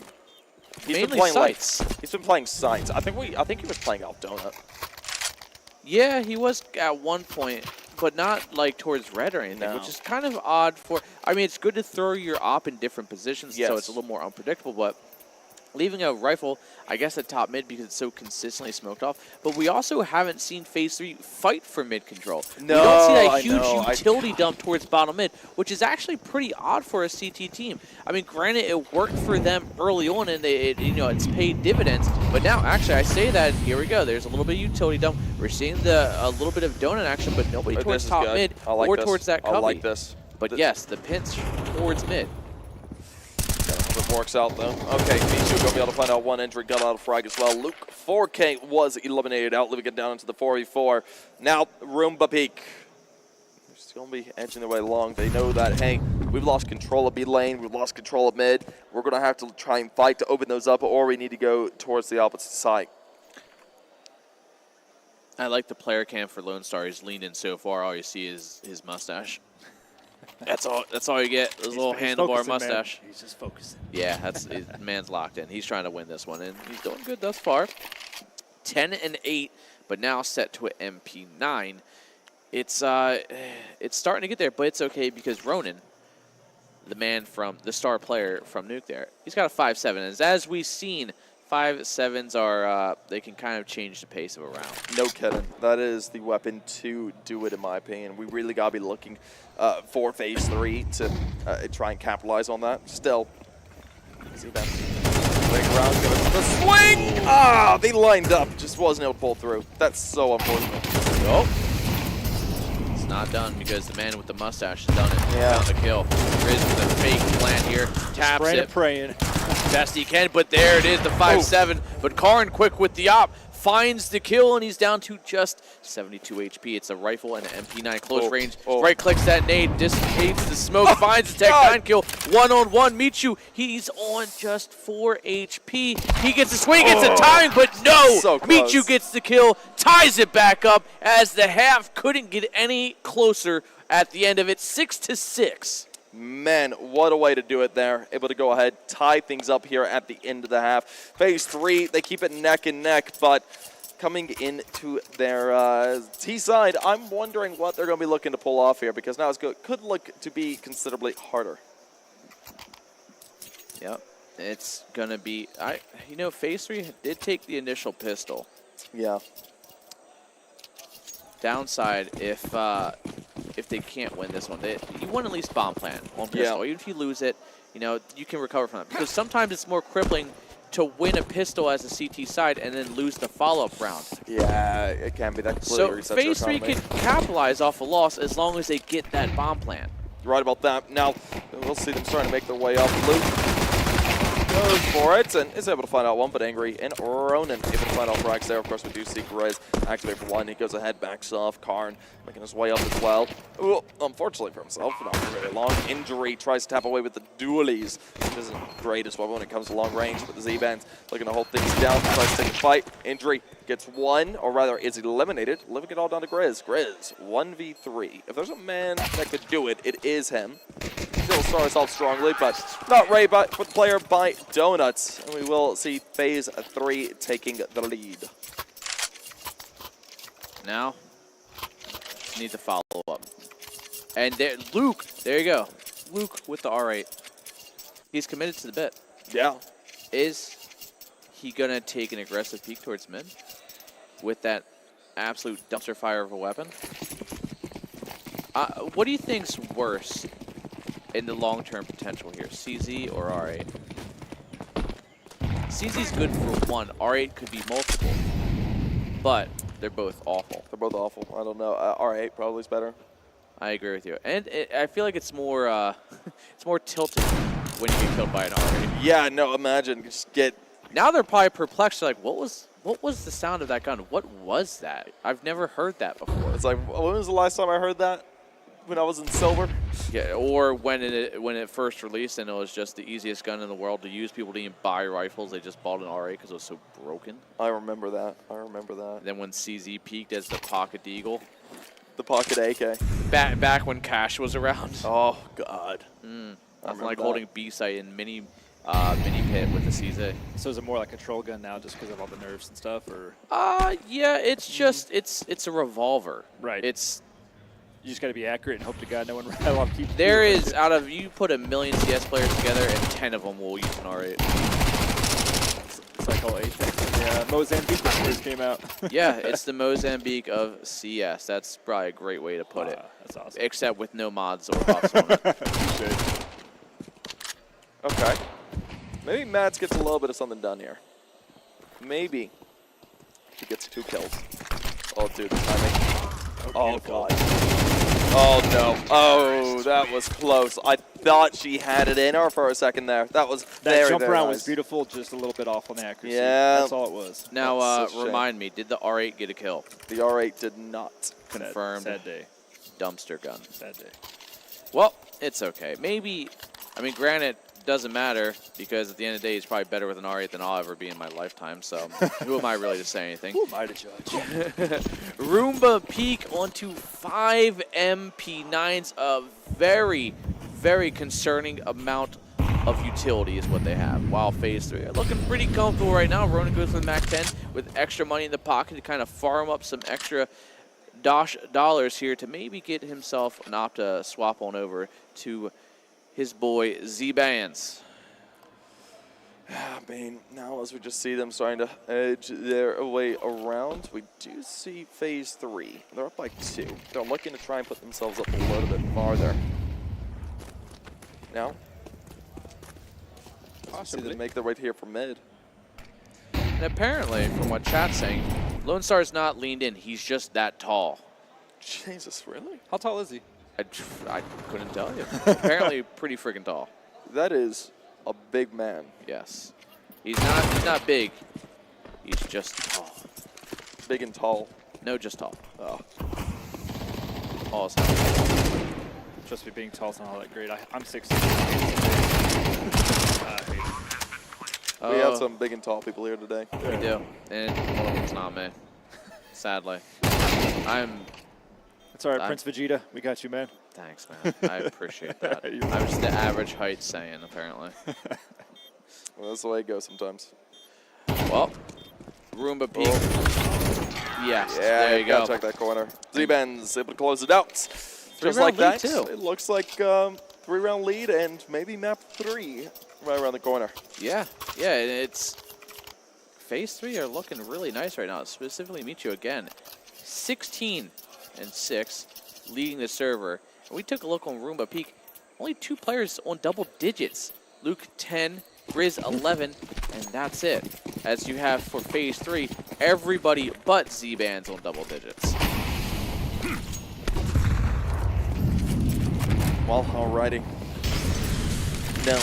mainly playing sights. He's been playing sights. I think he was playing out donut. Yeah, he was at one point, but not like towards red or anything, which is kind of odd for. I mean, it's good to throw your op in different positions, so it's a little more unpredictable, but leaving a rifle, I guess, at top mid because it's so consistently smoked off. But we also haven't seen Phase 3 fight for mid control. No, we don't see that I huge know. utility dump towards bottom mid, which is actually pretty odd for a CT team. I mean, granted, it worked for them early on, and it's paid dividends. But now, actually, I say that, and here we go. There's a little bit of utility dump. We're seeing a little bit of donut action, but nobody towards top mid or towards that cubby. I like this. But yes, the pinch towards mid. It works out though. Okay, Michu gonna be able to find out one injury, got out of Frag as well. Luke 4K was eliminated out, leaving it down into the 4v4. Now Roomba Peak. going to be edging their way along. They know that, hey, we've lost control of B lane, we've lost control of mid. We're going to have to try and fight to open those up, or we need to go towards the opposite side. I like the player cam for Lone Star. He's leaned in so far. All you see is his mustache. That's all you get. This little handlebar mustache. Man. He's just focusing. Yeah, the man's locked in. He's trying to win this one, and he's doing good thus far. 10-8, but now set to an MP9. It's starting to get there, but it's okay because Ronan, the star player from Nuke there, he's got a 5-7. As we've seen, 5-7s are they can kind of change the pace of a round. No kidding. That is the weapon to do it, in my opinion. We really got to be looking for Phase 3 to try and capitalize on that. Still, see that big round goes the swing. Ah, they lined up, just wasn't able to pull through. That's so unfortunate. Nope. It's not done because the man with the mustache has done it. Yeah. Found the kill. Grizz with a fake plant here. Taps it. Praying. Best he can, but there it is, the 5-7. But Karn quick with the op. Finds the kill, and he's down to just 72 HP. It's a rifle and an MP9 close range. Right clicks that nade, dissipates the smoke, finds the Tech 9 kill. One-on-one, Michu. He's on just 4 HP. He gets a swing, gets a time, but no! So close. Michu gets the kill, ties it back up as the half couldn't get any closer at the end of it. 6-6. Man, what a way to do it there. Able to go ahead, tie things up here at the end of the half. Phase 3, they keep it neck and neck, but coming into their T side, I'm wondering what they're going to be looking to pull off here, because now could look to be considerably harder. Yep, it's going to be, Phase 3 did take the initial pistol. Yeah. Downside, if they can't win this one, you want at least bomb plant on pistol. Yeah. Even if you lose it, you can recover from that. Because sometimes it's more crippling to win a pistol as a CT side and then lose the follow-up round. Yeah, it can be. That completely So resets your Phase 3 economy. can capitalize off a loss as long as they get that bomb plant. You're right about that. Now, we'll see them starting to make their way up. Luke goes for it and is able to find out one, but Angry and Ronan able to find out frags there. Of course, we do see Grizz activate for one. He goes ahead, backs off. Karn making his way up as well. Ooh, unfortunately for himself, not for very long. Injury, tries to tap away with the dualies, which isn't great as well when it comes to long range, but the Z-Bands looking to hold things down, tries to take a fight. Injury gets one, or rather is eliminated, living it all down to Grizz. Grizz, 1v3. If there's a man that could do it, it is him. Still starts off strongly, but not ready for the player by Donuts. And we will see Phase 3 taking the lead. Now, need to follow up. And there, Luke, there you go. Luke with the R8. He's committed to the bit. Yeah. Is he going to take an aggressive peek towards mid with that absolute dumpster fire of a weapon? What do you think's worse in the long-term potential here, CZ or R8? CZ's good for one. R8 could be multiple, but they're both awful. They're both awful. I don't know. R8 probably is better. I agree with you, and I feel like it's more it's more tilted when you get killed by an R8. Yeah, no, imagine. Just get... Now they're probably perplexed. They're like, what was the sound of that gun? What was that? I've never heard that before. It's like, when was the last time I heard that? When I was in silver? Yeah, or when it first released and it was just the easiest gun in the world to use. People didn't even buy rifles. They just bought an R8 because it was so broken. I remember that. I remember that. And then when CZ peaked as the Pocket Eagle. The Pocket AK. Back when Cash was around. Oh, God. Nothing like holding B-Sight in mini pit with the CZ. So is it more like a control gun now just because of all the nerfs and stuff, or? Yeah, it's just, it's a revolver. Right. It's... You just got to be accurate and hope to God no one rattle off keep. There is, you put 1 million CS players together and 10 of them will use an R8. It's like all Apex. Yeah, Mozambique when it first came out. Yeah, it's the Mozambique of CS. That's probably a great way to put it. That's awesome. Except with no mods or buffs on it. Okay. Maybe Mats gets a little bit of something done here. Maybe he gets 2 kills. Oh, dude, the timing. Oh, God. Oh, no. Oh, that was close. I thought she had it in her for a second there. That was That jump very around nice. was beautiful, just a little bit off on the accuracy. Yeah. That's all it was. Now, That's such a shame. remind me, did the R8 get a kill? The R8 did not. Confirmed. Sad day. dumpster gun. Sad day. Well, it's okay. Maybe, I mean, granted, doesn't matter because at the end of the day, he's probably better with an R8 than I'll ever be in my lifetime. So who am I really to say anything? Who am I to judge? Roomba Peak onto 5 MP9s. A very, very concerning amount of utility is what they have. While Phase 3 are looking pretty comfortable right now. Ronan goes with Mac 10 with extra money in the pocket to kind of farm up some extra dollars here to maybe get himself an Opta swap on over to his boy Z-Bands. I mean, now as we just see them starting to edge their way around, we do see Phase 3. They're up by 2. They're looking to try and put themselves up a little bit farther. Now, see them make their way here from mid. And apparently, from what chat's saying, Lone Star's not leaned in. He's just that tall. Jesus, really? How tall is he? I couldn't tell you. Apparently, pretty freaking tall. That is a big man. Yes. He's not big. He's just tall. Big and tall. No, just tall. Oh. Tall as hell. Trust me, being tall is not all that great. I'm 6'6". We have some big and tall people here today. We do. And one of them's not me. Sadly. It's all right, Prince Vegeta. We got you, man. Thanks, man. I appreciate that. I'm just the average height Saiyan, apparently. Well, that's the way it goes sometimes. Well, Roomba Peak. Yes, Yeah, there you go. Check that corner. Z-Ben's able to close it out. Just like lead, that, too. it looks like 3-round lead and maybe map 3 right around the corner. Yeah, and it's Phase 3 are looking really nice right now. Specifically, Michu again, 16-6, leading the server. And we took a look on Roomba Peak. Only 2 players on double digits. Luke 10, Grizz 11, and that's it. As you have for Phase 3, everybody but Z-Bands on double digits. Well, alrighty. Now,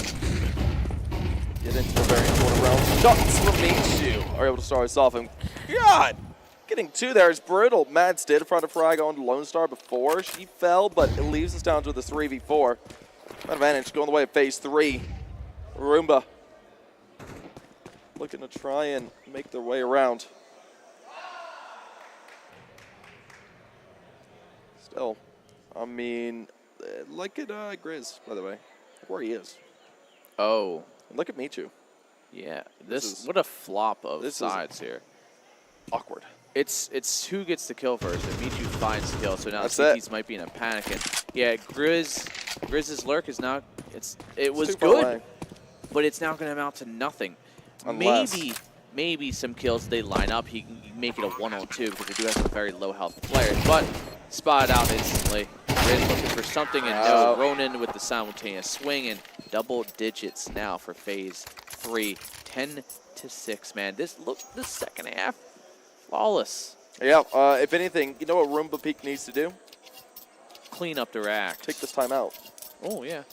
get into the very important round. Shots from Michu are able to start us off. And God, getting 2 there is brutal. Mads did in front of Frag on Lone Star before. She fell, but it leaves us down to the 3v4. Advantage going the way of Phase 3. Roomba looking to try and make their way around. Still, I mean, look at Grizz, by the way, where he is. Oh. And look at Michu. Yeah, what a flop of this sides here. Awkward. It's who gets the kill first, and Michu finds the kill, so now That's CPs might be in a panic. And yeah, Grizz's lurk is now, it was too far good, away. but it's now going to amount to nothing. Unless. Maybe some kills they line up, he can make it a 1-on-2 because they do have some very low health players, but spotted out instantly. Grizz looking for something, and no, Ronan with the simultaneous swing, and double digits now for Phase 3, 10-6, man. This second half, flawless. Yeah, if anything, you know what Roomba Peak needs to do? Clean up their act. Take this time out. Oh, yeah.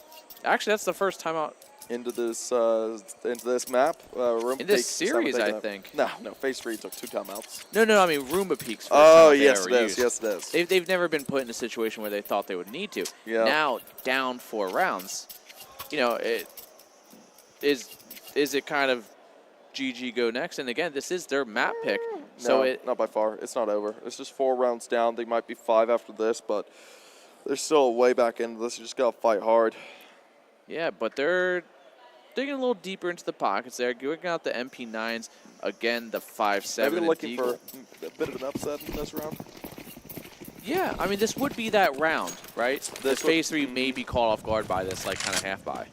Actually, that's the first time out. Into this map. Roomba In this Peak series, I taken think. No, Phase 3 took 2 timeouts. No, I mean Roomba Peak's first Oh, time yes, they it ever is. used. Yes, it is. They've never been put in a situation where they thought they would need to. Yeah. Now, down 4 rounds, you know, is it kind of GG go next? And again, this is their map pick. So No, not by far. It's not over. It's just 4 rounds down. They might be 5 after this, but they're still way back into this. You just got to fight hard. Yeah, but they're digging a little deeper into the pockets there, working out the MP9s. Again, the 5-7. Maybe they're looking Deagle. for a bit of an upset in this round. Yeah, I mean, this would be that round, right? This Phase 3 may be caught off guard by this, like, kind of half by.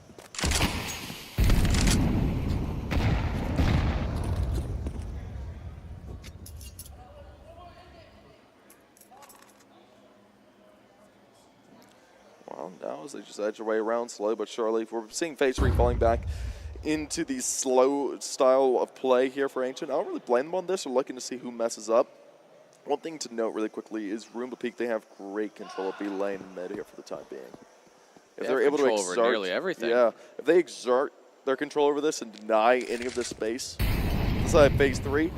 Well, now as they just edge their way around slowly but surely, we're seeing Phase 3 falling back into the slow style of play here for Ancient. I don't really blame them on this. They're looking to see who messes up. One thing to note really quickly is Roomba Peak, they have great control of B lane and mid here for the time being. If they're able to control over exert nearly everything. Yeah, if they exert their control over this and deny any of this space, inside Phase 3,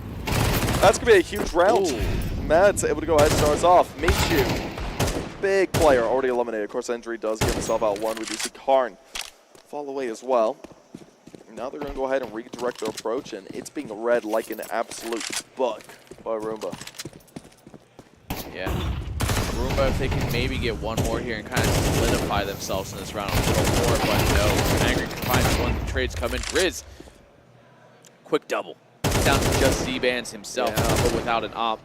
that's going to be a huge round. Ooh. Matt's able to go ahead and start us off. Michu, big player already eliminated. Of course, Injury does get himself out one. We do see Karn fall away as well. Now they're going to go ahead and redirect their approach, and it's being read like an absolute book by Roomba. Yeah. Roomba, if they can maybe get one more here and kind of solidify themselves in this round a little more, but no. Angry can find one. The trades come in. Grizz, quick double. Down to just Z-Bands himself, but without an op.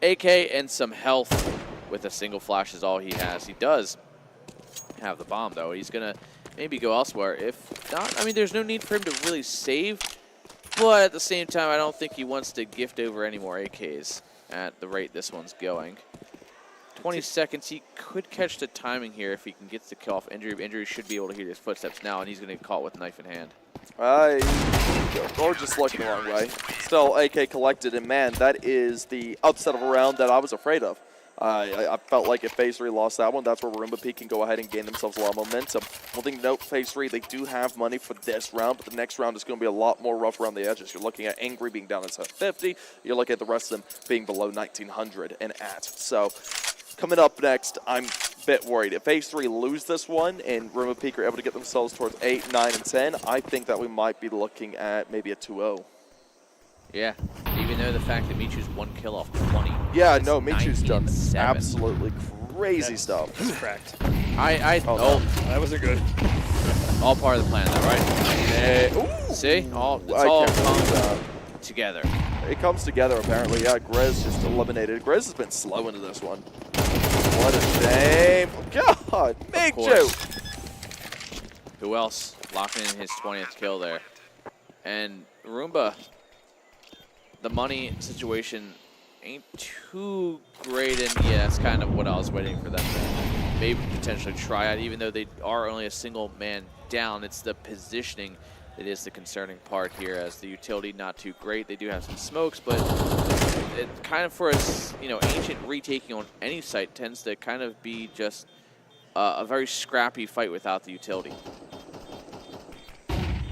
AK and some health with a single flash is all he has. He does have the bomb, though. He's going to maybe go elsewhere. If not, I mean, there's no need for him to really save, but at the same time, I don't think he wants to gift over any more AKs at the rate this one's going. 20 seconds. He could catch the timing here if he can get the kill off Injury. Injury should be able to hear his footsteps now, and he's going to get caught with knife in hand. Or just looking the wrong way. Still AK collected, and man, that is the upset of a round that I was afraid of. I felt like if Phase 3 lost that one, that's where Roomba P can go ahead and gain themselves a lot of momentum. One thing to note, Phase 3, they do have money for this round, but the next round is going to be a lot more rough around the edges. You're looking at Angry being down at 750. You're looking at the rest of them being below 1900 and at. So coming up next, I'm a bit worried. If Phase 3 lose this one and Roomba P are able to get themselves towards 8, 9, and 10, I think that we might be looking at maybe a 2-0. Yeah, even though the fact that Michu's 1 kill off 20. Yeah, no, Michu's done 19-7. absolutely crazy stuff. That's cracked. Oh, That wasn't good. all part of the plan, though, right? See? It's all come together. It comes together, apparently. Yeah, Grizz just eliminated. Grizz has been slow into this one. What a shame. God, Michu. Who else locking in his 20th kill there? And Roomba, the money situation ain't too great, and yeah, that's kind of what I was waiting for them to maybe potentially try out. Even though they are only a single man down, it's the positioning that is the concerning part here, as the utility not too great. They do have some smokes, but it kind of for us, you know, Ancient retaking on any site tends to kind of be just a very scrappy fight without the utility.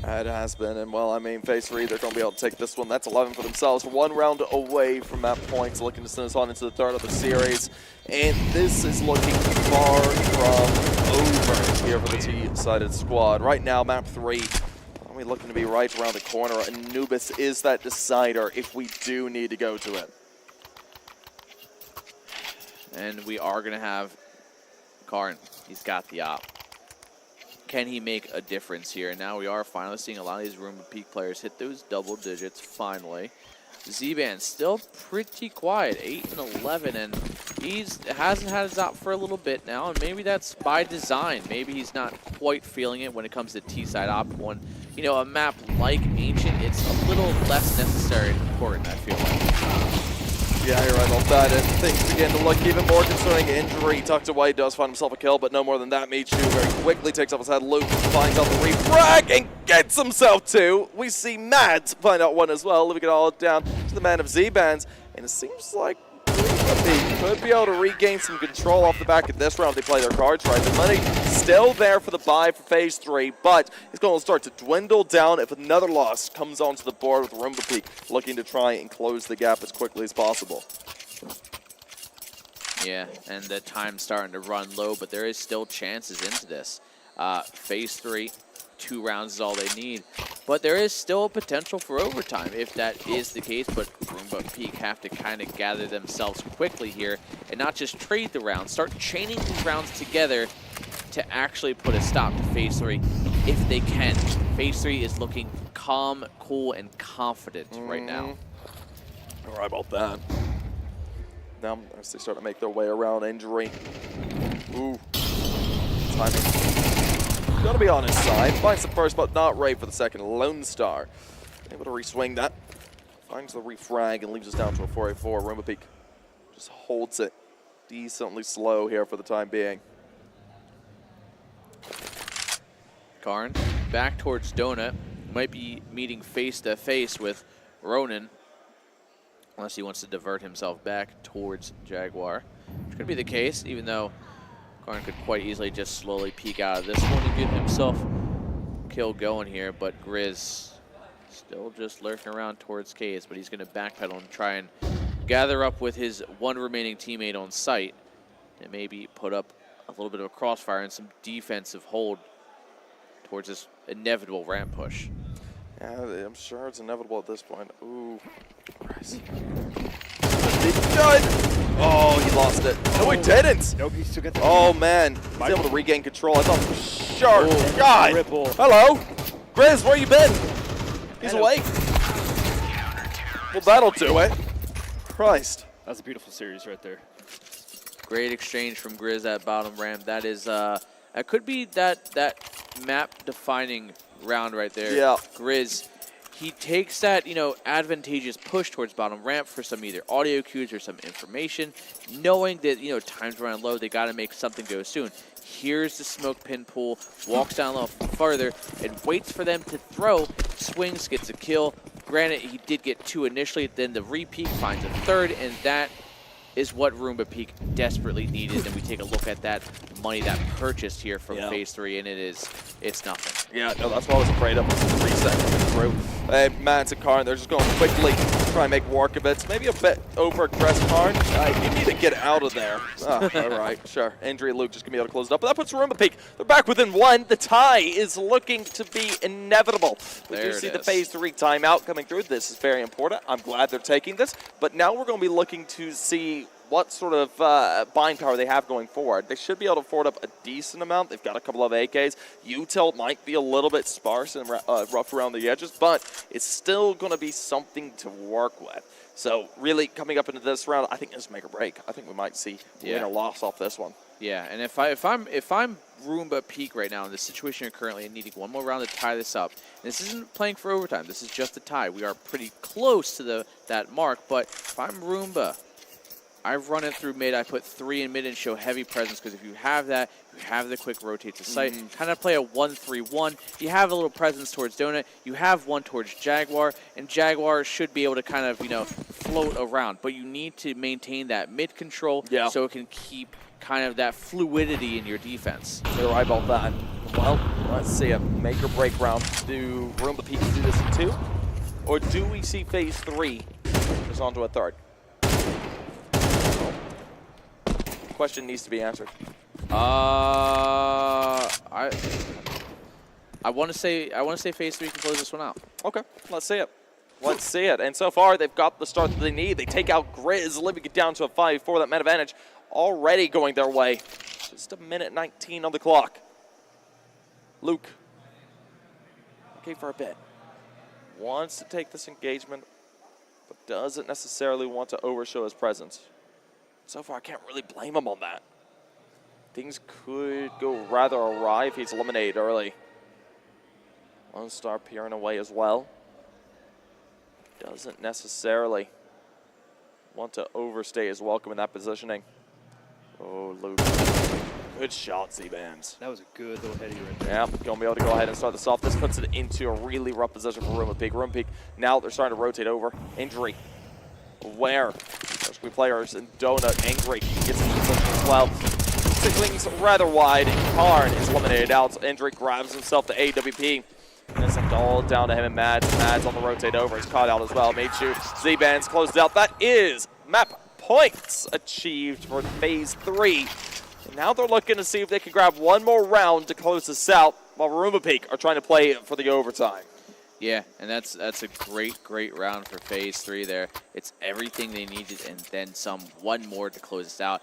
It has been, and well, I mean, Phase 3, they're going to be able to take this one. That's 11 for themselves. One round away from that point, looking to send us on into the third of the series. And this is looking far from over here for the T-sided squad. Right now, map 3, are we looking to be right around the corner? Anubis is that decider if we do need to go to it. And we are going to have Karn. He's got the op. Can he make a difference here? And now we are finally seeing a lot of these Roomba Peak players hit those double digits finally. Z-Band still pretty quiet, 8 and 11, and hasn't had his op for a little bit now, and maybe that's by design. Maybe he's not quite feeling it when it comes to T-side op. When, you know, a map like Ancient, it's a little less necessary and important, I feel like. Yeah, you're right about that, and things begin to look even more concerning. Injury tucked away, does find himself a kill, but no more than that. Michu very quickly takes off his head. Luke finds out the refrag and gets himself two. We see Matt find out one as well, leaving it all down to the man of Z-Bands, and it seems like he could be able to regain some control off the back of this round. They play their cards right. The money still there for the buy for Phase 3, but it's going to start to dwindle down if another loss comes onto the board with Roomba Peak looking to try and close the gap as quickly as possible. Yeah, and the time's starting to run low, but there is still chances into this. Phase 3, 2 rounds is all they need. But there is still a potential for overtime if that is the case, but Roomba Peak have to kind of gather themselves quickly here and not just trade the rounds, start chaining these rounds together to actually put a stop to Phase 3 if they can. Phase 3 is looking calm, cool, and confident right now. All right about that. Now, as they start to make their way around Injury. Ooh. Timing. Gonna be on his side. Finds the first, but not right for the second. Lone Star. Able to re-swing that. Finds the refrag and leaves us down to a 4-8-4. Roomba Peak just holds it decently slow here for the time being. Karn back towards Donut. Might be meeting face to face with Ronan, unless he wants to divert himself back towards Jaguar, which could be the case, even though Karn could quite easily just slowly peek out of this one and get himself kill going here, but Grizz still just lurking around towards Case, but he's going to backpedal and try and gather up with his one remaining teammate on site. to maybe put up a little bit of a crossfire and some defensive hold towards this inevitable ramp push. Yeah, I'm sure it's inevitable at this point. Ooh, Christ. Oh, he lost it. No, he didn't. Nope, he still gets. Oh, man. He's able to regain control. I thought for sure. Oh, God. triple. Hello. Grizz, where you been? He's awake. Well, that'll do it. Christ. That's a beautiful series right there. Great exchange from Grizz at bottom ramp. That is, that could be that map-defining round right there. Yeah. Grizz, he takes that, advantageous push towards bottom ramp for some either audio cues or some information, knowing that, time's running low, they got to make something go soon. Here's the smoke pin pool, walks down a little further, and waits for them to throw, swings, gets a kill. Granted, he did get 2 initially, then the re-peak finds a 3rd, and that is what Roomba Peak desperately needed. And we take a look at that money that purchased here from Phase 3, and it's nothing. Yeah, no, that's what I was afraid of. 3 seconds through. Matt's and Karn, they're just going quickly, try and make work of it. Maybe a bit over-aggressive, Karn. You need to get out of there. Oh, all right, sure. Andrea Luke just going to be able to close it up. But that puts Roomba Peak. They're back within 1. The tie is looking to be inevitable. We do see the Phase 3 timeout coming through. This is very important. I'm glad they're taking this. But now we're going to be looking to see what sort of bind power they have going forward. They should be able to forward up a decent amount. They've got a couple of AKs. Util might be a little bit sparse and rough around the edges, but it's still going to be something to work with. So really coming up into this round, I think this is make or break. I think we might see win or loss off this one. Yeah, and if I'm Roomba Peak right now in the situation you're currently in, needing one more round to tie this up. And this isn't playing for overtime. This is just a tie. We are pretty close to that mark, but if I'm Roomba, I run it through mid. I put 3 in mid and show heavy presence, because if you have that, you have the quick rotate to sight. Kind of play a 1-3-1. You have a little presence towards Donut. You have one towards Jaguar, and Jaguar should be able to kind of, float around. But you need to maintain that mid control so it can keep kind of that fluidity in your defense. You're right about that. Well, let's see a make or break round. Do Roomba Peak do this in 2? Or do we see Phase 3 just onto a 3rd? Question needs to be answered. I want to say Phase 3 can close this one out. Okay, let's see it. Let's see it. And so far, they've got the start that they need. They take out Grizz, living it down to a 5-4. That man advantage already going their way. Just a minute 19 on the clock. Luke, okay for a bit, wants to take this engagement, but doesn't necessarily want to overshow his presence. So far, I can't really blame him on that. Things could go rather awry if he's eliminated early. Lone Star peering away as well. Doesn't necessarily want to overstay his welcome in that positioning. Oh, Luke. Good shot, Z-Bands. That was a good little heady right there. Yeah, going to be able to go ahead and start this off. This puts it into a really rough position for Roomba Peak. Roomba Peak, now they're starting to rotate over. Injury. Where? There's three players, and Donut angry. Gets into position as well. Sickling's rather wide. Karn is eliminated out. Injury grabs himself the AWP. And it's all down to him and Mads. Mads on the rotate over. He's caught out as well. Meichu. Z-Bands closed out. That is map points achieved for Phase 3. And now they're looking to see if they can grab one more round to close this out, while Roomba Peak are trying to play for the overtime. Yeah, and that's a great round for Phase 3 there. It's everything they needed and then some. One more to close this out.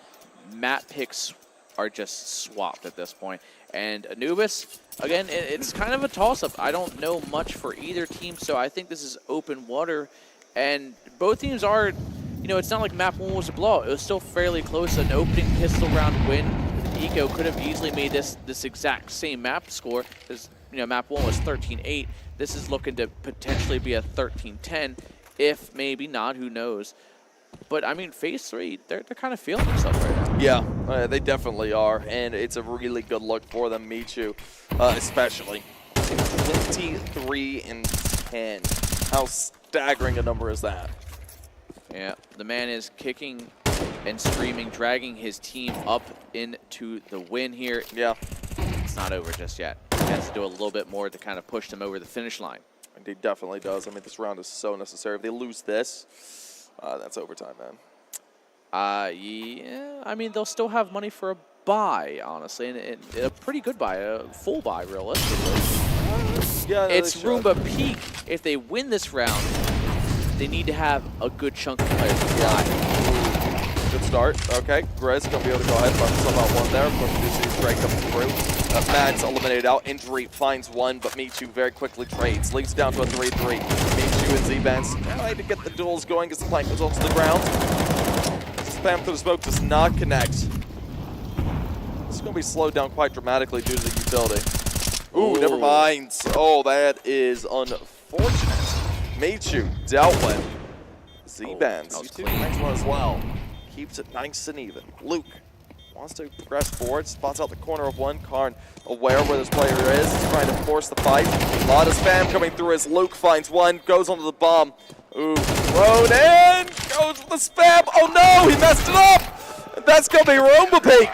Map picks are just swapped at this point. And Anubis, again, it's kind of a toss-up. I don't know much for either team, so I think this is open water. And both teams are, it's not like map 1 was a blowout. It was still fairly close. An opening pistol round win. Eco could have easily made this exact same map score, because map 1 was 13-8. This is looking to potentially be a 13-10, if maybe not, who knows. But, I mean, Phase 3, they're kind of feeling themselves right now. Yeah, they definitely are, and it's a really good look for them, Meichu, especially. 23-10. How staggering a number is that? Yeah, the man is kicking and screaming, dragging his team up into the win here. Yeah. It's not over just yet. He has to do a little bit more to kind of push them over the finish line. And he definitely does. I mean, this round is so necessary. If they lose this, that's overtime, man. Yeah, I mean, they'll still have money for a buy, honestly, and a pretty good buy, a full buy, realistically. Yeah, It's Roomba Peak. If they win this round, they need to have a good chunk of players to fly. Good start. Okay, Grizz going to be able to go ahead and find himself out one there. Of course, we do see Drake coming through. Mads eliminated out. Injury finds one, but Michu very quickly trades. Leads down to a 3-3. Michu and Z-Bands trying to get the duels going as the plank goes onto the ground. Spam through the smoke does not connect. It's going to be slowed down quite dramatically due to the utility. Ooh, never mind. Oh, that is unfortunate. Michu dealt with. Z-Bands. Next one as well. Keeps it nice and even. Luke wants to progress forward. Spots out the corner of one. Karn aware where this player is. Trying to force the fight. A lot of spam coming through as Luke finds one. Goes onto the bomb. Ooh, thrown in. Goes with the spam. Oh no, he messed it up. And that's going to be Roomba Peak.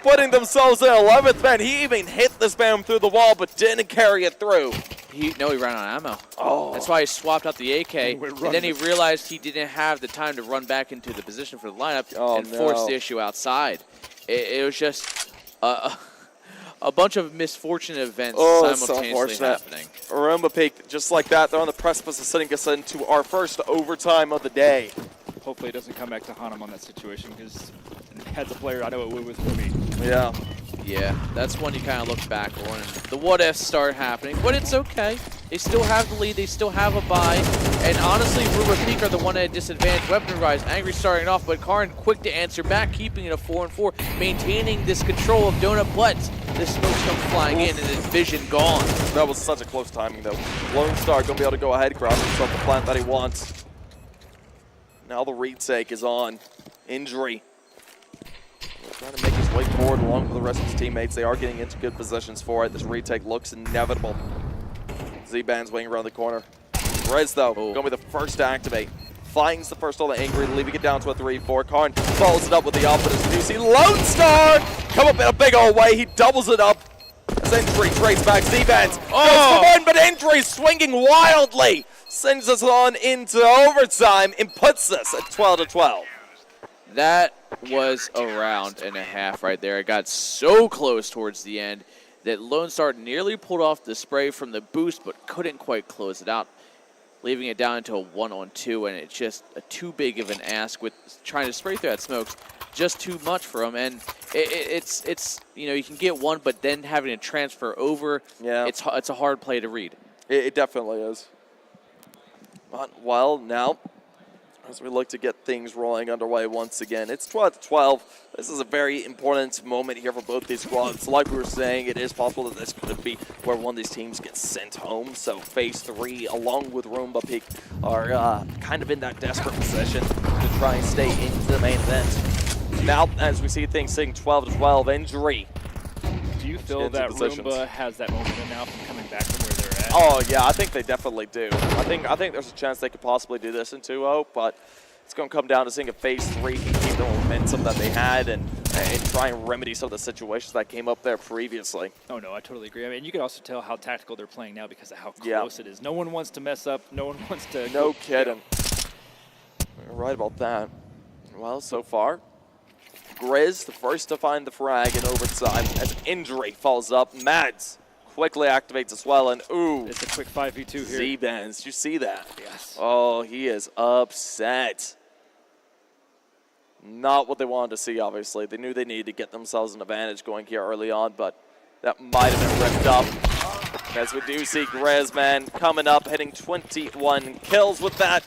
Putting themselves in 11th man. He even hit the spam through the wall, but didn't carry it through. He ran out of ammo. Oh. That's why he swapped out the AK, and then he realized he didn't have the time to run back into the position for the lineup and force the issue outside. It was just a bunch of misfortunate events simultaneously happening. Roomba Peak, just like that, they're on the precipice of sending us into our first overtime of the day. Hopefully it doesn't come back to haunt him on that situation, because as a player, I know it would for me. Yeah. Yeah, that's when you kind of look back on and the what-ifs start happening, but it's okay. They still have the lead, they still have a bye, and honestly, Roomba Peak are the one at disadvantage weapon-wise. Angry starting off, but Karn quick to answer back, keeping it a 4-4, maintaining this control of Donut, but the smokes come flying in and his vision gone. That was such a close timing, though. Lone Star going to be able to go ahead, grab himself the plant that he wants. Now the retake is on. Injury. Trying to make his way forward along with the rest of his teammates. They are getting into good positions for it. This retake looks inevitable. Z-Band's waiting around the corner. Rez, though, going to be the first to activate. Finds the first all the Angry, leaving it down to a 3-4. Karn follows it up with the up, but as you see Lone Star come up in a big old way. He doubles it up. As Injury trades back, Z-Bands goes for one, but Injury swinging wildly. Sends us on into overtime and puts us at 12-12. That was a round and a half right there. It got so close towards the end that Lone Star nearly pulled off the spray from the boost, but couldn't quite close it out, leaving it down into a 1-on-2, and it's just too big of an ask with trying to spray through that smokes. Just too much for him, and it's you know, you can get one, but then having to transfer over, it's a hard play to read. It definitely is. But, well, now, as we look to get things rolling underway once again, it's 12-12. This is a very important moment here for both these squads. Like we were saying, it is possible that this could be where one of these teams gets sent home. So Phase 3, along with Roomba Peak, are kind of in that desperate position to try and stay into the main event. Now, as we see things sitting 12-12, Injury. Do you feel that Roomba has that momentum now from coming back from where they're at? Oh, yeah, I think they definitely do. I think there's a chance they could possibly do this in 2-0, but it's going to come down to seeing if Phase 3 can keep the momentum that they had and try and remedy some of the situations that came up there previously. Oh, no, I totally agree. I mean, you can also tell how tactical they're playing now because of how close it is. No one wants to mess up. No one wants to... No kidding. You're right about that. Well, so far, Grizz, the first to find the frag in overtime as Injury falls up. Mads quickly activates as well, and ooh. It's a quick 5v2 here. Z-Bands, did you see that? Yes. Oh, he is upset. Not what they wanted to see, obviously. They knew they needed to get themselves an advantage going here early on, but that might have been ripped up. As we do see Grizz, man, coming up, hitting 21 kills with that.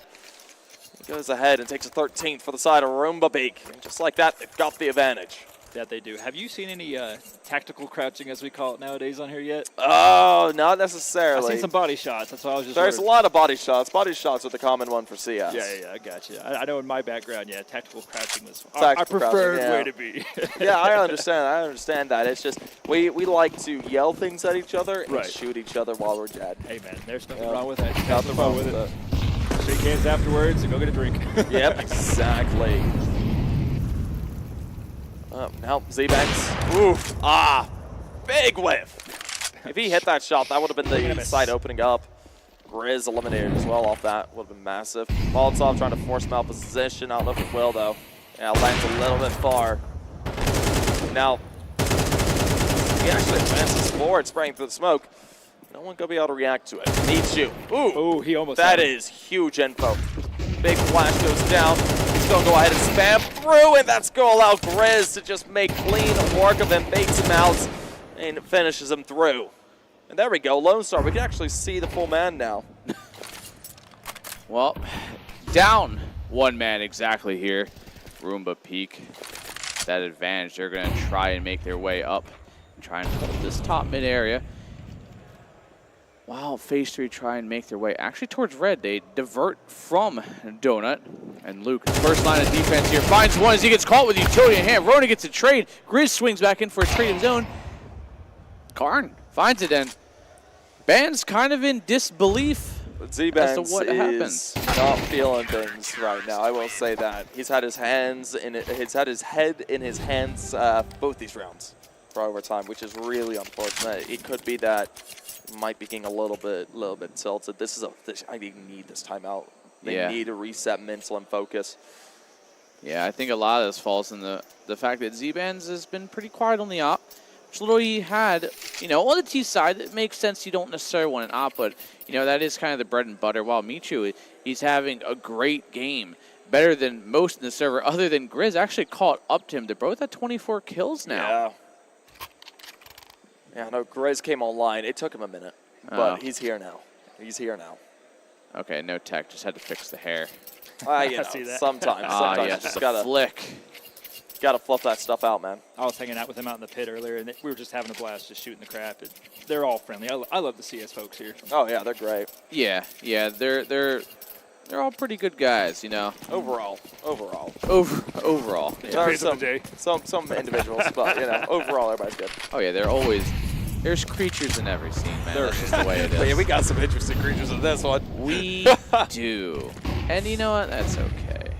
He goes ahead and takes a 13th for the side of Roomba Peak. And just like that, they've got the advantage. That they do. Have you seen any tactical crouching, as we call it nowadays, on here yet? Oh, not necessarily. I've seen some body shots. That's why I was just There's a lot of body shots. Body shots are the common one for CS. Yeah, I got you. I know in my background, tactical crouching was our preferred way to be. Yeah, I understand that. It's just we like to yell things at each other and shoot each other while we're dead. Hey, man, there's nothing wrong with that. Nothing wrong with it. Shake hands afterwards and go get a drink. Yep, exactly. Now, Z-Banks. Oof. Big whiff. If he hit that shot, that would have been the side opening up. Grizz eliminated as well off that. Would have been massive. Molotov trying to force him out of position. I don't know if it will, though. Yeah, lands a little bit far. Now, he actually advances forward, spraying through the smoke. No one gonna be able to react to it. Needs you. Ooh, Oh, he almost that had it. is huge info. Big flash goes down. He's gonna go ahead and spam through, and that's gonna allow Grizz to just make clean work of him, baits him out, and finishes him through. And there we go, Lone Star. We can actually see the full man now. Well, down one man exactly here. Roomba Peak. That advantage, they're going to try and make their way up. Try and hold this top mid area. While Phase 3 try and make their way actually towards red, they divert from Donut. And Luke, first line of defense here, finds one as he gets caught with utility in hand. Rona gets a trade. Grizz swings back in for a trade of his own. Karn finds it, and Band's kind of in disbelief Z-Bands as to what is not feeling things right now. I will say that he's had his hands in it. He's had his head in his hands both these rounds for overtime, which is really unfortunate. It could be that might be getting a little bit tilted. I need this timeout. They need to reset mental and focus. Yeah, I think a lot of this falls in the fact that Z-Bands has been pretty quiet on the op. Which little he had, on the T side, it makes sense you don't necessarily want an op, but, that is kind of the bread and butter. While Michu, he's having a great game, better than most in the server, other than Grizz actually caught up to him. They're both at 24 kills now. Yeah, no, Grizz came online. It took him a minute, but he's here now. He's here now. Okay, no tech, just had to fix the hair. See that. Sometimes yes, you just the gotta flick. Gotta fluff that stuff out, man. I was hanging out with him out in the pit earlier, and we were just having a blast, just shooting the crap. They're all friendly. I love the CS folks here. Oh yeah, they're great. Yeah, they're all pretty good guys, Overall. Overall. Yeah. There are some individuals, but overall everybody's good. Oh yeah, there's creatures in every scene, man. That's just the way it is. But yeah, we got some interesting creatures in this one. We do. And you know what? That's okay.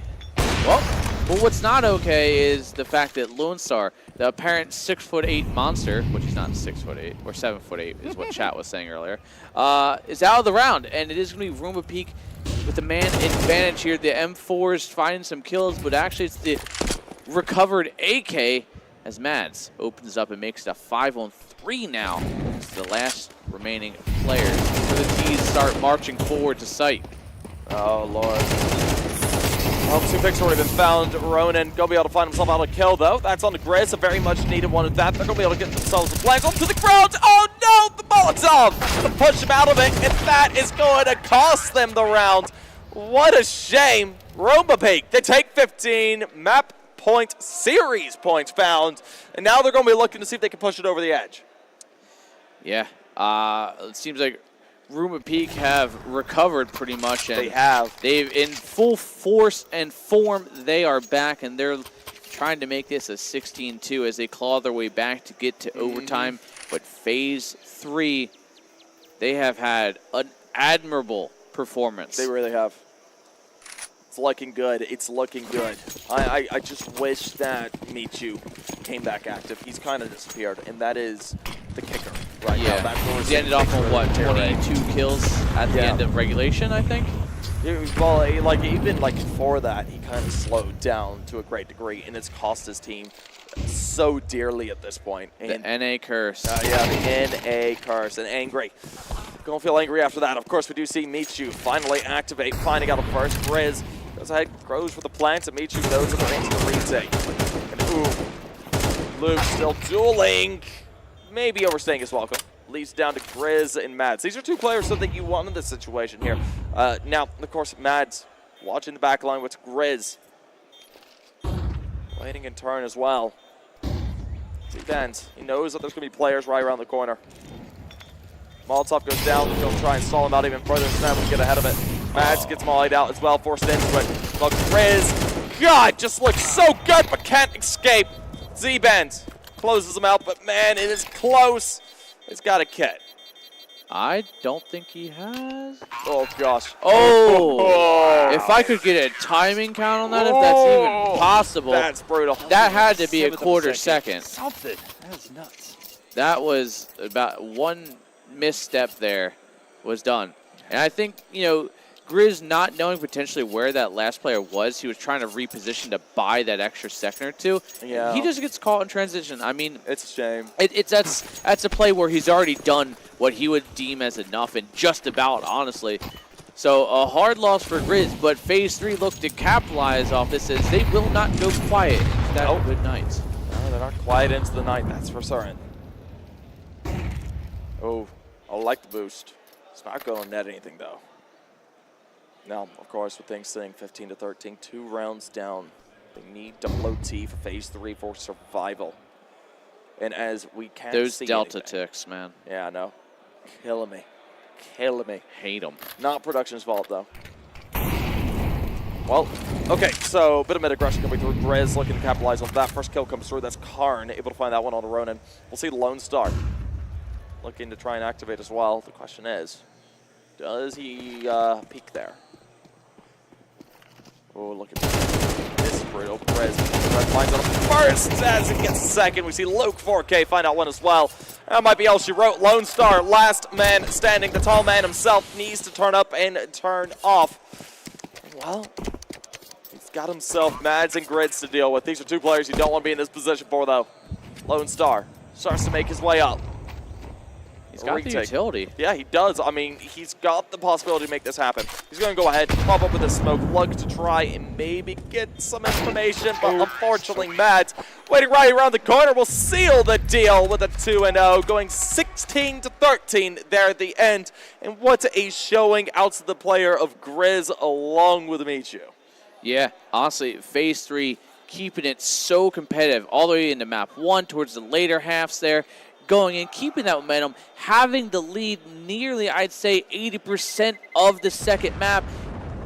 Well, what's not okay is the fact that Lone Star, the apparent 6'8" monster, which he's not 6'8" or 7'8" is what chat was saying earlier, is out of the round, and it is going to be Roomba Peak with the man advantage here. The M4's finding some kills, but actually it's the recovered AK as Mads opens up and makes it a 5-on-3 now. It's the last remaining players before the T's start marching forward to site. Oh Lord. Well, 2 picks already been found. Ronan gonna be able to find himself out a kill, though. That's on the Grizz, a very much needed one of that. They're gonna be able to get themselves a flank onto the ground. Oh no, the Molotov to push him out of it, and that is going to cost them the round. What a shame. Roomba Peak, they take 15 map point series points found, and now they're gonna be looking to see if they can push it over the edge. Yeah, it seems like Roomba Peak have recovered pretty much. And they have. They've, in full force and form, they are back, and they're trying to make this a 16-2 as they claw their way back to get to overtime. But Phase 3, they have had an admirable performance. They really have. It's looking good. It's looking good. I just wish that Michu came back active. He's kind of disappeared, and that is the kicker right now. He ended off on what, 22 kills at the end of regulation, I think? Well, even before that, he kind of slowed down to a great degree, and it's cost his team so dearly at this point. And the NA curse. The NA curse, and angry. Gonna feel angry after that. Of course, we do see Michu finally activate, finding out the first. Grizz goes ahead, grows with the plants, and Michu knows that they're into the retake. And ooh, Luke still dueling. Maybe overstaying his welcome. Leads down to Grizz and Mads. These are 2 players that you want in this situation here. Now, of course, Mads watching the back line with Grizz. Waiting in turn as well. Z-Bands, he knows that there's going to be players right around the corner. Molotov goes down. He'll try and stall him out even further. Snap and get ahead of it. Mads gets mollied out as well, forced into it. But Grizz, God, just looks so good but can't escape. Z-Bands closes him out, but man, it is close. He's got a kit. I don't think he has. Oh, gosh. Oh! If I could get a timing count on that, if that's even possible. That's brutal. That had to be a quarter second. Something. That is nuts. That was about one misstep there was done. And I think, Grizz not knowing potentially where that last player was, he was trying to reposition to buy that extra second or two. Yeah. He just gets caught in transition. I mean, It's a shame. That's a play where he's already done what he would deem as enough, and just about, honestly. So a hard loss for Grizz, but Phase 3 looked to capitalize off this as they will not go quiet into that good night. No, they're not quiet into the night, that's for certain. Oh, I like the boost. It's not going to net anything, though. Now, of course, with things sitting 15-13, 2 rounds down, they need double OT for Phase 3 for survival. And as we can't Those see Delta anything, ticks, man. yeah, I know. Killing me. Killing me. Hate them. Not production's fault, though. Well, okay, so a bit of mid-aggression coming through. Grizz looking to capitalize on that. First kill comes through. That's Karn, able to find that one on Ronan. We'll see Lone Star looking to try and activate as well. The question is, does he peek there? Oh, look at this. This is brutal. Grizz finds on first as it gets second. We see Luke 4K find out one as well. That might be all she wrote. Lone Star, last man standing. The tall man himself needs to turn up and turn off. Well, he's got himself Mads and Grids to deal with. These are 2 players you don't want to be in this position for, though. Lone Star starts to make his way up. He's got the utility. Yeah, he does. I mean, he's got the possibility to make this happen. He's going to go ahead, pop up with a smoke, look to try and maybe get some information, but unfortunately, Mads, waiting right around the corner, will seal the deal with a 2-0, going 16-13 there at the end. And what a showing out to the player of Grizz along with Michu. Yeah, honestly, Phase 3 keeping it so competitive all the way into Map 1 towards the later halves there. Going in, keeping that momentum, having the lead nearly, I'd say, 80% of the second map,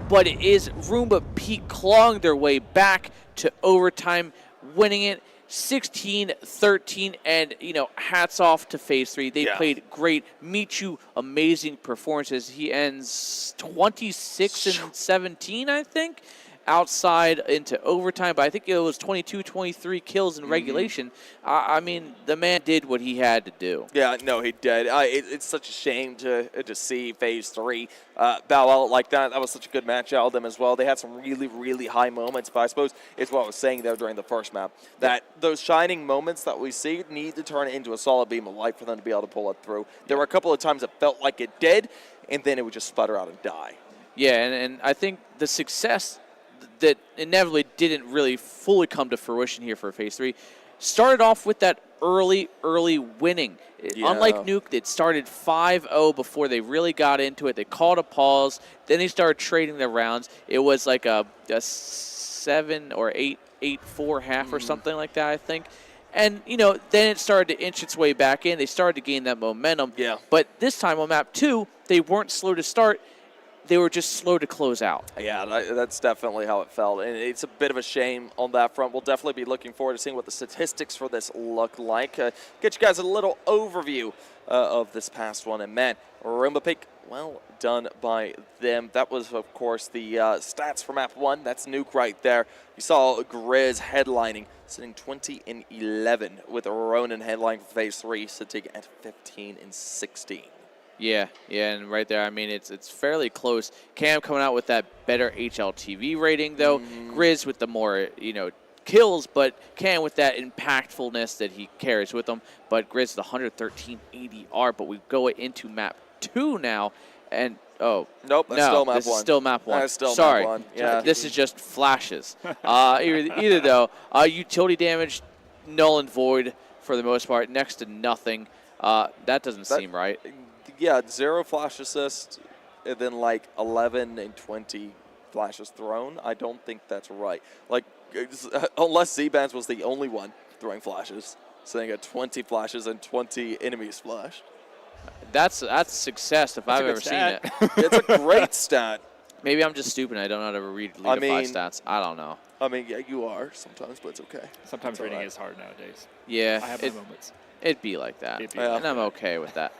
but it is Roomba Peak clawing their way back to overtime, winning it 16-13, and, you know, hats off to Phase 3. They played great. Michu, amazing performances. He ends 26-17, I think, outside into overtime, but I think it was 22-23 kills in regulation. I mean, the man did what he had to do. Yeah, no, he did. It's such a shame to see Phase 3 bow out like that. That was such a good match out of them as well. They had some really, really high moments, but I suppose it's what I was saying there during the first map, that those shining moments that we see need to turn it into a solid beam of light for them to be able to pull it through. There were a couple of times it felt like it did, and then it would just sputter out and die. Yeah, and I think the success that inevitably didn't really fully come to fruition here for Phase 3 started off with that early winning. Unlike Nuke, it started 5-0 before they really got into it. They called a pause. Then they started trading their rounds. It was like a 7 or 8-4 half or something like that, I think. And, you know, then it started to inch its way back in. They started to gain that momentum. Yeah. But this time on Map 2, they weren't slow to start. They were just slow to close out. Yeah, that's definitely how it felt, and it's a bit of a shame on that front. We'll definitely be looking forward to seeing what the statistics for this look like. Get you guys a little overview of this past one, and man, Roomba Peak, well done by them. That was, of course, the stats for Map 1. That's Nuke right there. You saw Grizz headlining, sitting 20-11, with Ronan headlining for Phase 3, sitting at 15-16. Yeah, and right there, I mean, it's fairly close. Cam coming out with that better HLTV rating, though. Grizz with the more, you know, kills, but Cam with that impactfulness that he carries with him. But Grizz the 113 ADR, but we go into Map 2 now, and nope, that's still Map 1. This is still Map 1. That's still Sorry. Map 1. Yeah. This is just flashes. Either though, utility damage, null and void for the most part, next to nothing. That doesn't seem right. Yeah, 0 flash assist, and then like 11 and 20 flashes thrown. I don't think that's right. Like, unless Z-Bands was the only one throwing flashes, saying at 20 flashes and 20 enemies flashed. That's success if I've ever seen it. It's a great stat. Maybe I'm just stupid. I don't know how to read League of 5 stats. I don't know. I mean, yeah, you are sometimes, but it's okay. Sometimes reading is hard nowadays. Yeah. I have my moments. It'd be like that, Yeah. and I'm okay with that.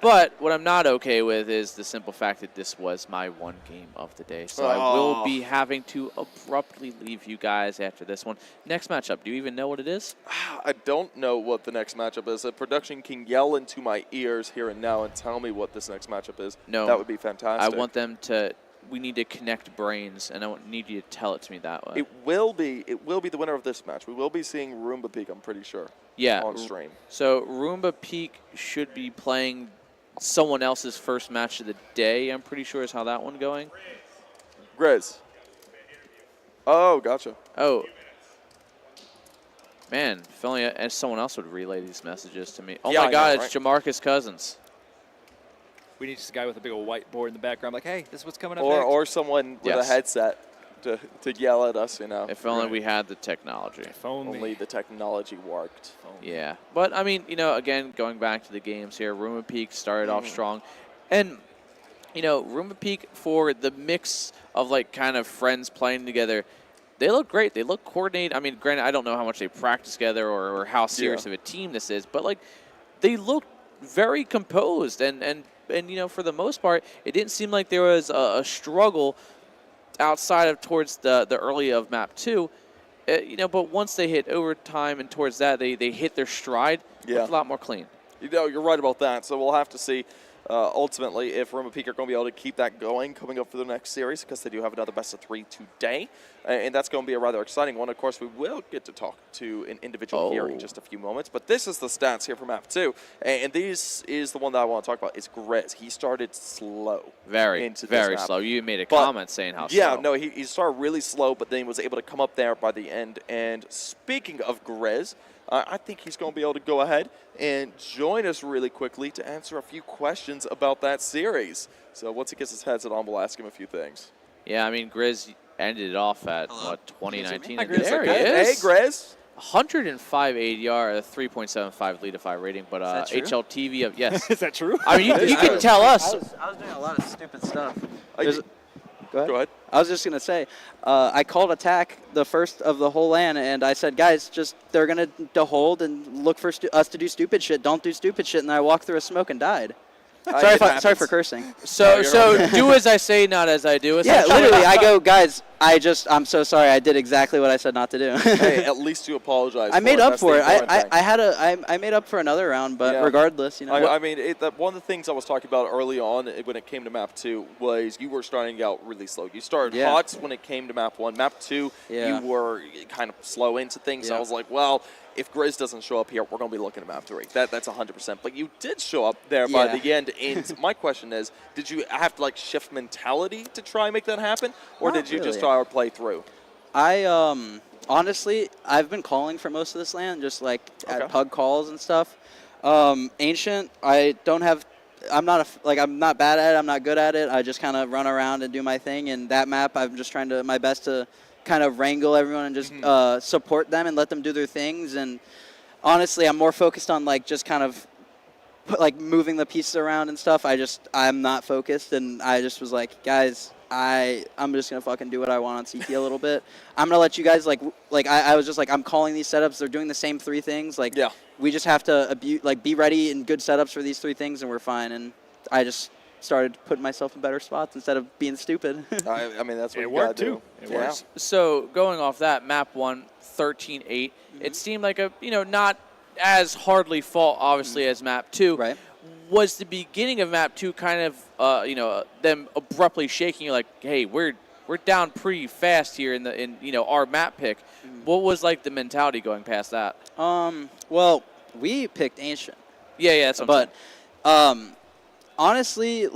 But what I'm not okay with is the simple fact that this was my one game of the day. So I will be having to abruptly leave you guys after this one. Next matchup, do you even know what it is? I don't know what the next matchup is. If production can yell into my ears here and now and tell me what this next matchup is, No. that would be fantastic. I want them to we need to connect brains, and I need you to tell it to me that way. It will be the winner of this match. We will be seeing Roomba Peak, I'm pretty sure. Yeah. On stream. So Roomba Peak should be playing someone else's first match of the day, I'm pretty sure is how that one going. Grizz. Oh, gotcha. Oh. Man, if only someone else would relay these messages to me. Oh Yeah, my I God, know, it's right? Jamarcus Cousins. We need this guy with a big old whiteboard in the background, like, hey, this is what's coming up Or next. or someone with a Yes. headset to yell at us, you know. If only we had the technology. If only. Only the technology worked. Yeah, but I mean, again, going back to the games here, Roomba Peak started off strong, and Roomba Peak, for the mix of like kind of friends playing together, they look great. They look coordinated. I mean, granted, I don't know how much they practice together or how serious of a team this is, but like they look very composed, and for the most part, it didn't seem like there was a struggle outside of towards the early of map 2. But once they hit overtime and towards that, they hit their stride. Yeah. Looked a lot more clean. You're right about that. So we'll have to see ultimately if Roomba Peak are going to be able to keep that going coming up for the next series, because they do have another best of 3 today. And that's going to be a rather exciting one. Of course, we will get to talk to an individual here in just a few moments. But this is the stats here for map 2. And this is the one that I want to talk about. It's Grizz. He started slow. Very slow. You made a comment saying how slow. Yeah, no, he started really slow, but then he was able to come up there by the end. And speaking of Grizz, I think he's going to be able to go ahead and join us really quickly to answer a few questions about that series. So once he gets his headset on, we'll ask him a few things. Yeah, I mean, Grizz ended it off at, 2019? Hi, Grizz. There he Hey, is. Grizz. 105 ADR, a 3.75 lead to 5 rating, but that true? HLTV, yes. Is that true? I mean, you can tell us. I was doing a lot of stupid stuff. Go ahead. I was just going to say, I called attack the first of the whole LAN, and I said, guys, they're going to hold and look for us to do stupid shit. Don't do stupid shit. And I walked through a smoke and died. Sorry for cursing. So do as I say, not as I do. Yeah, literally, I go, guys, I'm so sorry. I did exactly what I said not to do. Hey, at least you apologize. I made up for it. I I made up for another round, but regardless, I mean, one of the things I was talking about early on when it came to map 2 was you were starting out really slow. You started hot when it came to map 1. Map 2, you were kind of slow into things. Yeah. I was like, well, if Grizz doesn't show up here, we're going to be looking at map 3. That's 100%. But you did show up there by the end. And my question is, did you have to shift mentality to try and make that happen, or Not did you just really. try to play through? I honestly, I've been calling for most of this land, just at pug calls and stuff. Ancient, I'm not bad at it. I'm not good at it. I just kind of run around and do my thing. And that map, I'm just trying to my best to kind of wrangle everyone and just support them and let them do their things. And honestly, I'm more focused on just kind of moving the pieces around and stuff. I'm not focused, and I just was like, guys, I'm just gonna fucking do what I want on CT a little bit. I'm gonna let you guys I was just I'm calling these setups. They're doing the same 3 things. We just have to be ready in good setups for these 3 things, and we're fine. And I just started putting myself in better spots instead of being stupid. I mean, that's what It you worked, gotta do. too. It works. So going off that, map 1, 13-8, it seemed like not as hardly fought, obviously, as map 2. Right. Was the beginning of map 2 kind of, them abruptly shaking you like, hey, we're down pretty fast here in our map pick. What was the mentality going past that? Well, we picked Ancient. Yeah, that's what I'm saying. Honestly,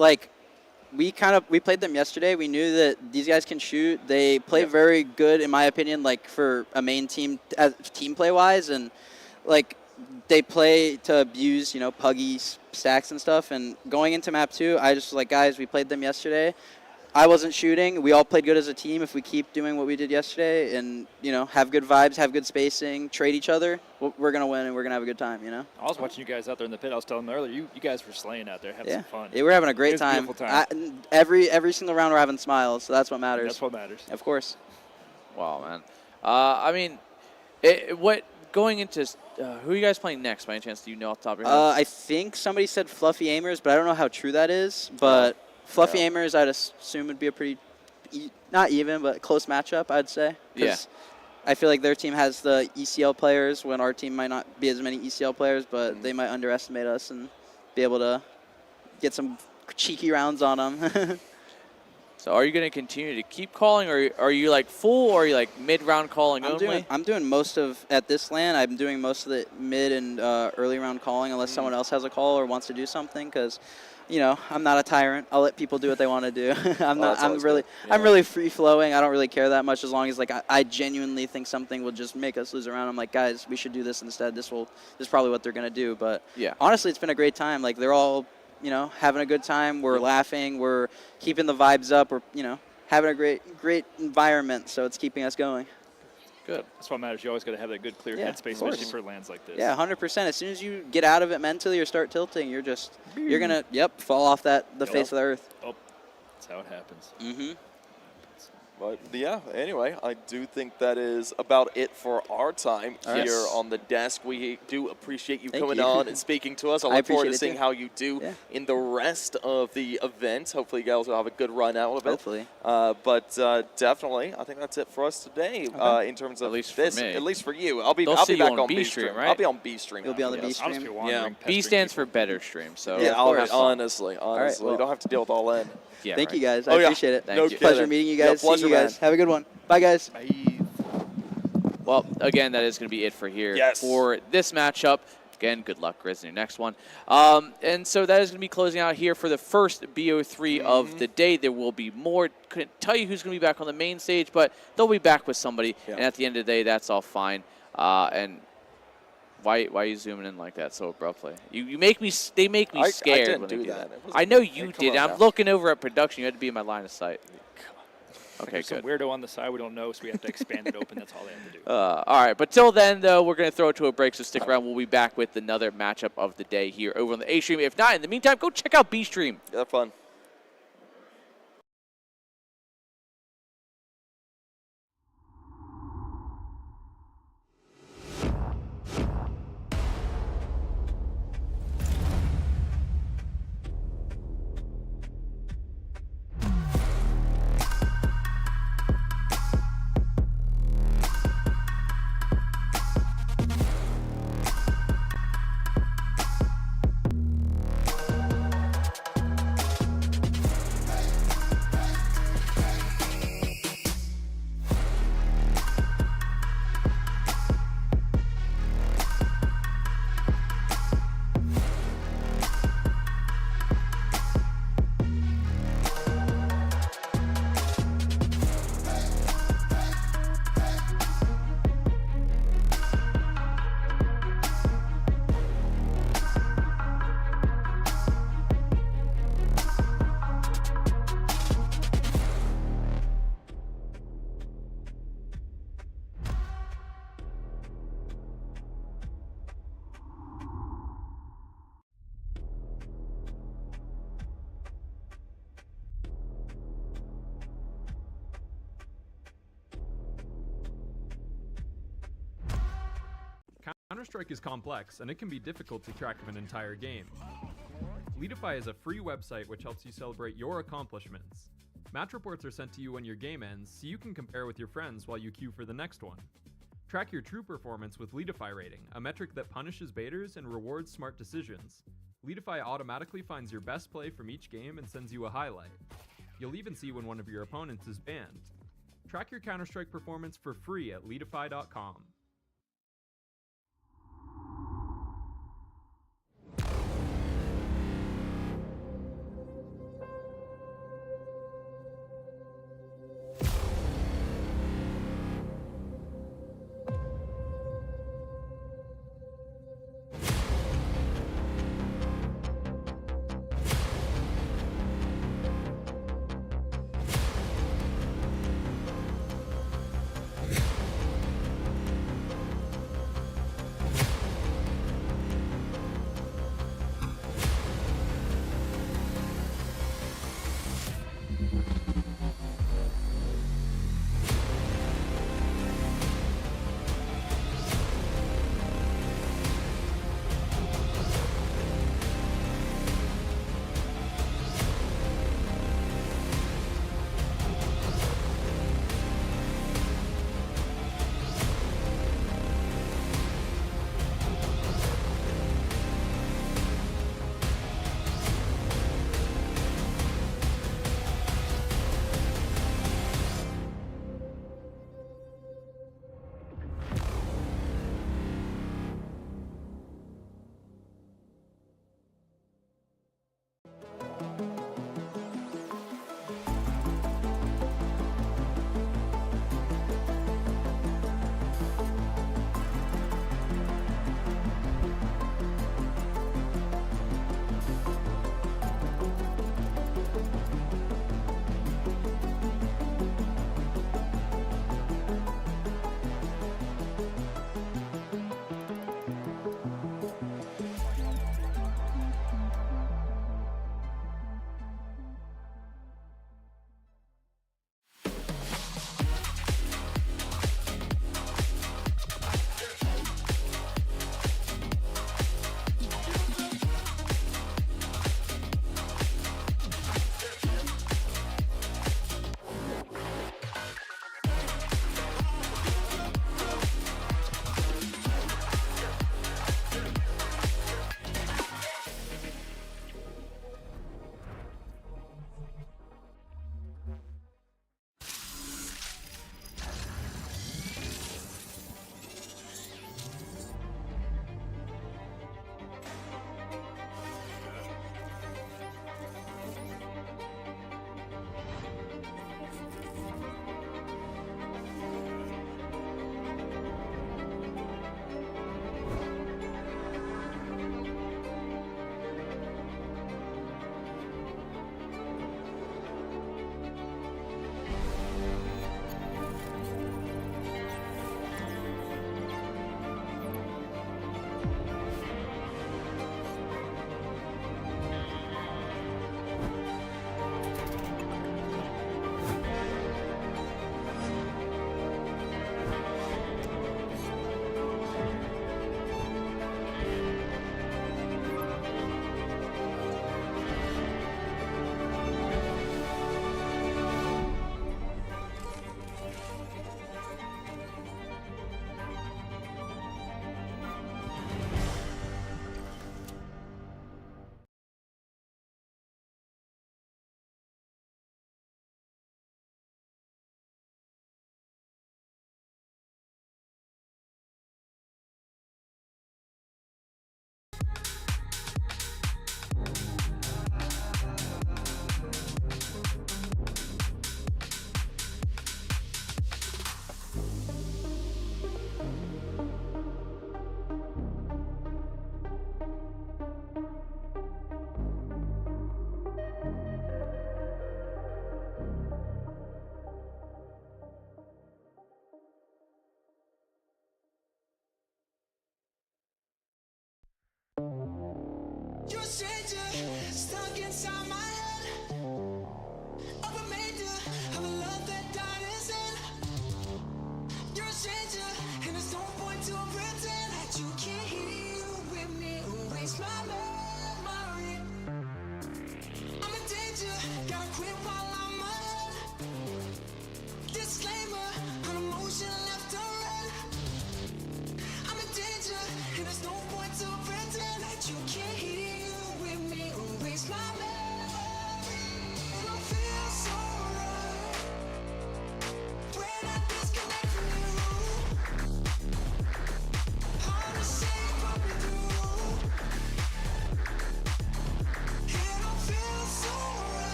we played them yesterday. We knew that these guys can shoot. They play very good, in my opinion, for a main team, team play wise, and they play to abuse, puggy stacks and stuff. And going into map 2, I just was like, guys, we played them yesterday. I wasn't shooting. We all played good as a team. If we keep doing what we did yesterday and, have good vibes, have good spacing, trade each other, we're going to win and we're going to have a good time, I was watching you guys out there in the pit. I was telling them earlier, you guys were slaying out there, having some fun. Yeah, we're having a It great was a time. beautiful time. Every single round we're having smiles, so that's what matters. That's what matters. Of course. Wow, man. I mean, going into who are you guys playing next, by any chance? Do you know off the top of your head? I think somebody said Fluffy Aimers, but I don't know how true that is. But Fluffy Aimers, I'd assume would be a pretty, not even, but close matchup, I'd say. Yeah. I feel like their team has the ECL players when our team might not be as many ECL players, but they might underestimate us and be able to get some cheeky rounds on them. So are you going to continue to keep calling, or are you like full, or are you like mid-round calling only? I'm doing most of, at this LAN, I'm doing most of the mid and early round calling unless someone else has a call or wants to do something, because, you know, I'm not a tyrant. I'll let people do what they want to do. I'm really free flowing. I don't really care that much, as long as like I genuinely think something will just make us lose a round. I'm like, guys, we should do this instead. This is probably what they're going to do. But yeah, honestly, it's been a great time. Like, they're all, you know, having a good time. We're laughing. We're keeping the vibes up. We're, you know, having a great environment. So it's keeping us going. Good. That's what matters. You always got to have that good, clear headspace, especially for lands like this. Yeah, 100%. As soon as you get out of it mentally or start tilting, you're going to, fall off the face of the earth. Oh, that's how it happens. Mm-hmm. But yeah, anyway, I do think that is about it for our time here on the desk. We do appreciate you coming on and speaking to us. I look forward to seeing how you do in the rest of the event. Hopefully you guys will have a good run out of it. Hopefully. But definitely, I think that's it for us today in terms of at least this. For me. At least for you. I'll be They'll back see you on B stream, right? I'll be on B stream. You'll be on the B stream? Yeah. B stands for better stream. So yeah, honestly. Right, well, you don't have to deal with all in. Yeah, Thank you guys. I appreciate it. Thank you. Pleasure meeting you guys. pleasure, See you guys. man. Have a good one. Bye, guys. Bye. Well, again, that is going to be it for here for this matchup. Again, good luck, Grizz, in your next one. And so that is going to be closing out here for the first BO3 of the day. There will be more. Couldn't tell you who's going to be back on the main stage, but they'll be back with somebody. Yeah. And at the end of the day, that's all fine. And why are you zooming in like that so abruptly? You make me. They make me scared. I didn't when do they do that. I know you Come did. on I'm now. looking over at production. You had to be in my line of sight. Okay, There's some good. weirdo on the side we don't know, so we have to expand it open. That's all they have to do. All right, but till then, though, we're going to throw it to a break, so stick around. We'll be back with another matchup of the day here over on the A stream. If not, in the meantime, go check out B stream. Yeah, fun. Counter-Strike is complex, and it can be difficult to track of an entire game. Leadify is a free website which helps you celebrate your accomplishments. Match reports are sent to you when your game ends, so you can compare with your friends while you queue for the next one. Track your true performance with Leadify rating, a metric that punishes baiters and rewards smart decisions. Leadify automatically finds your best play from each game and sends you a highlight. You'll even see when one of your opponents is banned. Track your Counter-Strike performance for free at leadify.com.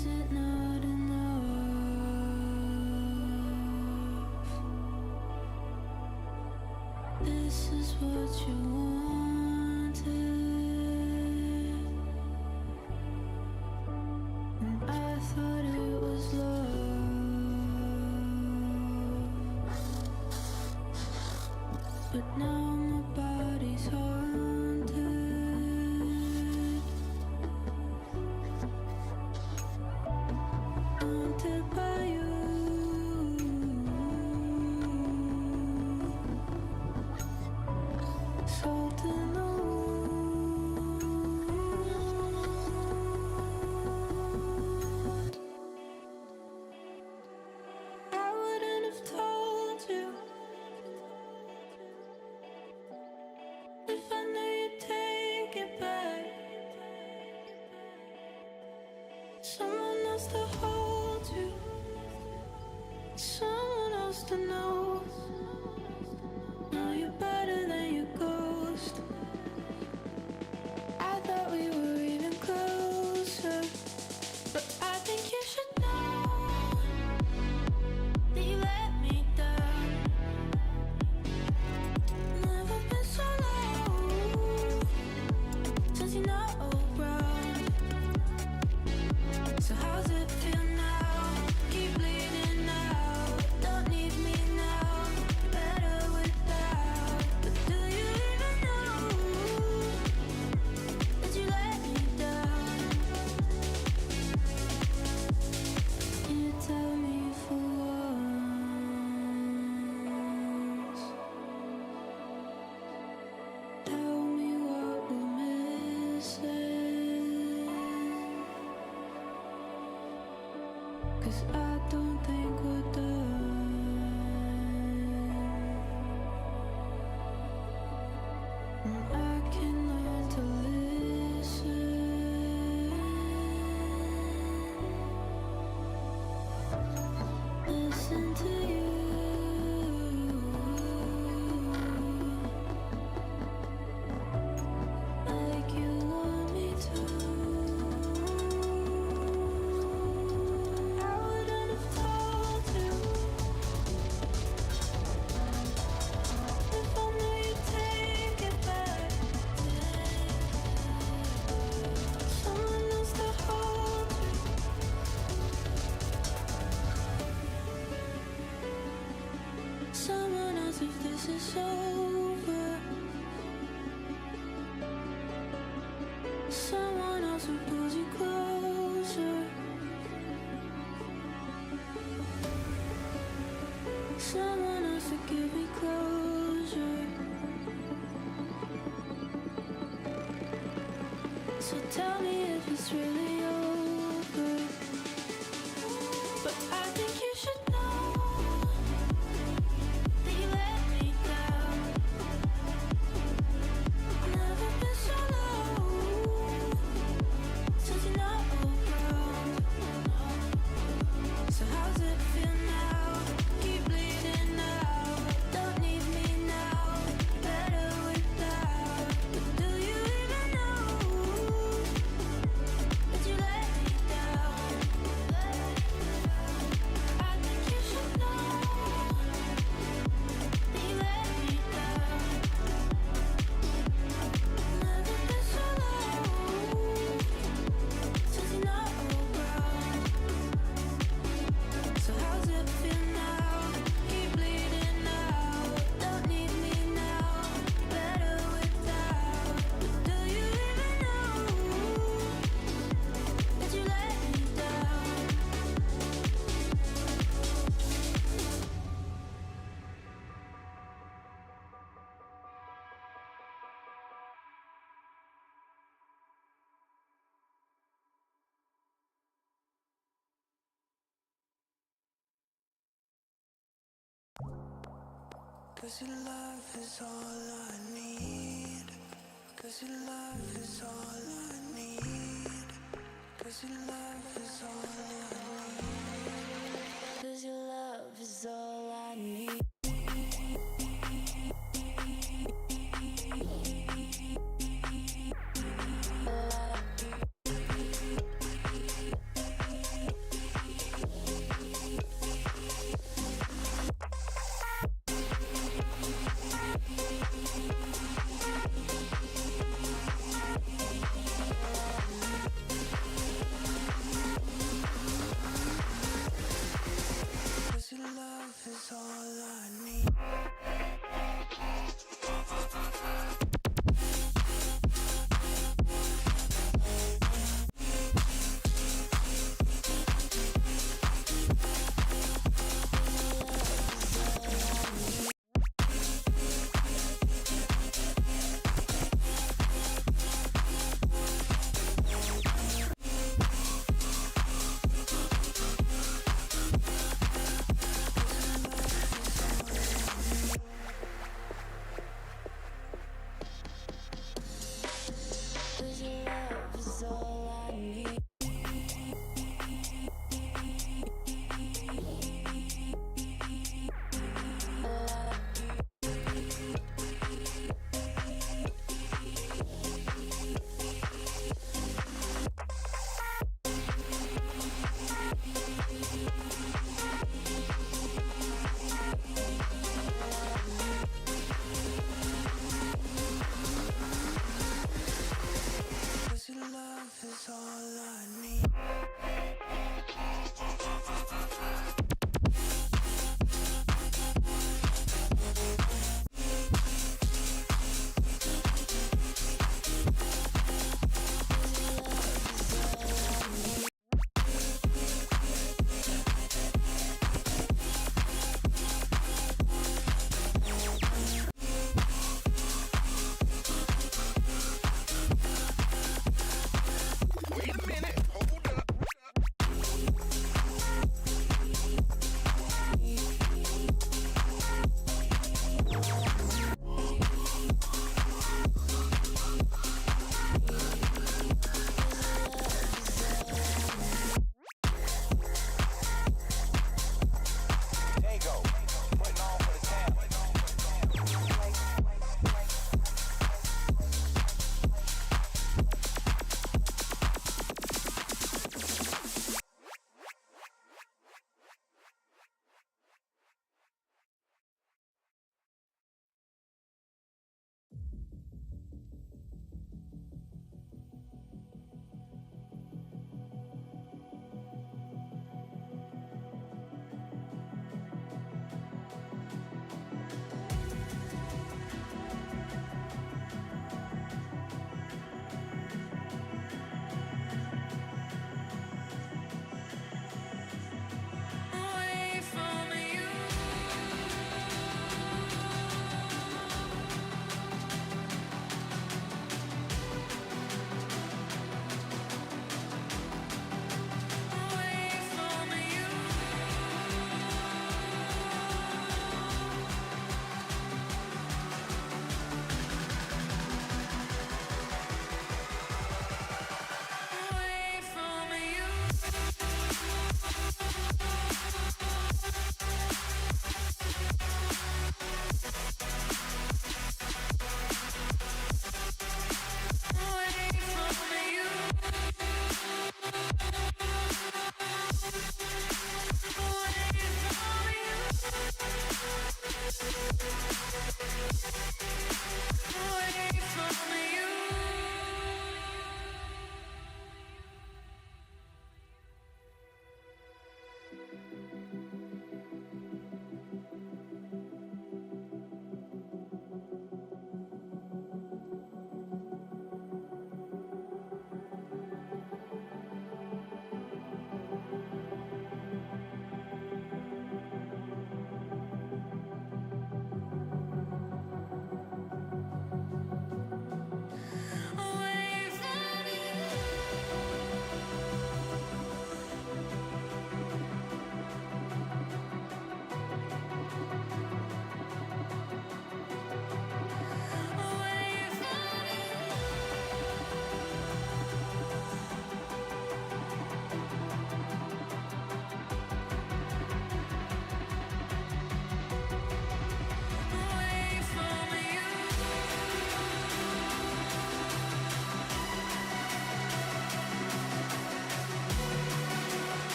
Is it not enough? This is what you wanted, and I thought it was love, but now my body's haunted, haunted by you. Salt in the wound. I wouldn't have told you if I knew you'd take it back. Someone else to hold you, someone else to know. Now you're better than your ghost. I thought we were even closer, but I think you should know that you let me down. Never been so low since you're not around. So how's it feel now? Keep bleeding out. Don't need me now. Better without. But do you even know that you let me down? You tell me for once. Tell me what we're missing. 'Cause I don't think we're done. And I can learn to listen. Listen to you. Like you want me to. I wouldn't have told you if I knew you'd take it back. Someone else to hold you. Someone else if this is over. Someone else who pulls you closer. Someone else to give me closure. So tell me if it's really over. But I think you should know that you let me down. Never been so low since you're not around. So how's it feel now? Keep bleeding out. Don't need me now. Better without. But do you even know that you let me down? I think you should know that you let me down. Never been so low since you're not around. So how's it feel now? Keep bleeding out. Don't need me now. Better without. But do you even know that you let me down? Cause your love is all I need. Cause your love is all I need. Cause your love is all I need. Cause your love is all I need.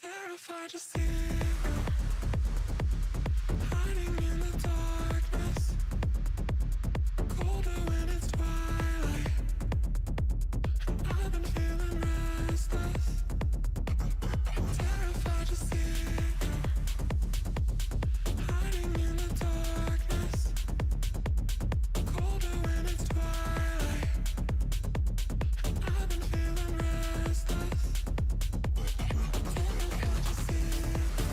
Terrified to see you, hiding in the darkness, colder when it's twilight. I've been feeling restless, terrified to see you, hiding in the darkness, colder when it's twilight. I've been feeling restless, terrified to see you.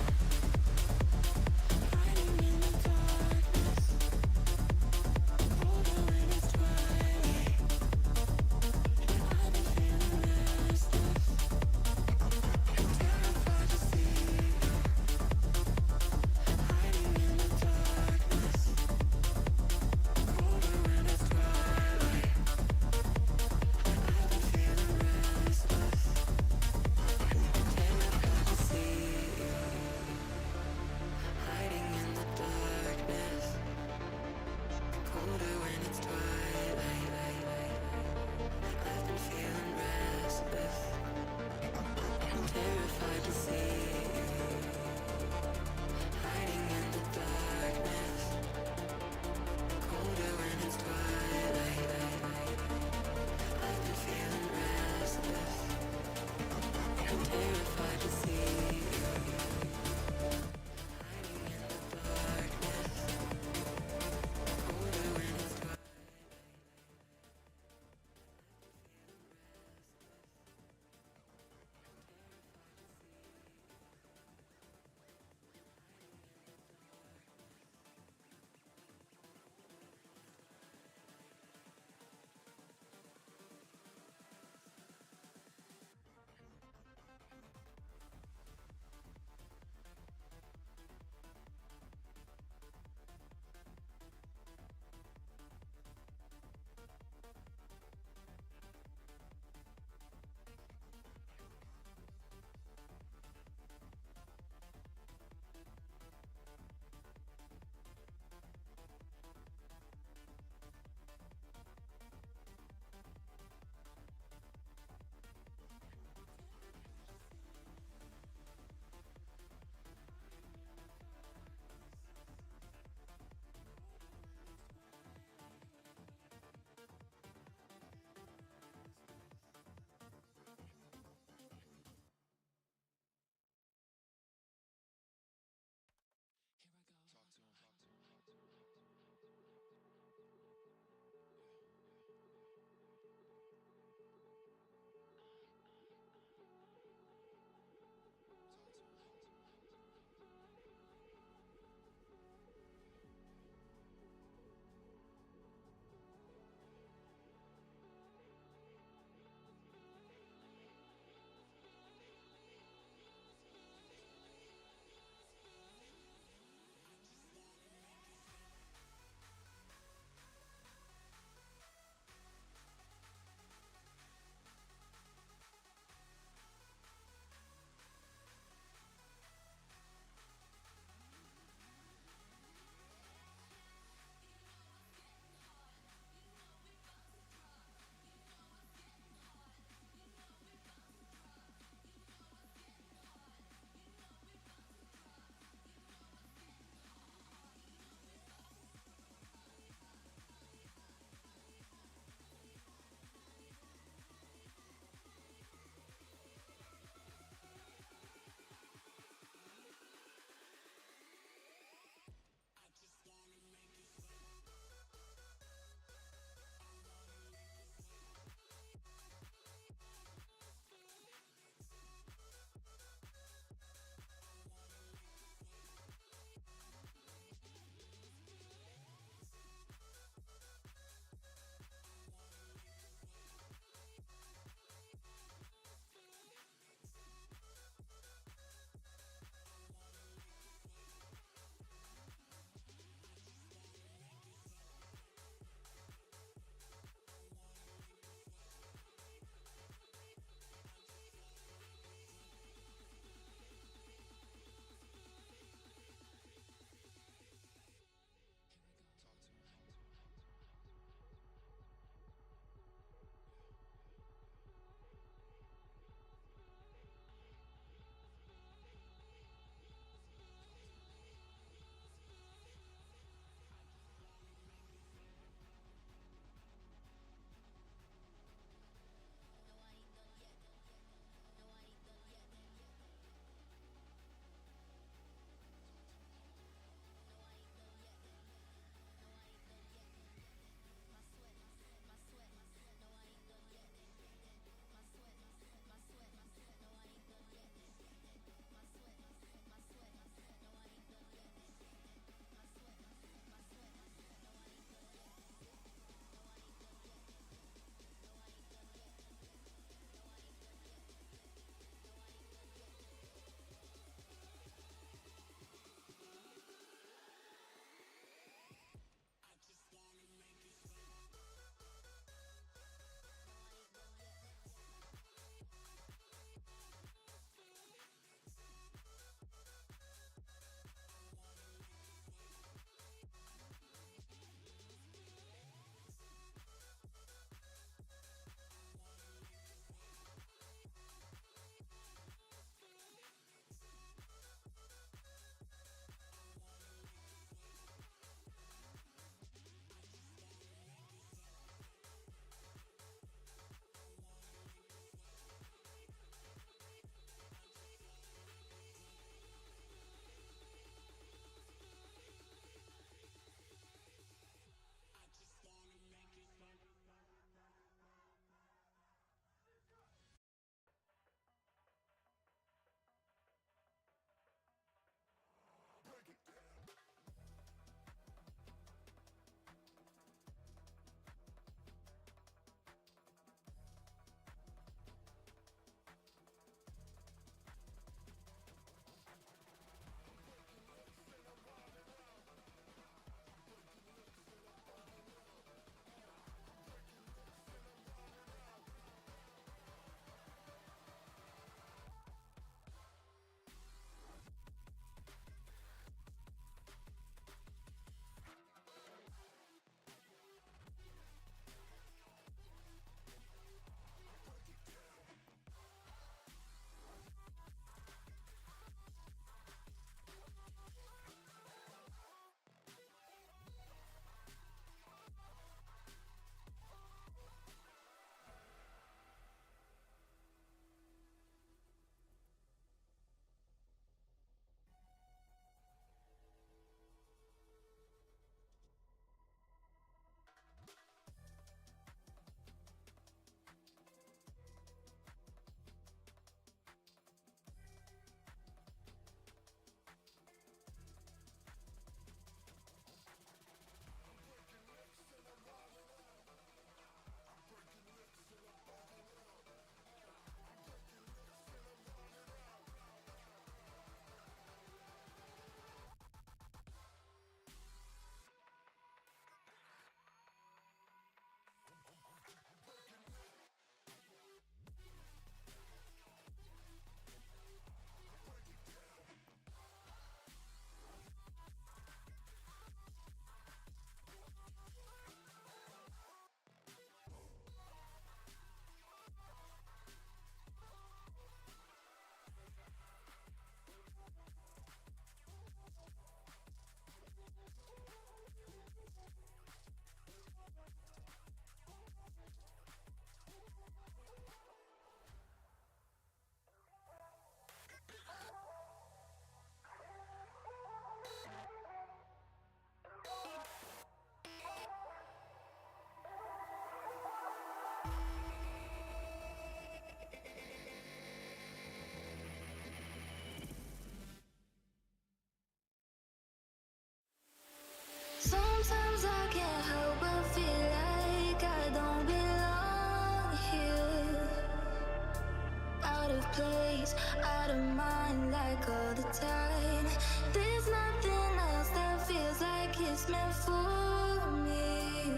out of mind like all the time. There's nothing else that feels like it's meant for me.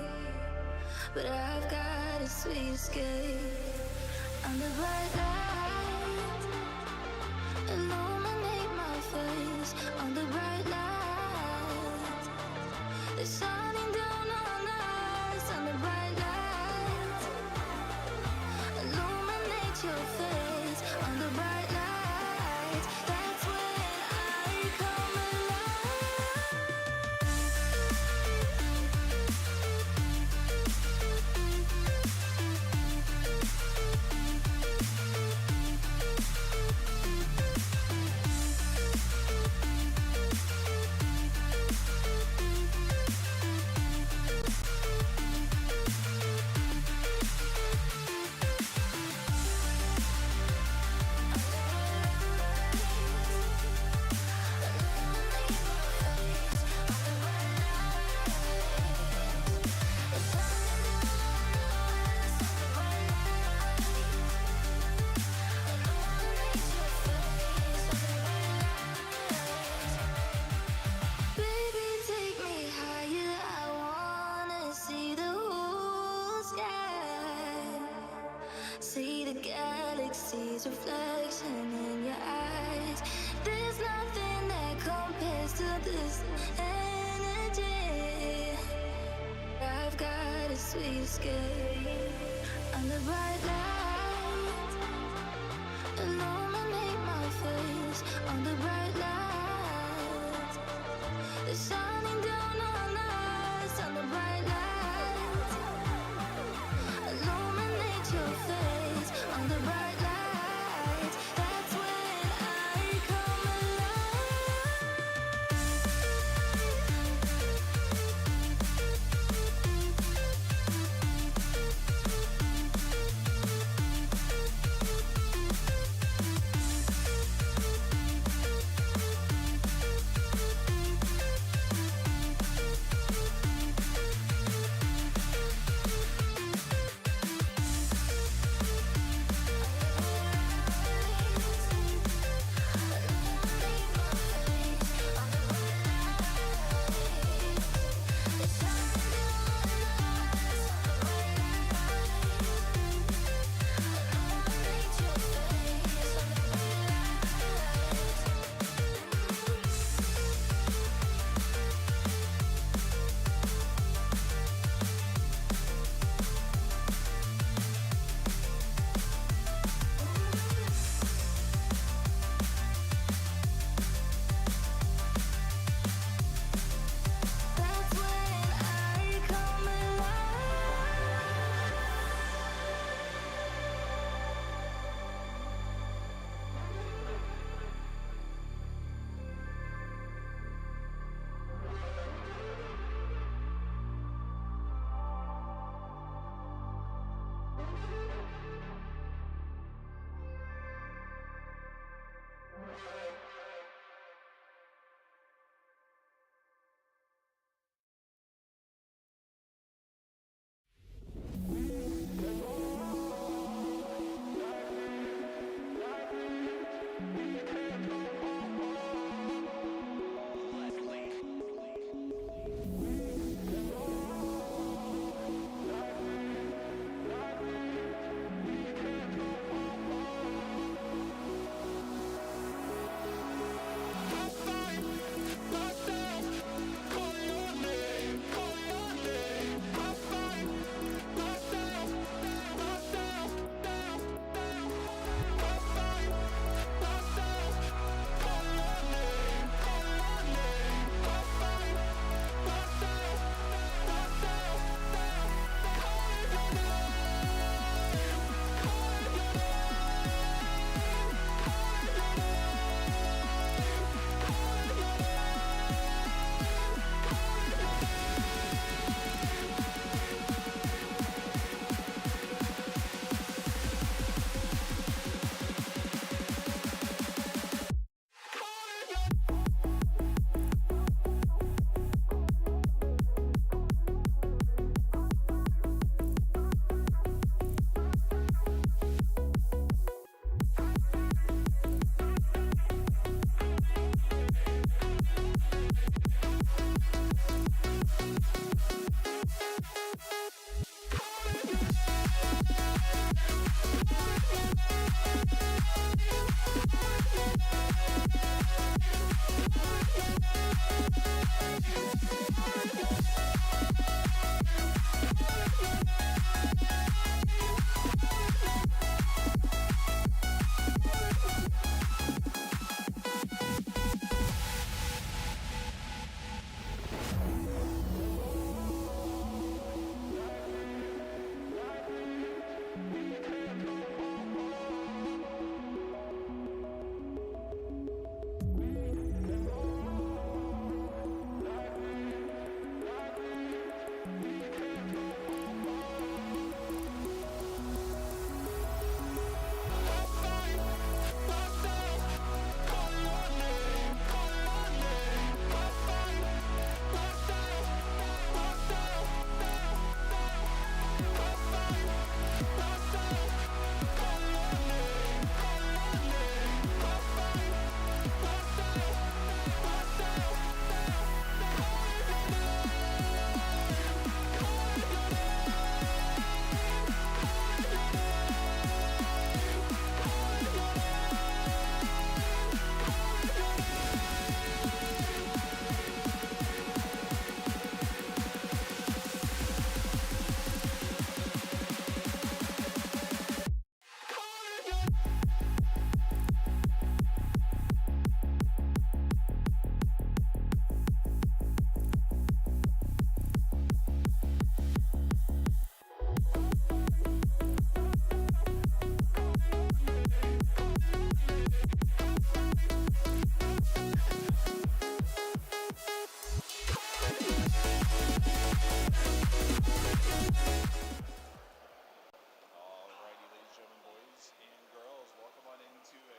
But I've got a sweet escape. Under bright light, illuminate my face. Under bright light, they're shining down on us. Under bright light, illuminate your face. Under bright light, that's when I come alive. Baby, take me higher. I wanna see the whole sky. See the galaxy's reflection in your eyes. There's nothing that compares to this energy. I've got a sweet escape. Under bright light, illuminate my face. Under bright light, they're shining down on us. Under bright light, illuminate your face. Under bright light, that's when I come alive.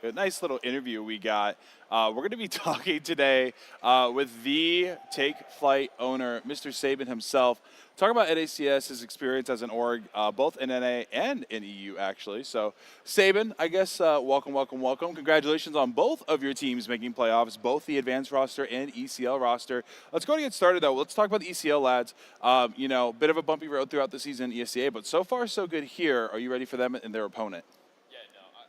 a nice little interview we got. We're going to be talking today with the Take Flight owner, Mr. Saban himself, talking about NACS's experience as an org, both in NA and in EU, actually. So, Saban, I guess, welcome. Congratulations on both of your teams making playoffs, both the advanced roster and ECL roster. Let's go and get started, though. Let's talk about the ECL lads. Bit of a bumpy road throughout the season in ESCA, but so far so good here. Are you ready for them and their opponent?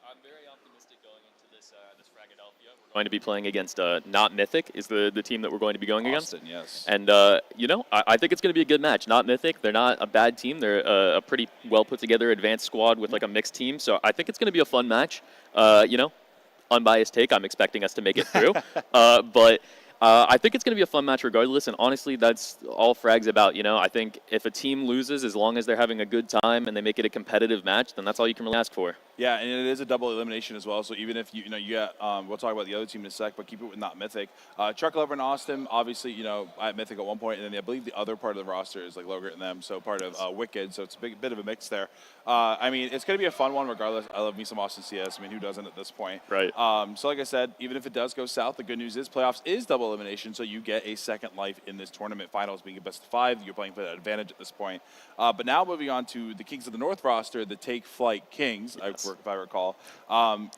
I'm very optimistic going into this Fragadelphia. We're going to be playing against Not Mythic is the team that we're going to be going Austin, against. Yes. And, I think it's going to be a good match. Not Mythic, they're not a bad team. They're a pretty well put together advanced squad with like a mixed team. So I think it's going to be a fun match. Unbiased take, I'm expecting us to make it through. But I think it's going to be a fun match regardless, and honestly, that's all Frag's about. I think if a team loses, as long as they're having a good time and they make it a competitive match, then that's all you can really ask for. Yeah, and it is a double elimination as well. So even if you get, we'll talk about the other team in a sec, but keep it with Not Mythic. Chuck Lover and Austin, obviously, at Mythic at one point, and then I believe the other part of the roster is like Logert and them, so part of Wicked. So it's a bit of a mix there. It's going to be a fun one regardless. I love me some Austin CS. Who doesn't at this point? Right. So like I said, even if it does go south, the good news is playoffs is double elimination, so you get a second life in this tournament. Finals being a best of 5. You're playing for that advantage at this point. But now moving on to the Kings of the North roster, the Take Flight Kings, Yes. if I recall.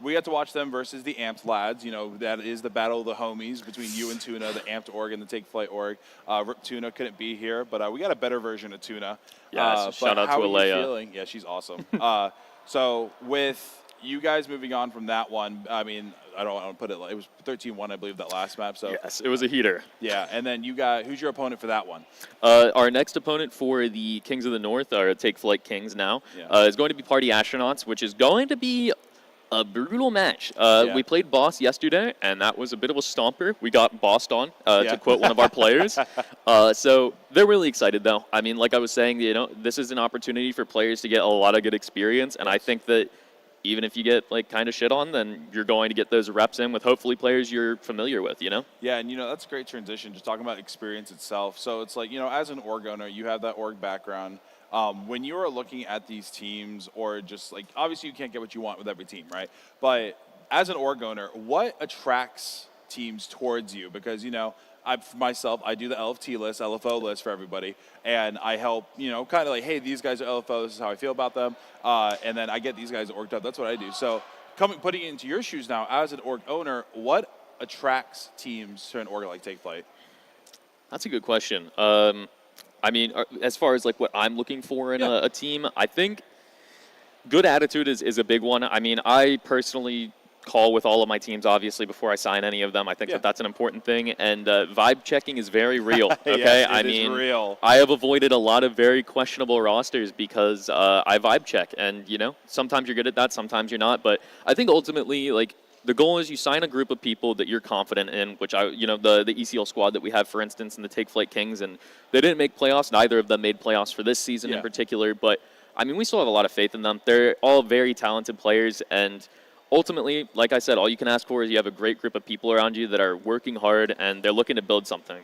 We got to watch them versus the Amped lads. That is the battle of the homies between you and Tuna, the Amped org and the Take Flight org. Rip Tuna couldn't be here, but we got a better version of Tuna. Yes, shout out how to are you Alea. feeling? Yeah, she's awesome. So with you guys moving on from that one, I don't want to put it like it was 13-1, I believe, that last map. So Yes, it was a heater. yeah, and then you got who's your opponent for that one? Our next opponent for the Kings of the North, our Take Flight Kings now, is going to be Party Astronauts, which is going to be a brutal match. We played Boss yesterday, and that was a bit of a stomper. We got bossed on, to quote one of our players. So they're really excited, though. Like I was saying, this is an opportunity for players to get a lot of good experience, and I think that even if you get kind of shit on, then you're going to get those reps in with hopefully players you're familiar with, Yeah, and that's a great transition, just talking about experience itself. So it's like, as an org owner, you have that org background. When you are looking at these teams, or just obviously you can't get what you want with every team, right? But as an org owner, what attracts teams towards you? Because, I do the LFT list, LFO list for everybody, and I help, kind of hey, these guys are LFO, this is how I feel about them, and then I get these guys orged up. That's what I do. So putting it into your shoes now, as an org owner, what attracts teams to an org like Take Flight? That's a good question. As far as what I'm looking for in a team, I think good attitude is a big one. I personally call with all of my teams, obviously, before I sign any of them. I think that's an important thing. And vibe checking is very real. Okay, yes, it is real. I have avoided a lot of very questionable rosters because I vibe check, and sometimes you're good at that, sometimes you're not. But I think ultimately, the goal is you sign a group of people that you're confident in, which the ECL squad that we have, for instance, in the Take Flight Kings, and they didn't make playoffs. Neither of them made playoffs for this season in particular, but we still have a lot of faith in them. They're all very talented players, and ultimately, like I said, all you can ask for is you have a great group of people around you that are working hard and they're looking to build something.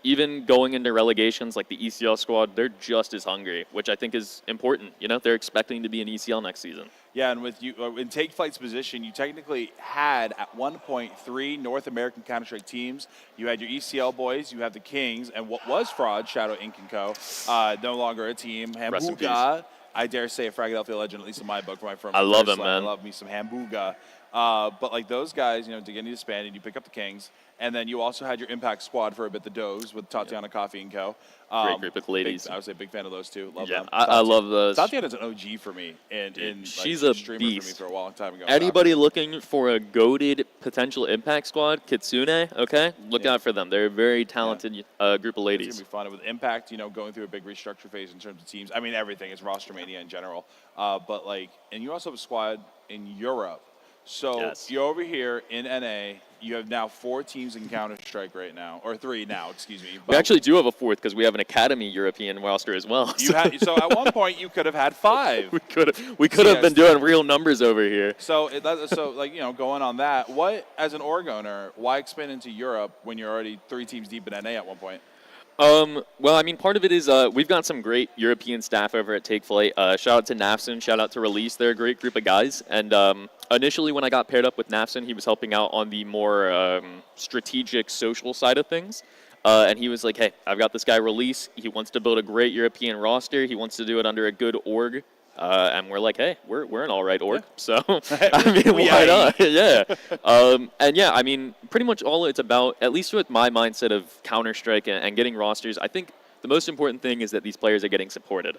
Even going into relegations like the ECL squad, they're just as hungry, which I think is important. They're expecting to be in ECL next season. Yeah, and with you in Take Flight's position, you technically had at one point 3 North American Counter-Strike teams. You had your ECL boys, you have the Kings, and what was Fraud, Shadow Inc. & Co., no longer a team. Rest in peace. Hambuga, I dare say a Fragadelphia legend, at least in my book, from my firm. I love him, man. I love me some Hambuga. But those guys, to get disbanded, you pick up the Kings, and then you also had your Impact squad for a bit, the Does, with Tatiana Coffee & Co. Great group of ladies. I would say big fan of those two. Love them. I love those. Tatiana's an OG for me, and she's a streamer beast. for me for a long time ago. Anybody looking for a goated potential Impact squad, Kitsune, okay? Look out for them. They're a very talented group of ladies. It's going to be fun. With Impact, going through a big restructure phase in terms of teams. Everything. It's roster mania in general. And you also have a squad in Europe. So you're over here in NA. You have now 4 teams in Counter-Strike right now, or 3 now, excuse me. We actually do have a 4th because we have an Academy European roster as well. So at one point you could have had 5. we could have been doing real numbers over here. So going on that, what as an org owner, why expand into Europe when you're already 3 teams deep in NA at one point? Well, I mean, part of it is we've got some great European staff over at Take Flight. Shout out to Nafson, shout out to Release. They're a great group of guys. And initially, when I got paired up with Nafson, he was helping out on the more strategic social side of things. And he was like, hey, I've got this guy Release. He wants to build a great European roster. He wants to do it under a good org. And we're like, hey, we're an all right org. So, I mean, why not? Yeah. And yeah, I mean, pretty much all it's about, at least with my mindset of Counter-Strike and getting rosters, I think the most important thing is that these players are getting supported.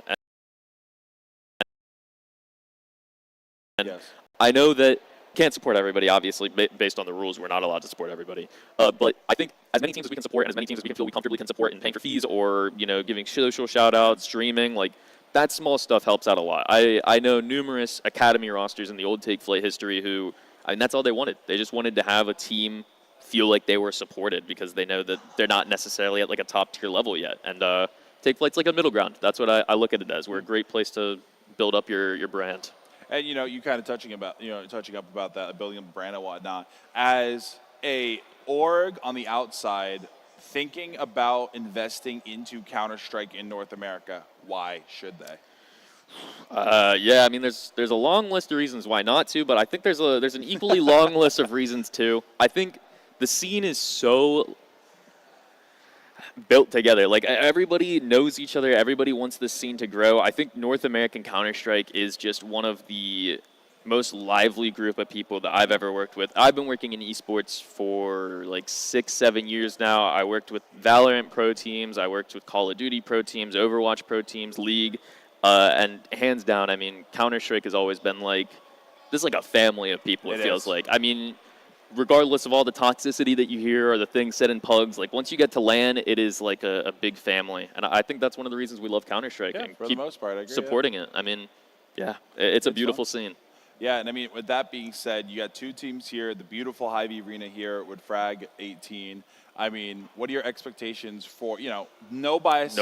And Yes. I know that can't support everybody, obviously, based on the rules. We're not allowed to support everybody. But I think as many teams as we can support and as many teams as we can feel we comfortably can support in paying for fees or, you know, giving social shout-outs, streaming, like, that small stuff helps out a lot. I know numerous academy rosters in the old Take Flight history who, I mean, that's all they wanted. They just wanted to have a team feel like they were supported because they know that they're not necessarily at like a top tier level yet. And Take Flight's like a middle ground. That's what I look at it as. We're a great place to build up your brand. And you know, you kind of touching up about that, building up a brand and whatnot. As a org on the outside, thinking about investing into Counter-Strike in North America, why should they? Yeah, I mean, there's a long list of reasons why not to, but I think there's an equally long list of reasons too. I think the scene is so built together. Like, everybody knows each other. Everybody wants this scene to grow. I think North American Counter-Strike is just one of the most lively group of people that I've ever worked with. I've been working in esports for like 6-7 years now. I worked with Valorant pro teams. I worked with Call of Duty pro teams, Overwatch pro teams, League. And hands down, I mean, Counter-Strike has always been like, this is like a family of people, it feels like. I mean, regardless of all the toxicity that you hear or the things said in pugs, like once you get to LAN, it is like a big family. And I think that's one of the reasons we love Counter-Strike and for keep the most part, I agree, supporting it. I mean, yeah, it's a beautiful scene. Yeah, and I mean, with that being said, you got two teams here, the beautiful Hy-Vee Arena here with Frag 18. I mean, what are your expectations for, you know, no bias,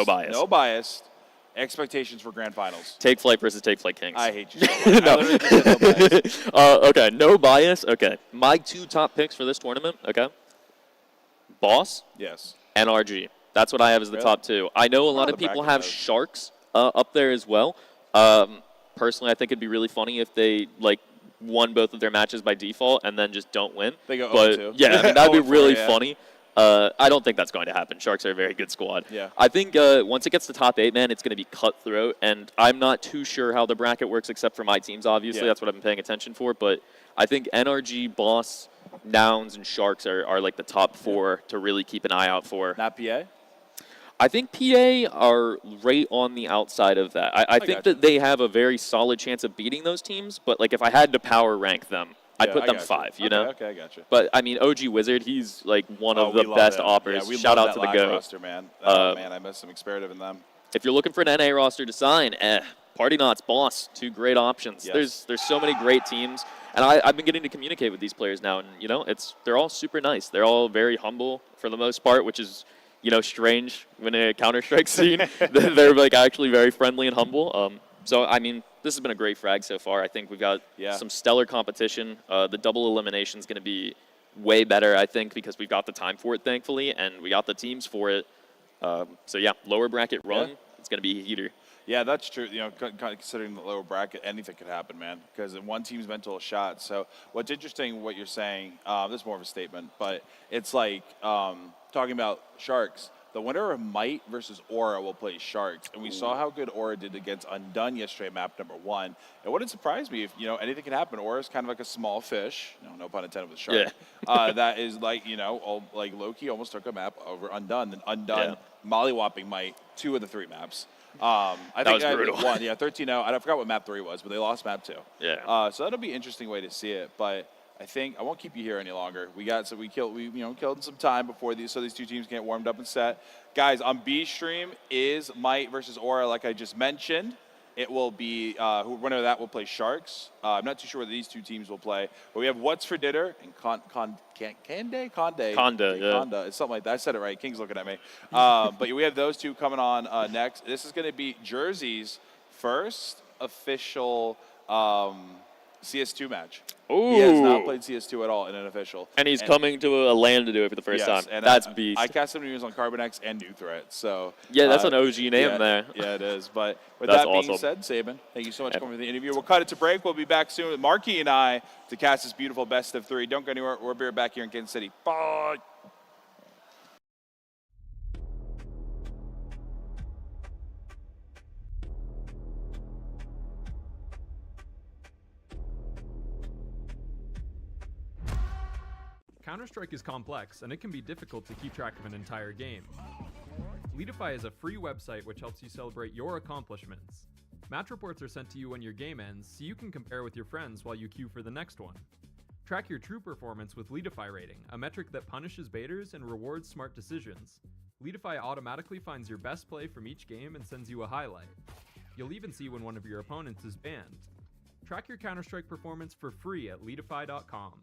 expectations for grand finals? Take Flight versus Take Flight Kings. I hate you so much. No. Okay, no bias. Okay, my two top picks for this tournament, okay, Boss, yes, NRG. That's what I have as the top two. I know a lot of people have Sharks up there as well. Personally, I think it'd be really funny if they like won both of their matches by default and then just don't win. They go 0-2. Yeah, I mean, that'd be really funny. I don't think that's going to happen. Sharks are a very good squad. Yeah. I think once it gets to top 8, man, it's going to be cutthroat, and I'm not too sure how the bracket works except for my teams, obviously. That's what I've been paying attention for, but I think NRG, Boss, Nouns, and Sharks are like the top 4 to really keep an eye out for. Not PA? I think PA are right on the outside of that. I think that they have a very solid chance of beating those teams, but like if I had to power rank them, I'd put them 5, you know? Okay, I got you. But, I mean, OG Wizard, he's like one of the best operators. Yeah, shout out to the GOAT. Roster, man. Oh, man, I miss some experience in them. If you're looking for an NA roster to sign, Party Knots, Boss, 2 great options. Yes. There's so many great teams. And I've been getting to communicate with these players now, and, you know, they're all super nice. They're all very humble for the most part, which is, you know, strange when a Counter-Strike scene. They're like actually very friendly and humble. So, I mean, this has been a great frag so far. I think we've got some stellar competition. The double elimination is going to be way better, I think, because we've got the time for it, thankfully, and we got the teams for it. So, yeah, lower bracket run, it's going to be a heater. Yeah, that's true. You know, considering the lower bracket, anything could happen, man, because one team's mental shot. So what's interesting, what you're saying, this is more of a statement, but it's like talking about Sharks. The winner of Might versus Aura will play Sharks, and we saw how good Aura did against Undone yesterday, map number 1. It wouldn't surprise me if, you know, anything can happen. Aura's kind of like a small fish, no pun intended with Shark, that is like, you know, like Loki almost took a map over Undone, and Undone mollywopping Might 2 of the 3 maps. I think was brutal. 13-0. I forgot what map 3 was, but they lost map 2. Yeah. So that'll be an interesting way to see it, but I think I won't keep you here any longer. We killed some time before these, so these two teams get warmed up and set. Guys, on B stream is Might versus Aura, like I just mentioned. It will be winner of that will play Sharks. I'm not too sure whether these two teams will play, but we have What's for Dinner and Conda. It's something like that. I said it right. King's looking at me. But we have those two coming on next. This is going to be Jersey's first official CS2 match. Ooh. He has not played CS2 at all in an official. And he's coming to a LAN to do it for the first time. And That's beast. I cast him when he was on Carbonex and New Threat. So yeah, that's an OG name there. Yeah, it is. But with That's that being awesome. said, Saban, thank you so much for coming to the interview. We'll cut it to break. We'll be back soon with Marky and I to cast this beautiful best of 3. Don't go anywhere. We'll be right back here in Kansas City. Bye. Counter-Strike is complex, and it can be difficult to keep track of an entire game. Leadify is a free website which helps you celebrate your accomplishments. Match reports are sent to you when your game ends, so you can compare with your friends while you queue for the next one. Track your true performance with Leadify Rating, a metric that punishes baiters and rewards smart decisions. Leadify automatically finds your best play from each game and sends you a highlight. You'll even see when one of your opponents is banned. Track your Counter-Strike performance for free at leadify.com.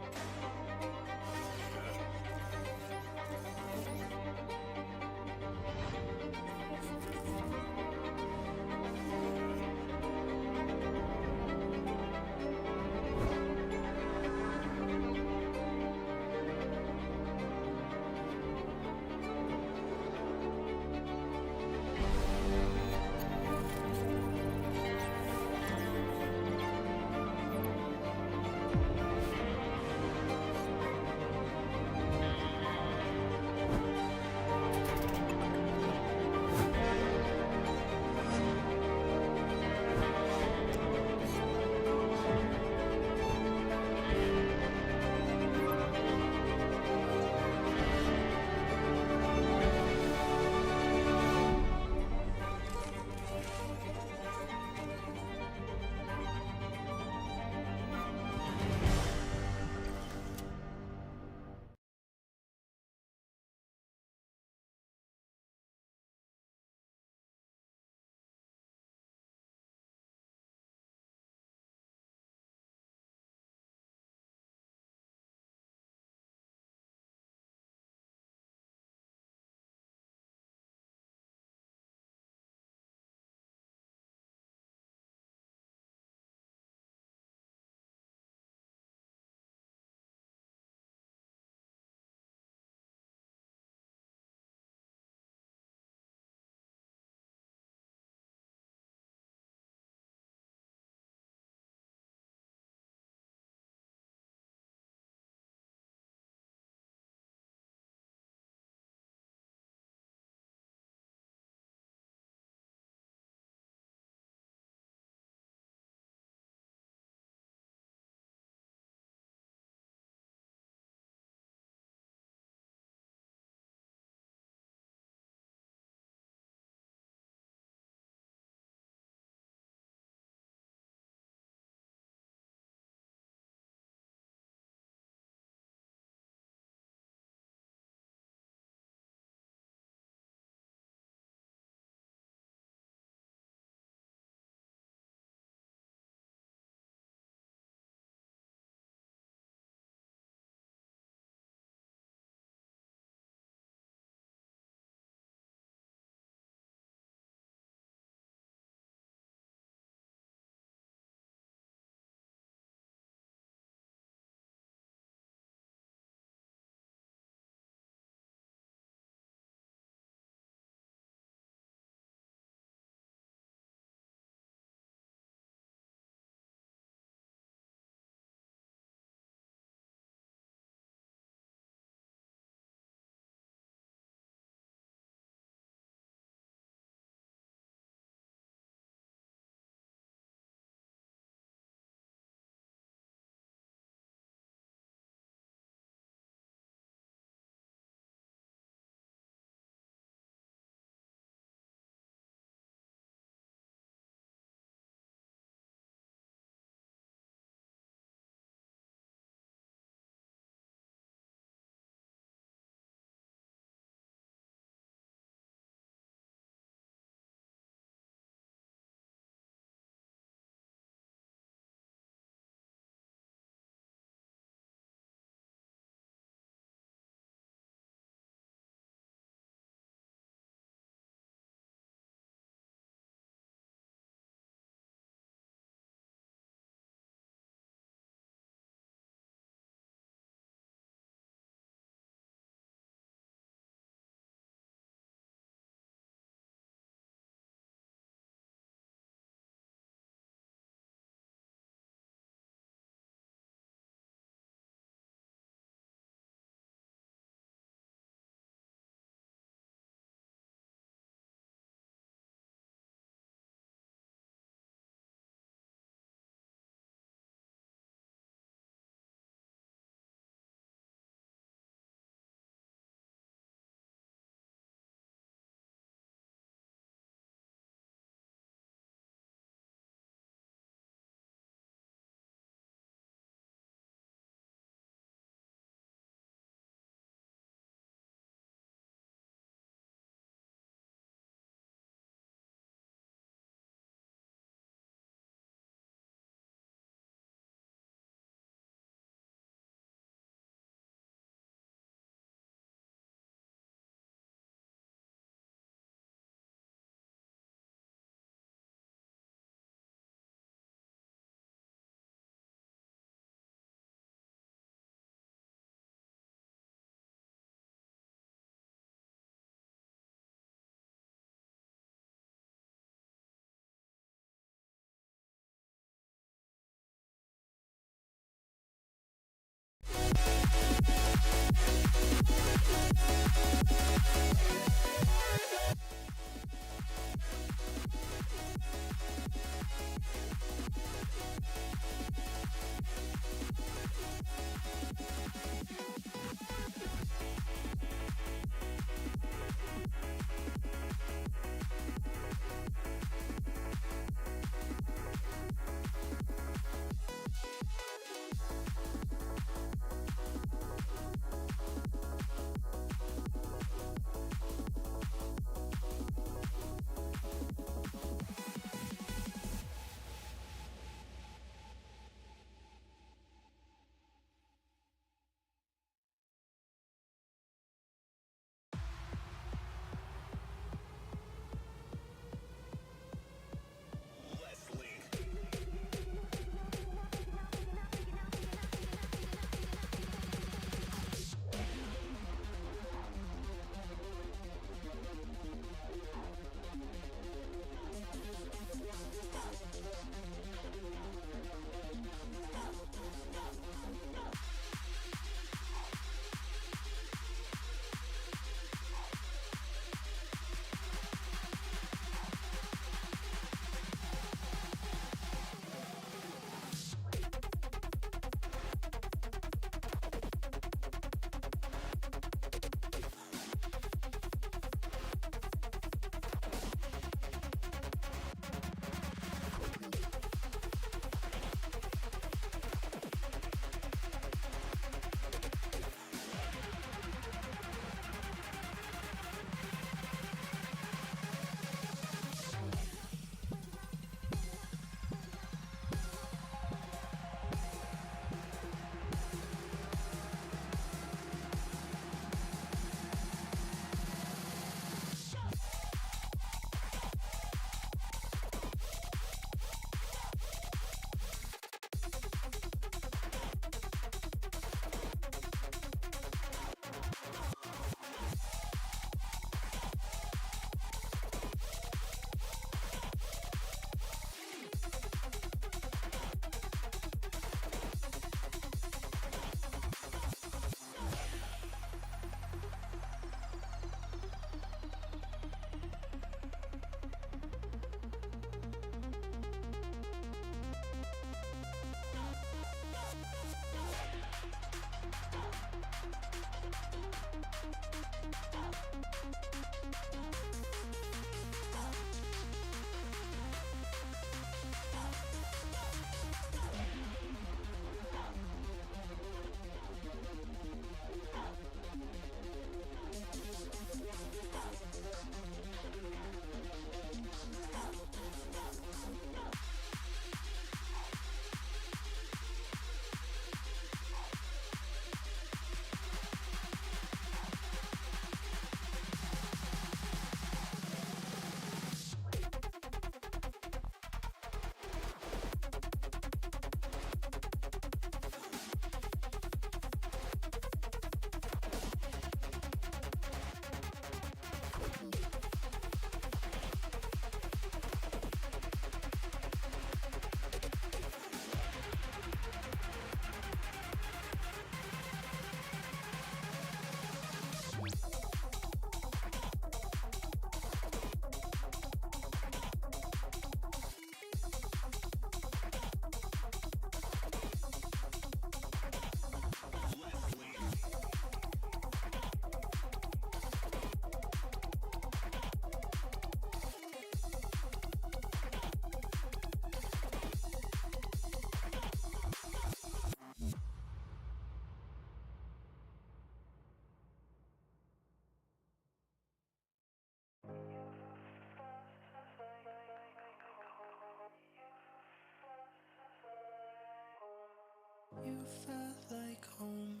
felt like home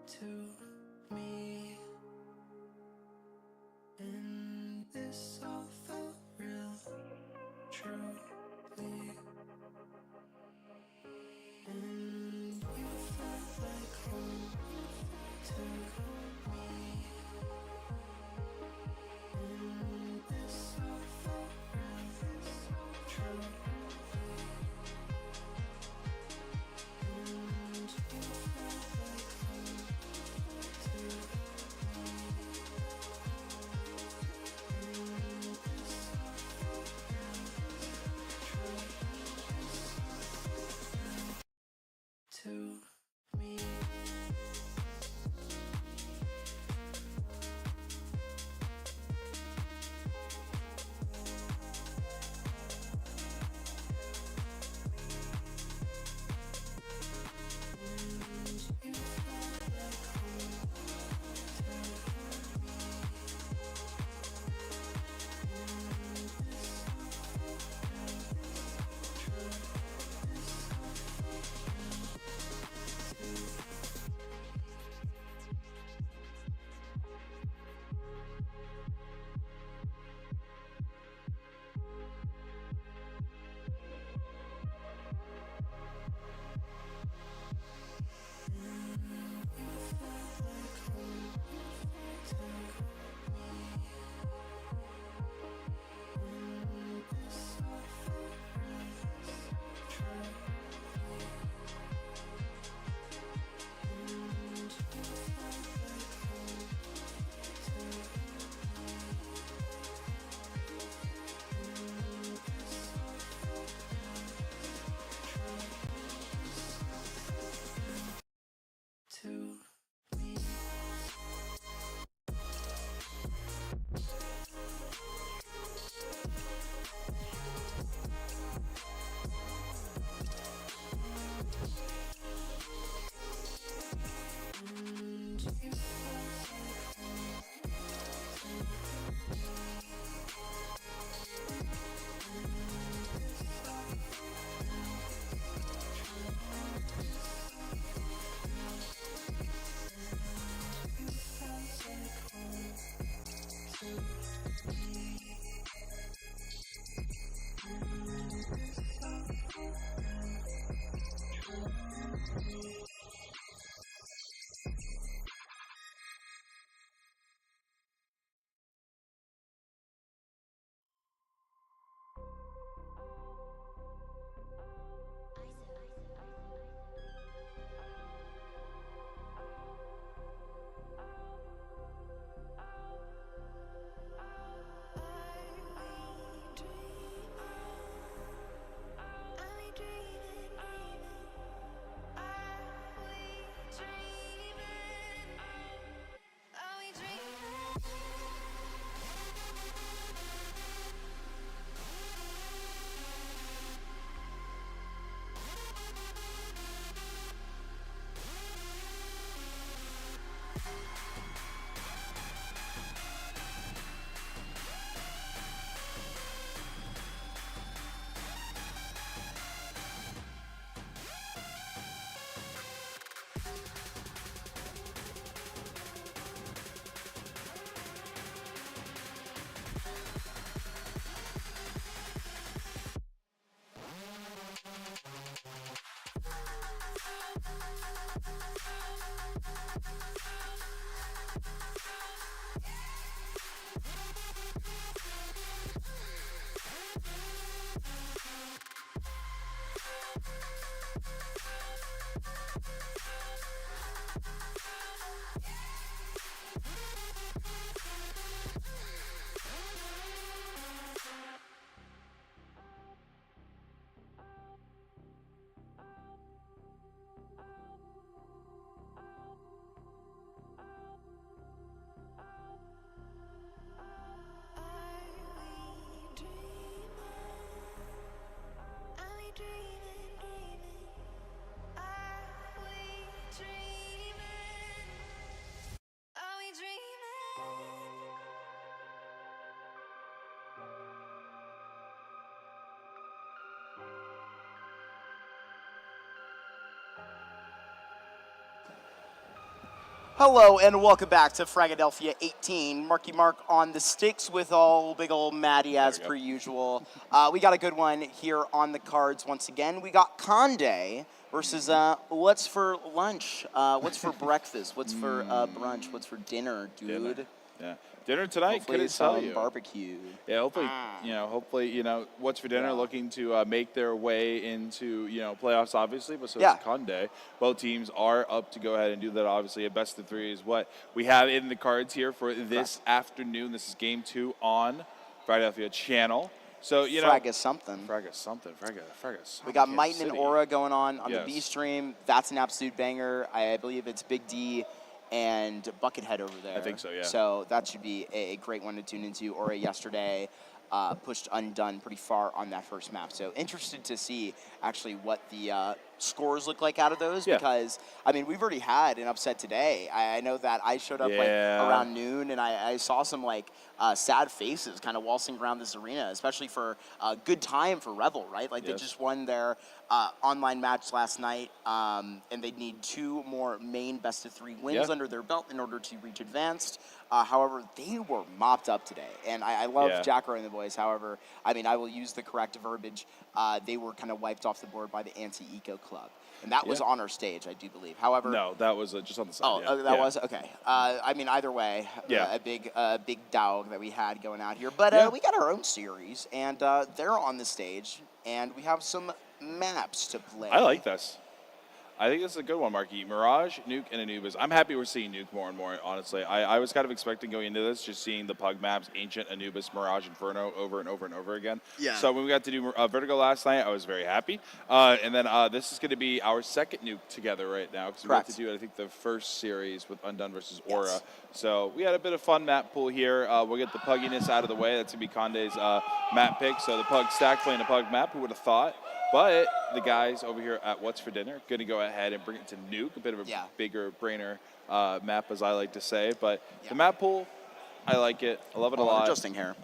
to me, and this all felt real, truly. And you felt like home to me, and this all felt real, truly. And you felt like home to me, and this all felt real, truly. To me. Hello and welcome back to Fragadelphia 18. Marky Mark on the sticks with big old Maddie as per usual. We got a good one here on the cards once again. We got Conde versus what's for lunch, what's for breakfast, what's for brunch, what's for dinner, dude. Yeah. Dinner tonight, Hopefully couldn't tell you. barbecue. Yeah, hopefully, what's for dinner looking to make their way into, playoffs, obviously, but so is Conde. Both teams are up to go ahead and do that, obviously. A best of 3 is what we have in the cards here for this afternoon. This is game 2 on Fragadelphia channel. So, Frag is something. Frag is something. We got Might and Aura going on the B stream. That's an absolute banger. I believe it's Big D and Buckethead over there. I think so, yeah. So that should be a great one to tune into. Aura yesterday pushed Undone pretty far on that first map. So interested to see actually what the scores look like out of those because, I mean, we've already had an upset today. I know that I showed up around noon and I saw some sad faces kind of waltzing around this arena, especially for a good time for Revel, right? Like they just won their online match last night and they need 2 more main best of 3 wins under their belt in order to reach advanced. However, they were mopped up today, and I love Jackro and the boys. However, I mean, I will use the correct verbiage. They were kind of wiped off the board by the Anti-Eco Club, and that was on our stage, I do believe. However, no, that was just on the side. Oh, that was okay. I mean, either way, a big dog that we had going out here. But we got our own series, and they're on the stage, and we have some maps to play. I like this. I think this is a good one, Marky. Mirage, Nuke, and Anubis. I'm happy we're seeing Nuke more and more, honestly. I was kind of expecting going into this, just seeing the Pug maps, Ancient, Anubis, Mirage, Inferno over and over and over again. Yeah. So when we got to do Vertigo last night, I was very happy. And then this is going to be our second Nuke together right now, because we got to do, I think, the first series with Undone versus Aura. Yes. So we had a bit of fun map pool here. We'll get the pugginess out of the way. That's going to be Conde's map pick. So the Pug stack playing a Pug map. Who would have thought? But the guys over here at What's for Dinner going to go ahead and bring it to Nuke, a bit of a bigger brainer map, as I like to say. But the map pool, I like it. I love it a lot. Adjusting here.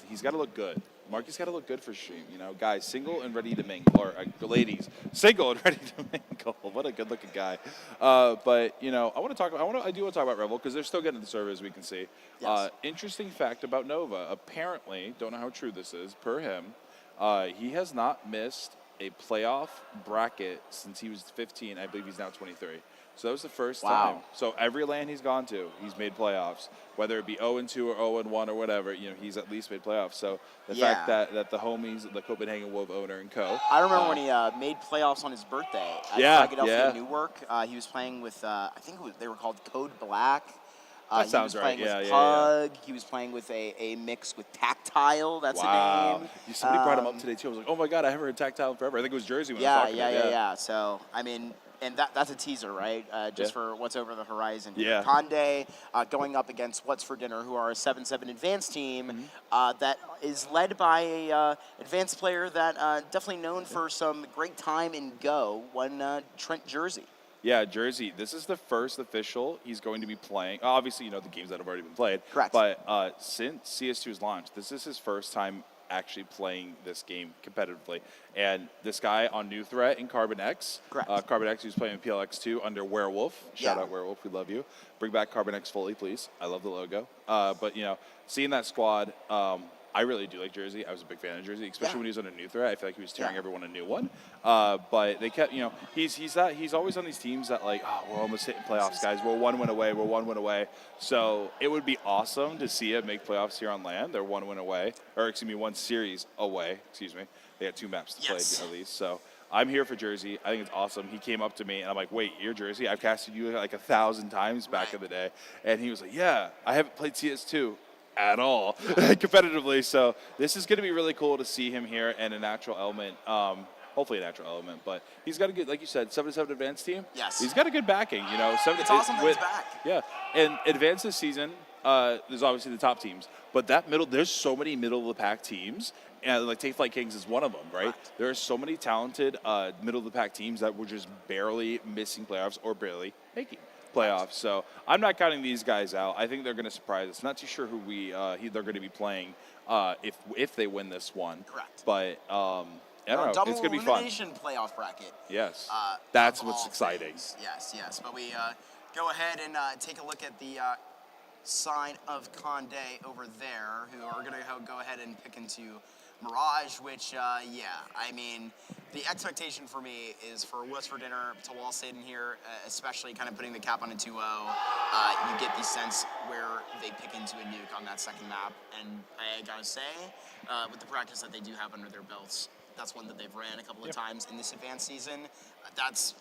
He's got to look good. Marky's got to look good for stream. Guys, single and ready to mingle. Or ladies, single and ready to mingle. What a good-looking guy. But I do want to talk about Revel because they're still getting the server, as we can see. Yes. Interesting fact about Nova. Apparently, don't know how true this is. Per him, he has not missed a playoff bracket since he was 15. I believe he's now 23. So that was the first time. So every LAN he's gone to, he's made playoffs. Whether it be 0-2 or 0-1 or whatever, he's at least made playoffs. So the fact that the homies, the Copenhagen Wolf owner and co. I remember when he made playoffs on his birthday at Fragadelphia Newark. He was playing with, I think they were called Code Black. That sounds right. He was playing with Pug. He was playing with a mix with Tactile. That's the name. Somebody brought him up today, too. I was like, oh, my God, I haven't heard Tactile in forever. I think it was Jersey when I was talking about it. Yeah. So, I mean, and that's a teaser, right? Just for what's over the horizon. Yeah. Conde going up against What's for Dinner, who are a 7-7 advanced team that is led by a advanced player that definitely known for some great time in Go, one Trent Jersey. Yeah, Jersey. This is the first official he's going to be playing. Obviously, the games that have already been played. Correct. But since CS2's launch, this is his first time actually playing this game competitively. And this guy on New Threat in Carbon X. Correct. Carbon X, who's playing PLX2 under Werewolf. Shout out Werewolf, we love you. Bring back Carbon X fully, please. I love the logo. But, seeing that squad, I really do like Jersey. I was a big fan of Jersey, especially when he was on a New Threat. I feel like he was tearing everyone a new one. But they kept, he's always on these teams that we're almost hitting playoffs, guys. We're one win away. So it would be awesome to see him make playoffs here on land. They're one win away, one series away. They got 2 maps to play at least. So I'm here for Jersey. I think it's awesome. He came up to me and I'm like, wait, you're Jersey? I've casted you 1,000 times back in the day. And he was like, yeah, I haven't played CS2 at all competitively. So this is going to be really cool to see him here and a natural element. Hopefully a natural element, but he's got a good, like you said, 7-7 advanced team. Yes. He's got a good backing, It's awesome that he's back. Yeah, and advanced this season, there's obviously the top teams, but there's so many middle of the pack teams, and Take Flight Kings is one of them, right? There are so many talented middle of the pack teams that were just barely missing playoffs or barely making playoffs. So I'm not counting these guys out. I think they're going to surprise us. Not too sure who they're going to be playing if they win this one. Correct. But I don't know. It's going to be fun. Double elimination playoff bracket. Yes. That's what's exciting. Yes. But we go ahead and take a look at the side of Conde over there, who are going to go ahead and pick into Mirage, which, I mean, the expectation for me is for What's for Dinner to wall sit in here, especially kind of putting the cap on a 2-0. You get the sense where they pick into a nuke on that second map, and I gotta say, with the practice that they do have under their belts, that's one that they've ran a couple of times in this advanced season. That's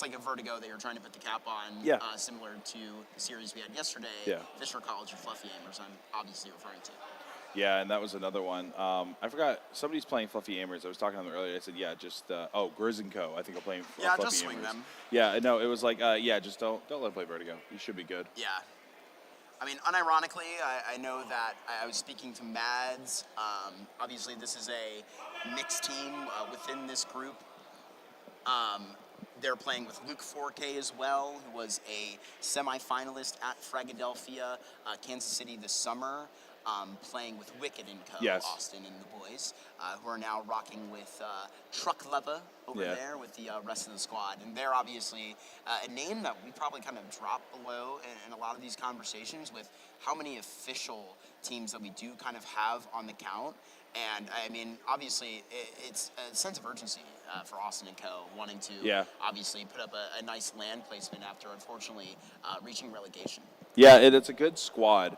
like a vertigo that you're trying to put the cap on, similar to the series we had yesterday, Fisher College or Fluffy Aimers, I'm obviously referring to. Yeah, and that was another one. I forgot, somebody's playing Fluffy Aimers. I was talking to them earlier. I said, Grizz and Co. I think are playing Fluffy just Aimers. swing them. Yeah, no, it was like, just don't let them play Vertigo. You should be good. Yeah. I mean, unironically, I know that I was speaking to Mads. Obviously, this is a mixed team within this group. They're playing with Luke 4K as well, who was a semifinalist at Fragadelphia, Kansas City this summer, playing with Wicked and Co. Austin and the boys, who are now rocking with Truck Leva over there with the rest of the squad. And they're obviously a name that we probably kind of drop below in a lot of these conversations with how many official teams that we do kind of have on the count. And I mean, obviously, it's a sense of urgency for Austin and Co. wanting to obviously put up a nice land placement after, unfortunately, reaching relegation. Yeah, it's a good squad.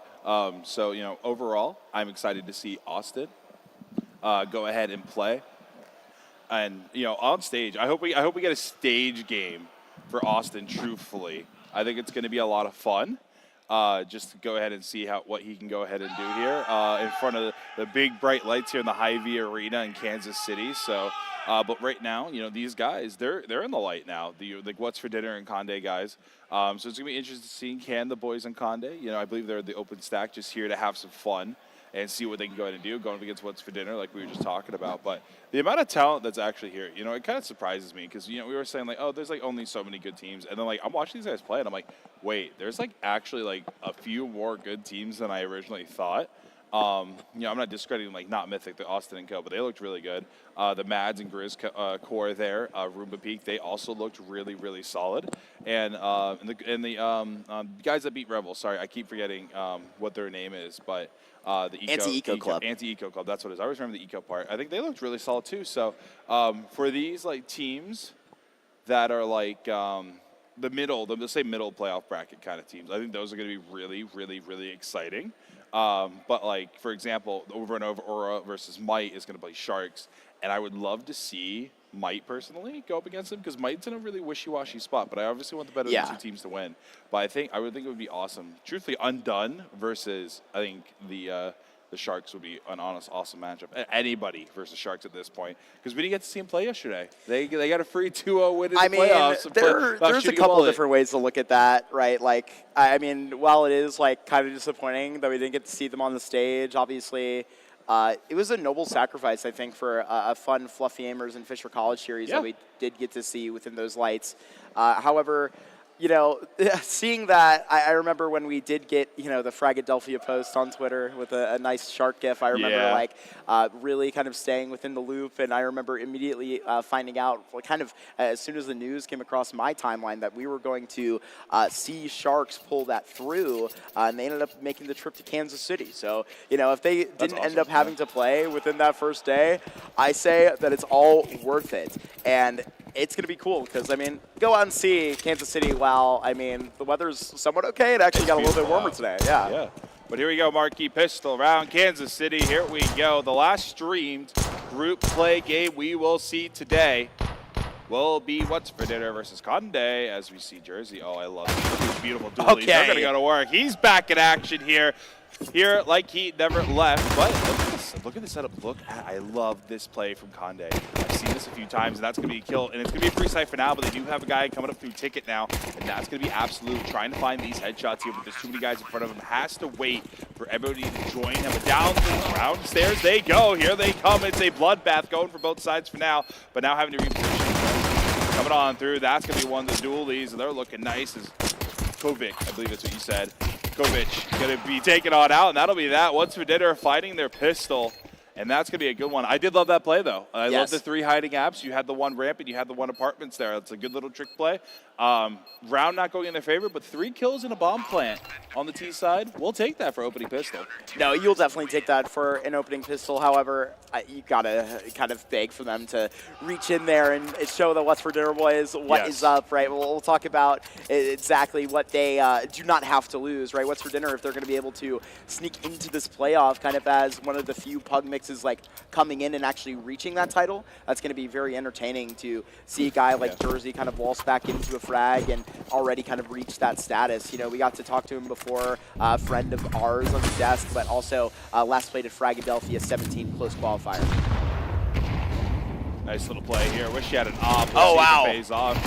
So, overall, I'm excited to see Austin go ahead and play. And, on stage, I hope we get a stage game for Austin, truthfully. I think it's going to be a lot of fun. Just to go ahead and see what he can go ahead and do here in front of the big bright lights here in the Hy-Vee Arena in Kansas City. So, but right now, these guys, they're in the light now. The What's for Dinner and Conde guys. So it's gonna be interesting seeing the boys and Conde. I believe they're the open stack, just here to have some fun and see what they can go ahead and do, going up against What's for Dinner, like we were just talking about. But the amount of talent that's actually here, it kind of surprises me because, we were saying, there's, only so many good teams. And then, I'm watching these guys play, and I'm like, wait, there's, actually, a few more good teams than I originally thought. I'm not discrediting, not Mythic, the Austin and Co., but they looked really good. The Mads and Grizz core there, Roomba Peak, they also looked really, really solid. And the guys that beat Rebel, sorry, I keep forgetting what their name is, but the Anti-Eco Club. Anti-Eco Club, that's what it is. I always remember the Eco part. I think they looked really solid too. So for these teams that are the middle, let's say middle playoff bracket kind of teams, I think those are going to be really, really, really exciting. But for example, over and over, Aura versus Might is going to play Sharks, and I would love to see Might personally go up against them because Might's in a really wishy-washy spot. But I obviously want the better of the two teams to win. But I would think it would be awesome. Truthfully, Undone versus I think the Sharks would be an awesome matchup. Anybody versus Sharks at this point because we didn't get to see them play yesterday. They got a free 2-0 win in the playoffs. There's a couple different ways to look at that, right? While it is kind of disappointing that we didn't get to see them on the stage, obviously, it was a noble sacrifice, I think, for a fun Fluffy Aimers and Fisher College series that we did get to see within those lights. However, seeing that, I remember when we did get, the Fragadelphia post on Twitter with a nice shark gif. I remember, really kind of staying within the loop, and I remember immediately finding out, kind of as soon as the news came across my timeline, that we were going to see Sharks pull that through, and they ended up making the trip to Kansas City. So, if they didn't end up having to play within that first day, I say that it's all worth it. And it's going to be cool because, go out and see Kansas City while, the weather's somewhat okay. It actually got a little bit warmer today. Yeah. But here we go, Marquee Pistol around Kansas City. Here we go. The last streamed group play game we will see today will be What's for Dinner versus Conde as we see Jersey. Oh, I love these beautiful dualies. Okay. They're going to go to work. He's back in action here like he never left. But look at the setup. I love this play from Conde. I've seen this a few times, and that's going to be a kill. And it's going to be a free sight for now, but they do have a guy coming up through Ticket now, and that's going to be absolute. Trying to find these headshots here, but there's too many guys in front of him. Has to wait for everybody to join him. But downstairs they go. Here they come. It's a bloodbath going for both sides for now, but now having to reposition. Coming on through. That's going to be one of the dualies, and they're looking nice. As Kovic, I believe that's what you said. Kovic going to be taken on out, and that'll be that. What's for Dinner fighting their pistol. And that's going to be a good one. I did love that play, though. I love Yes. the 3 hiding apps. You had the 1 ramp and you had the 1 apartments there. That's a good little trick play. Round not going in their favor, but 3 kills in a bomb plant on the T side. We'll take that for opening pistol. No, you'll definitely take that for an opening pistol. However, you gotta kind of beg for them to reach in there and show the What's for Dinner boys what is up, right? We'll talk about exactly what they do not have to lose, right? What's for Dinner if they're going to be able to sneak into this playoff kind of as one of the few pug mixes like coming in and actually reaching that title. That's going to be very entertaining to see a guy like Jersey kind of waltz back into a frag and already kind of reach that status. You know, we got to talk to him before, a friend of ours on the desk, but also last played at Fragadelphia 17 close qualifier. Nice little play here. Wish he had an op. Oh, wow. Pays off.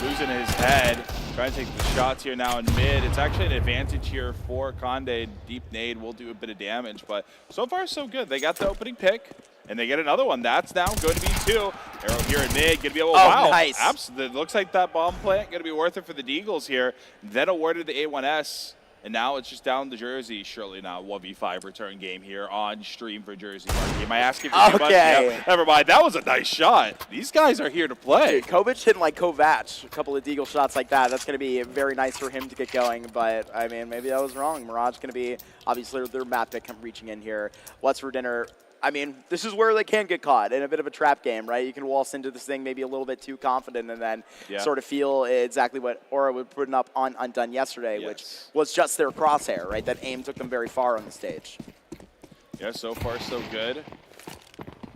Losing his head. Trying to take the shots here now in mid. It's actually an advantage here for Conde. Deep nade will do a bit of damage, but so far so good. They got the opening pick, and they get another one. That's now going to be 2. Arrow here in mid. Going to be able. Wow. Nice. It looks like that bomb plant going to be worth it for the Deagles here. Then awarded the A1S. And now it's just down to Jersey. Surely now 1v5 return game here on stream for Jersey. Marky, am I asking for too much? Yeah, never mind. That was a nice shot. These guys are here to play. Dude, Kovic hitting like Kovac, a couple of Deagle shots like that. That's going to be very nice for him to get going. But, I mean, maybe I was wrong. Mirage going to be, obviously, their map pick reaching in here. What's for Dinner? I mean, this is where they can get caught in a bit of a trap game, right? You can waltz into this thing maybe a little bit too confident and then sort of feel exactly what Aura would put up on Undone yesterday, which was just their crosshair, right? That aim took them very far on the stage. Yeah, so far so good.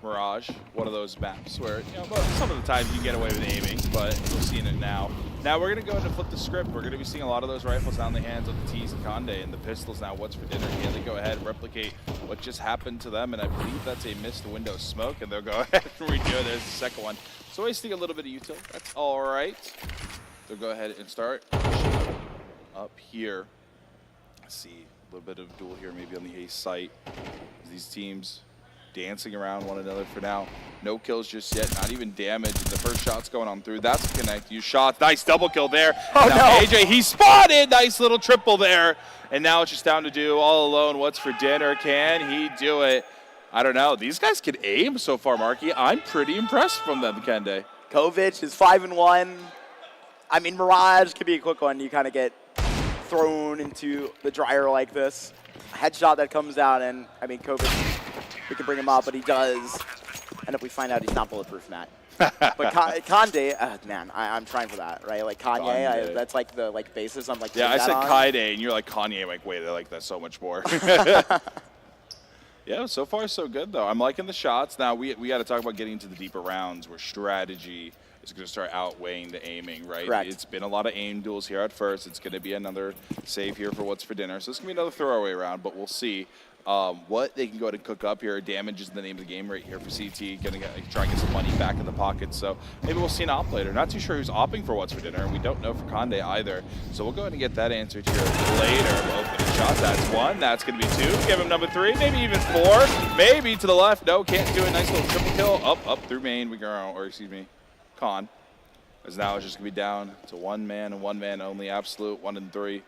Mirage, one of those maps where, you know, some of the times you get away with aiming, but we're seeing it now. Now we're going to go ahead and flip the script. We're going to be seeing a lot of those rifles down the hands of the T's and Conde, and the pistols now What's for Dinner. Can they go ahead and replicate what just happened to them? And I believe that's a missed window smoke, and they'll go ahead and redo it. There's the second one. So wasting a little bit of util. That's all right. They'll go ahead and start up here. Let's see, a little bit of duel here maybe on the A site. These teams dancing around one another for now. No kills just yet, not even damage. The first shot's going on through. That's a connect. You shot. Nice double kill there. Oh, now no. AJ, he spotted. Nice little triple there. And now it's just down to do all alone. What's for Dinner? Can he do it? I don't know. These guys can aim so far, Marky. I'm pretty impressed from them, Kende. Kovic is 5-1. I mean, Mirage could be a quick one. You kind of get thrown into the dryer like this. A headshot that comes out, and I mean, Kovic, we can bring him up, but he does. And if we find out he's not bulletproof, Matt. But Conde, man, I'm trying for that, right? Like Kanye, that's like the basis. I'm like, yeah, I said on. Kaide, and you're like Kanye. I'm like, wait, I like that so much more. Yeah, so far so good though. I'm liking the shots. Now we got to talk about getting into the deeper rounds where strategy is going to start outweighing the aiming, right? Correct. It's been a lot of aim duels here at first. It's going to be another save here for What's for Dinner. So it's going to be another throwaway round, but we'll see what they can go ahead and cook up here. Damage is the name of the game right here for CT. Going to try and get some money back in the pocket. So maybe we'll see an op later. Not too sure who's opping for What's for Dinner, and we don't know for Conde either. So we'll go ahead and get that answered here later. Opening shot, that's 1. That's going to be 2. Give him number 3, maybe even 4. Maybe to the left. No, can't do it. Nice little triple kill. Up through main. We go, or excuse me, Con. As now it's just going to be down to 1 man and 1 man only. Absolute 1 and 3.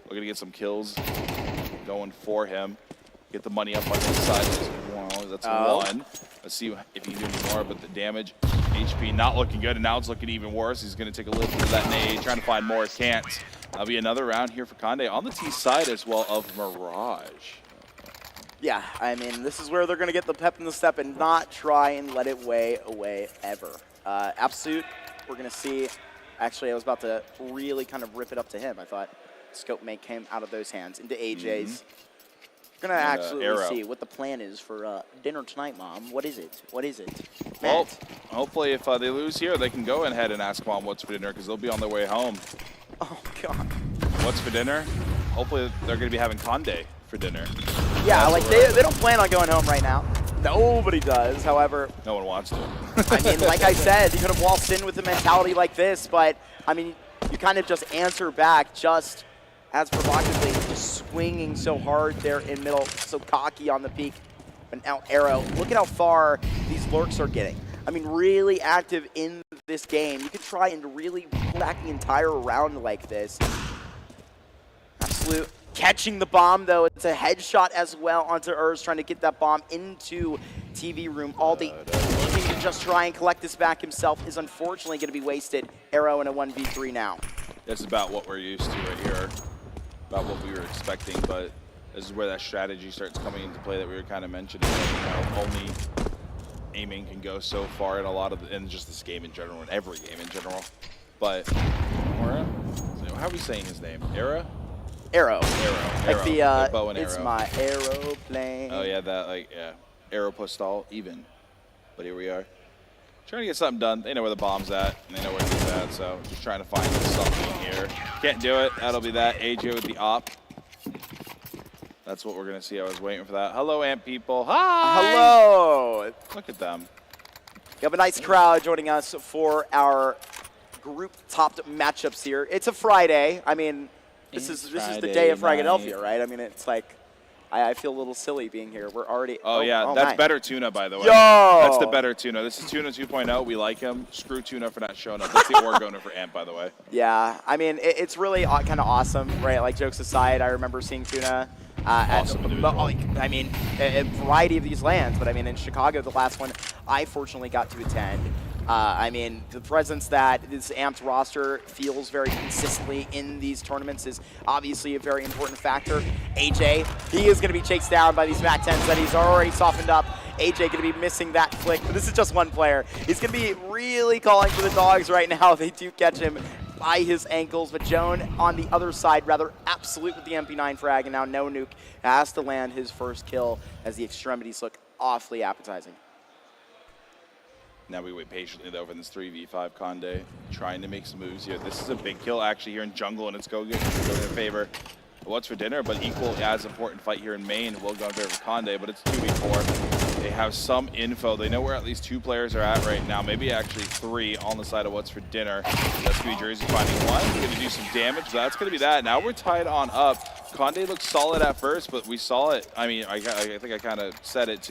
We're going to get some kills going for him. Get the money up on this side. That's 1. Let's see if he can do any more, but the damage, HP not looking good, and now it's looking even worse. He's going to take a little bit of that nade, trying to find more. Can't. That'll be another round here for Conde on the T side as well of Mirage. Yeah, I mean, this is where they're going to get the pep in the step and not try and let it weigh away ever. Absolute, we're going to see. Actually, I was about to really kind of rip it up to him. I thought Scope May came out of those hands into AJ's. We're going to actually see what the plan is for dinner tonight, Mom. What is it? What is it? Well, hopefully if they lose here, they can go ahead and ask Mom what's for dinner because they'll be on their way home. Oh, God. What's for dinner? Hopefully they're going to be having Conde for dinner. Yeah, like they don't plan on going home right now. Nobody does, however. No one wants to. I mean, like I said, you could have waltzed in with a mentality like this, but, I mean, you kind of just answer back just as provocatively, just swinging so hard there in middle, so cocky on the peak. But now Arrow, look at how far these lurks are getting. I mean, really active in this game. You could try and really pull back the entire round like this. Absolute catching the bomb, though. It's a headshot as well onto Urs, trying to get that bomb into TV room. Aldi looking to just try and collect this back himself is unfortunately going to be wasted. Arrow in a 1v3 now. That's about what we're used to right here, about what we were expecting, but this is where that strategy starts coming into play that we were kind of mentioning. Only aiming can go so far in a lot of, in just this game in general, in every game in general. But, how are we saying his name? Arrow? Arrow. Like the bow and it's arrow. my aeroplane. Oh yeah, that arrow postal even. But here we are, trying to get something done. They know where the bomb's at, and they know where it's at. So just trying to find something here. Can't do it. That'll be that. AJ with the op. That's what we're gonna see. I was waiting for that. Hello, Ant people. Hi. Hello. Look at them. We have a nice crowd joining us for our group topped matchups here. It's a Friday. I mean, this is the day of Fragadelphia, right? I mean, it's like I feel a little silly being here. We're already. Oh yeah, that's better Tuna, by the way. Yo! That's the better Tuna. This is Tuna 2.0. We like him. Screw Tuna for not showing up. That's the Oregoner for Ant, by the way. Yeah, I mean, it's really kind of awesome, right? Like, jokes aside, I remember seeing Tuna. Awesome I mean, a variety of these lands, but I mean, in Chicago, the last one I fortunately got to attend. I mean, the presence that this Amped roster feels very consistently in these tournaments is obviously a very important factor. AJ, he is going to be chased down by these MAC-10s that he's already softened up. AJ going to be missing that flick, but this is just one player. He's going to be really calling for the dogs right now. They do catch him by his ankles, but Joan on the other side, rather absolute with the MP9 frag, and now No Nuke has to land his first kill as the extremities look awfully appetizing. Now we wait patiently, though, for this 3v5 Conde, trying to make some moves here. This is a big kill, actually, here in jungle, and it's going in favor of What's for Dinner, but equally as important fight here in main will go in favor of Conde, but it's 2v4. They have some info. They know where at least 2 players are at right now, maybe actually 3 on the side of What's for Dinner. That's going to be Jersey finding one. Going to do some damage, but that's going to be that. Now we're tied on up. Conde looked solid at first, but we saw it. I mean, I think I kind of said it, too.